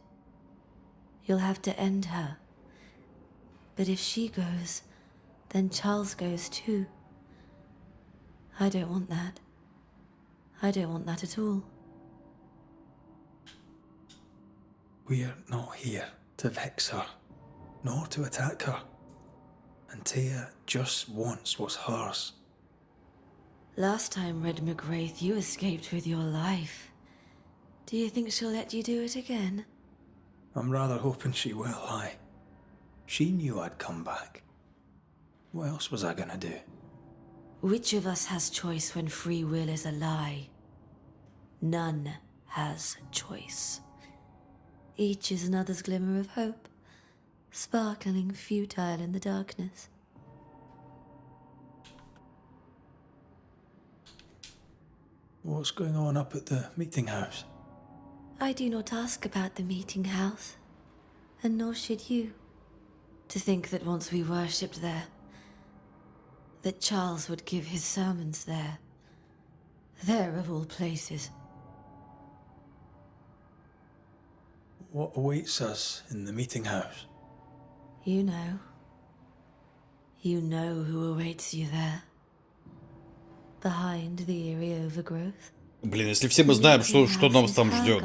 You'll have to end her. But if she goes, then Charles goes too. I don't want that. I don't want that at all. We're not here to vex her, nor to attack her. Antea just wants what's hers. Last time, Red McWraith, you escaped with your life. Do you think she'll let you do it again? I'm rather hoping she will, aye. She knew I'd come back. What else was I gonna do? Which of us has choice when free will is a lie? None has choice. Each is another's glimmer of hope, sparkling futile in the darkness. What's going on up at the meeting house? I do not ask about the meeting house, and nor should you. To think that once we worshipped there, that Charles would give his sermons there. There of all places. What awaits us in the meeting house? You know. You know who awaits you there. Behind the eerie overgrowth. Блин, если все мы знаем, что нас там ждет,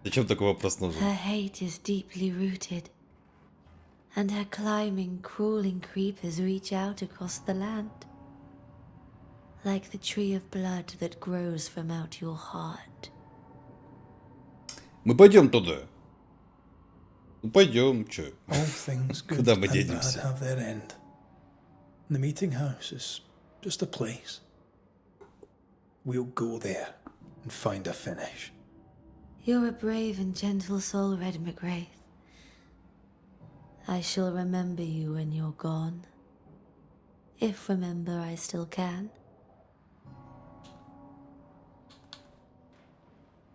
зачем такой вопрос нужен? Her hate is deeply rooted, and her climbing, crawling creepers reach out across the land, like the tree of blood that grows from out your heart. Мы пойдем туда. Ну пойдем, чё? All things good Куда мы and bad денемся? have their end. The meeting house is just a place. We'll go there and find a finish. You're a brave and gentle soul, Red McGrath. I shall remember you when you're gone. If remember I still can.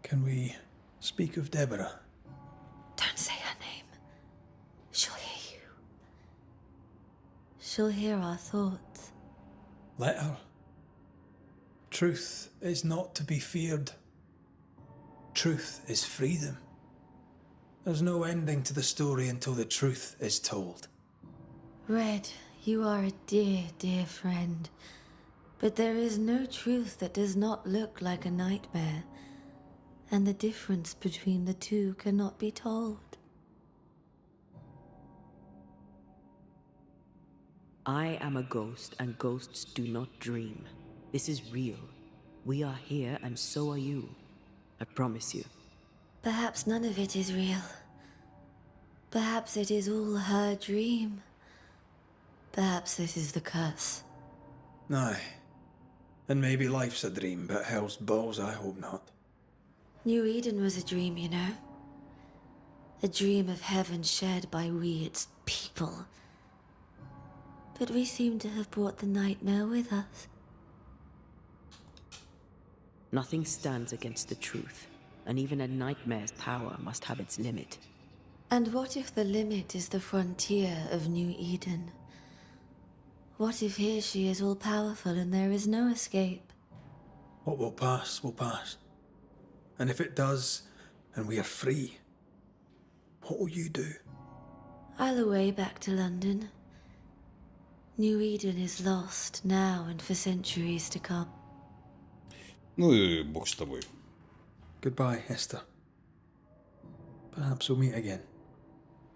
Can we speak of Deborah? Don't say her name. She'll hear you. She'll hear our thoughts. Let her. Truth is not to be feared. Truth is freedom. There's no ending to the story until the truth is told. Red, you are a dear, dear friend. But there is no truth that does not look like a nightmare. And the difference between the two cannot be told. I am a ghost, and ghosts do not dream. This is real. We are here, and so are you. I promise you. Perhaps none of it is real. Perhaps it is all her dream. Perhaps this is the curse. Aye. And maybe life's a dream, but hell's balls, I hope not. New Eden was a dream, you know. A dream of heaven shared by we, its people. But we seem to have brought the nightmare with us. Nothing stands against the truth, and even a nightmare's power must have its limit. And what if the limit is the frontier of New Eden? What if here she is all powerful and there is no escape? What will pass will pass. And if it does, and we are free, what will you do? I'll away back to London. New Eden is lost now and for centuries to come. Ну и бог с тобой. Goodbye, Esther. Perhaps we'll meet again.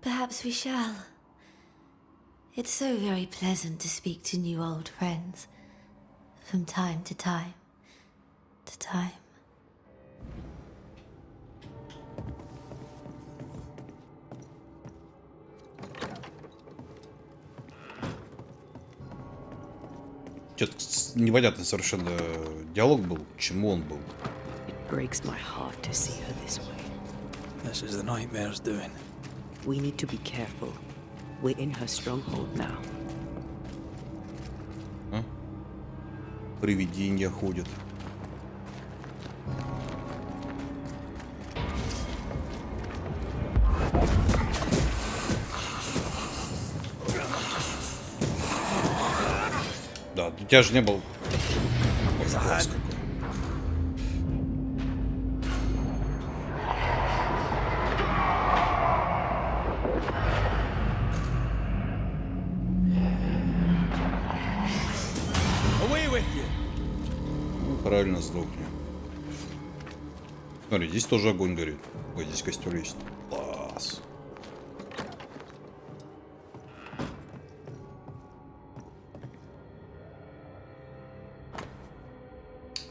Perhaps we shall. It's so very pleasant to speak to new old friends. From time to time. To time. Что-то непонятный совершенно диалог был. К чему он был? It breaks my heart to see her this way. This is the nightmare's doing. We need to be careful. We're in her stronghold now. А? Привидения ходят. Да, у тебя же не был. Ой, класс какой. Ну, правильно, сдохни. Смотри, здесь тоже огонь горит. Ой, здесь костер есть. Класс.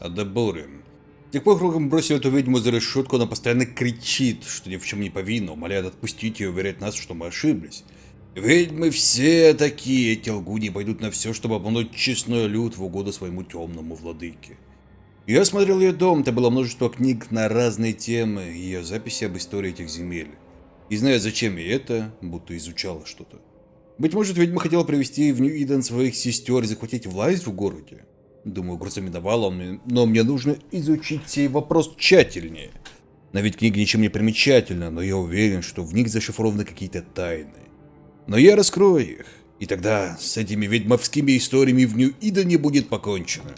Добираем. С тех пор, как мы бросили эту ведьму за решетку, она постоянно кричит, что ни в чем не повинна, умоляет отпустить ее и уверяет нас, что мы ошиблись. Ведьмы все такие, эти лгуни пойдут на все, чтобы обмануть честной люд в угоду своему темному владыке. Я смотрел ее дом, это было множество книг на разные темы, ее записи об истории этих земель. И зная, зачем ей это, будто изучала что-то. Быть может, ведьма хотела привести в Нью-Иден своих сестер и захватить власть в городе. Думаю, угроза миновала, но мне нужно изучить сей вопрос тщательнее. Но ведь книги ничем не примечательны, но я уверен, что в них зашифрованы какие-то тайны. Но я раскрою их, и тогда с этими ведьмовскими историями в Нью-Идене будет покончено.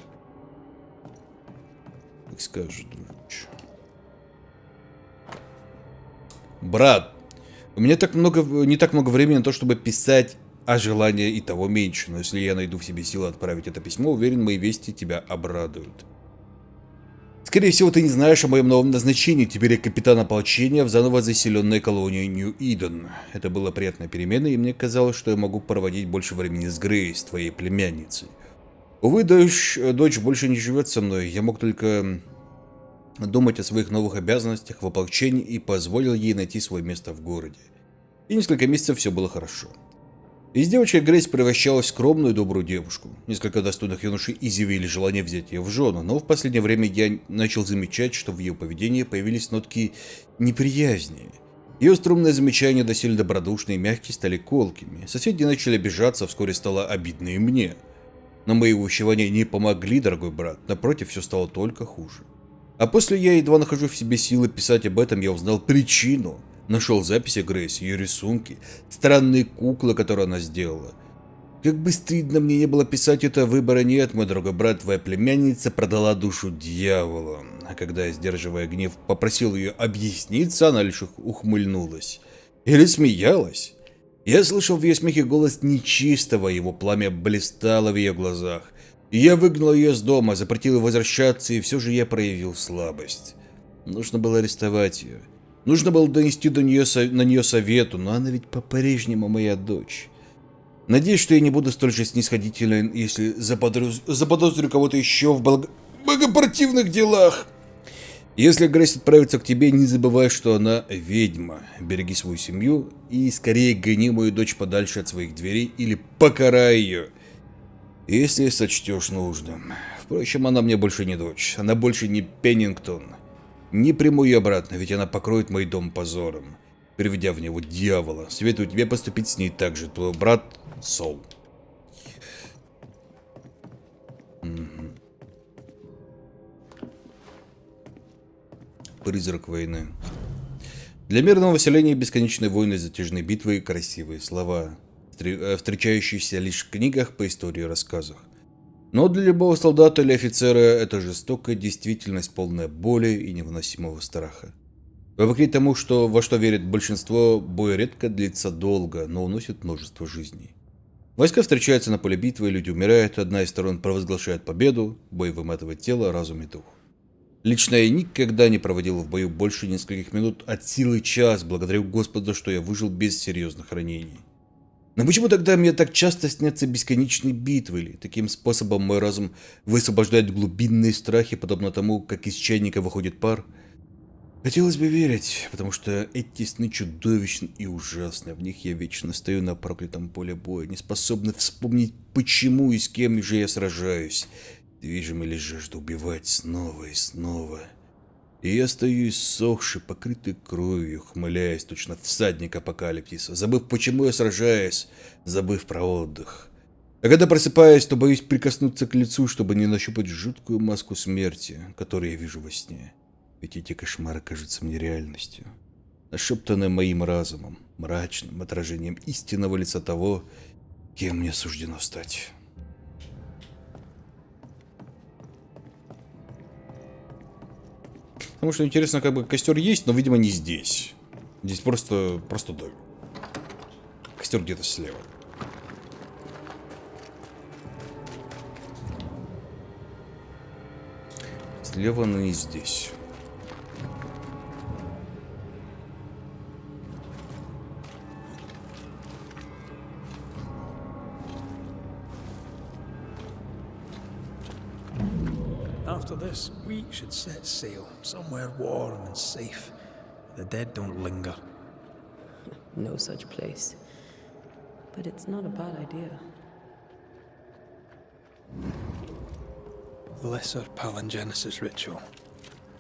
Как скажешь, дружище. Брат, у меня не так много времени на то, чтобы писать, а желания и того меньше. Но если я найду в себе силы отправить это письмо, уверен, мои вести тебя обрадуют. Скорее всего, ты не знаешь о моем новом назначении. Теперь я капитан ополчения в заново заселенной колонии Нью-Иден. Это была приятная перемена, и мне казалось, что я могу проводить больше времени с Грейс, твоей племянницей. Увы, дочь больше не живет со мной. Я мог только думать о своих новых обязанностях в ополчении и позволил ей найти свое место в городе. И несколько месяцев все было хорошо. Из девочки Грейс превращалась в скромную и добрую девушку. Несколько достойных юношей изъявили желание взять ее в жены, но в последнее время я начал замечать, что в ее поведении появились нотки неприязни. Ее струнные замечания, доселе добродушные и мягкие, стали колкими. Соседи начали обижаться, вскоре стало обидно и мне. Но мои увещевания не помогли, дорогой брат, напротив, все стало только хуже. А после я едва нахожу в себе силы писать об этом, я узнал причину. Нашел записи Грейс, ее рисунки, странные куклы, которые она сделала. Как бы стыдно мне не было писать это, выбора нет, мой дорогой брат, твоя племянница продала душу дьяволу. А когда я, сдерживая гнев, попросил ее объясниться, она лишь ухмыльнулась. Или смеялась. Я слышал в ее смехе голос нечистого, его пламя блистало в ее глазах. И я выгнал ее с дома, запретил ей возвращаться, и все же я проявил слабость. Нужно было арестовать ее. Нужно было донести на нее совету, но она ведь по-прежнему моя дочь. Надеюсь, что я не буду столь же снисходителен, если заподозрю кого-то еще в богопротивных делах. Если Грейс отправится к тебе, не забывай, что она ведьма. Береги свою семью и скорее гони мою дочь подальше от своих дверей или покарай ее, если сочтешь нужным. Впрочем, она мне больше не дочь, она больше не Пеннингтон. Не приму ее обратно, ведь она покроет мой дом позором, приведя в него дьявола. Советую тебе поступить с ней так же, твой брат Сол. Призрак войны. Для мирного населения бесконечной войны, затяжные битвы и красивые слова, встречающиеся лишь в книгах по истории и рассказах. Но для любого солдата или офицера это жестокая действительность, полная боли и невыносимого страха. Вопреки тому, во что верит большинство, бой редко длится долго, но уносит множество жизней. Войска встречаются на поле битвы, люди умирают, одна из сторон провозглашает победу, бой выматывает тело, разум и дух. Лично я никогда не проводил в бою больше нескольких минут, от силы час, благодарю Господа, что я выжил без серьезных ранений. Но почему тогда мне так часто снятся бесконечные битвы, или таким способом мой разум высвобождает глубинные страхи, подобно тому, как из чайника выходит пар? Хотелось бы верить, потому что эти сны чудовищны и ужасны, в них я вечно стою на проклятом поле боя, не способный вспомнить, почему и с кем же я сражаюсь, движимый лишь жаждой убивать снова и снова. И я стою иссохший, покрытый кровью, хмыляясь точно всадник апокалипсиса, забыв, почему я сражаюсь, забыв про отдых. А когда просыпаюсь, то боюсь прикоснуться к лицу, чтобы не нащупать жуткую маску смерти, которую я вижу во сне. Ведь эти кошмары кажутся мне реальностью, нашептанные моим разумом, мрачным отражением истинного лица того, кем мне суждено стать. Потому что интересно, как бы костер есть, но, видимо, не здесь. Здесь просто дом. Костер где-то слева. Слева, но не здесь. After this, we should set sail somewhere warm and safe. The dead don't linger. No such place. But it's not a bad idea. The lesser palingenesis ritual.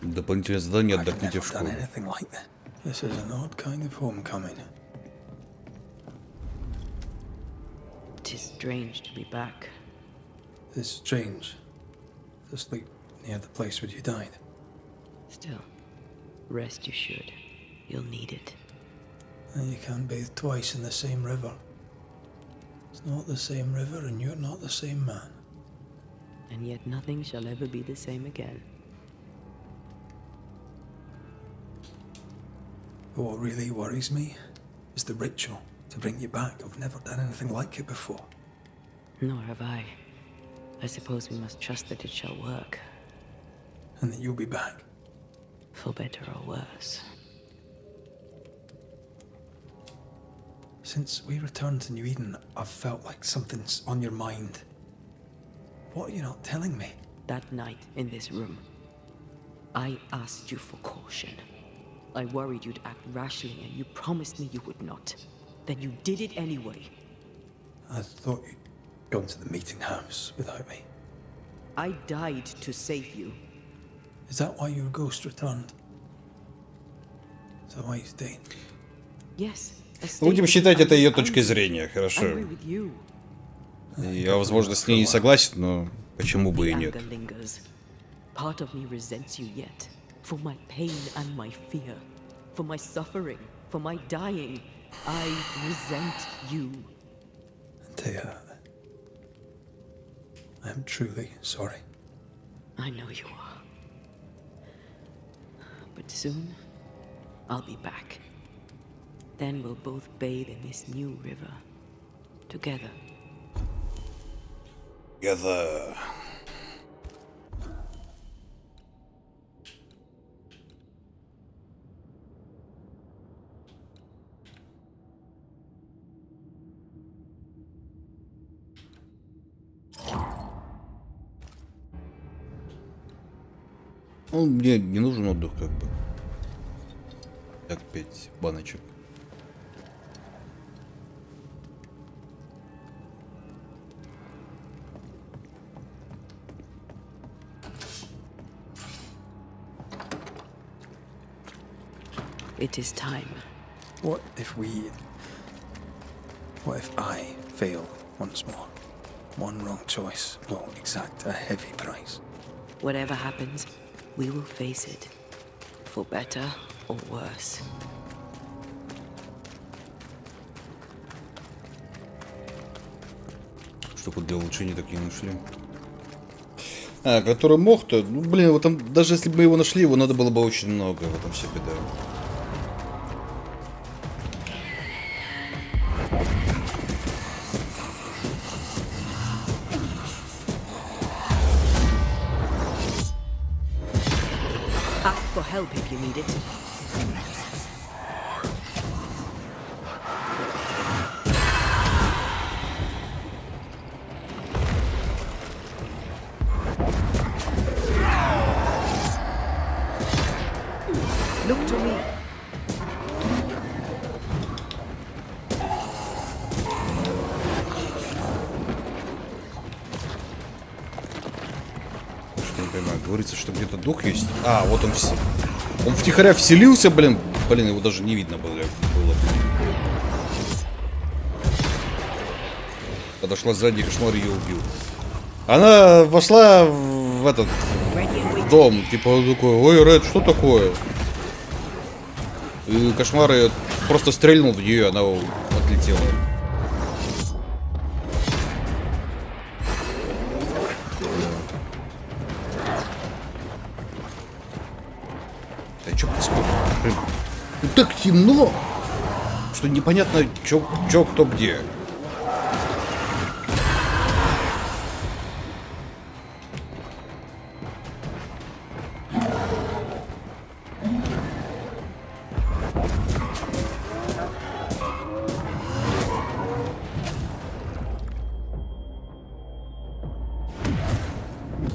Дополнительное задание I've отдохните never в done школе. anything like that. This is an odd kind of homecoming. Tis strange to be back. It's strange to sleep near the place where you died. Still, rest you should. You'll need it. And you can't bathe twice in the same river. not the same river and you're not the same man. And yet nothing shall ever be the same again. But what really worries me is the ritual to bring you back. I've never done anything like it before. Nor have I. I suppose we must trust that it shall work. And that you'll be back. For better or worse. Since we returned to New Eden, I've felt like something's on your mind. What are you not telling me? That night in this room, I asked you for caution. I worried you'd act rashly and you promised me you would not. Then you did it anyway. I thought you'd gone to the meeting house without me. I died to save you. Is that why your ghost returned? Is that why you stayed? Yes. Будем считать это ее точкой зрения, хорошо. Я, возможно, с ней не согласен, но почему бы и нет. Part of me resents you yet, for my pain and my fear, for my suffering, for my dying. I resent you. Thea, I'm truly sorry. I know you are. But soon, I'll be back. Then we'll both bathe in this new river. Together. Together. Ну, мне не нужен отдых, как бы. Так, 5 баночек. It is time. What if I fail once more? One wrong choice will exact a heavy price. Whatever happens, we will face it. For better or worse. Штуку для улучшения так и не нашли. А, который мог-то, ну блин, вот там, даже если бы мы его нашли, его надо было бы очень много, в этом вся беда. Ask for help if you need it. Look to me. Что не понимаю, говорится, что где-то дух есть. А, вот он. Он втихаря вселился, блин. Блин, его даже не видно было. Подошла сзади, кошмар ее убил. Она вошла в этот дом, типа он такой: ой, Ред, что такое? И кошмар ее просто стрельнул в нее, она отлетела. А что происходит? Блин, ну так темно, что непонятно, чё кто где.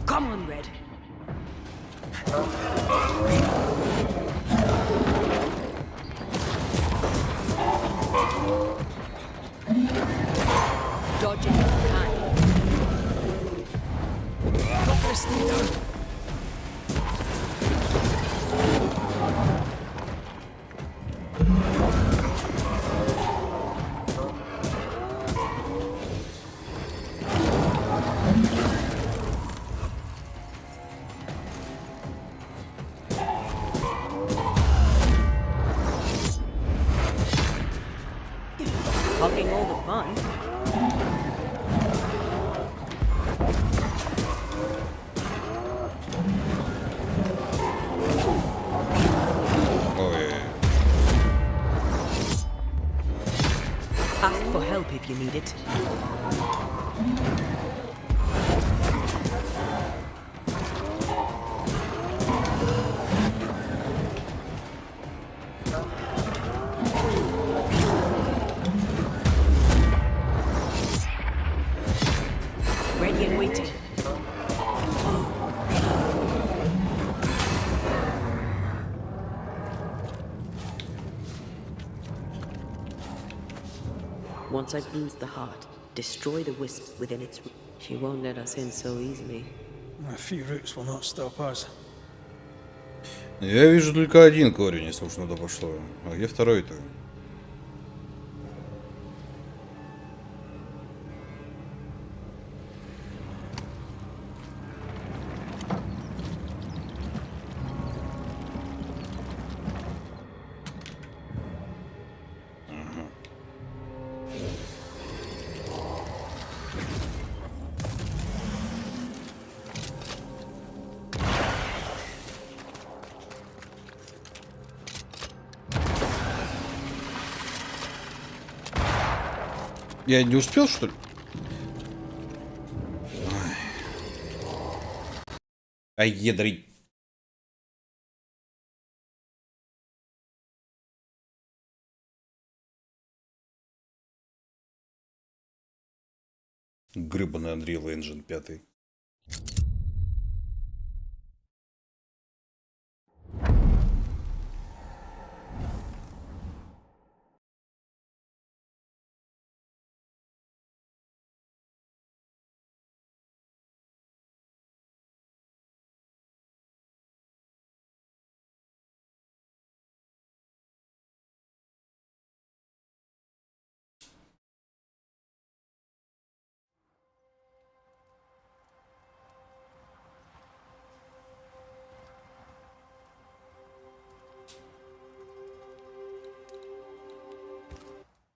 Come on, Red. Dodging behind. Not listening down. hogging all the fun. Ask for help if you need it. Ready and waiting. Once I bruise the heart, destroy the wisps within its root. She won't let us in so easily. A few roots will not stop us. Я вижу только один корень, если уж на то пошло. А где второй-то? Я не успел, что ли? Ай, ядрить. Гребаный Unreal Engine 5.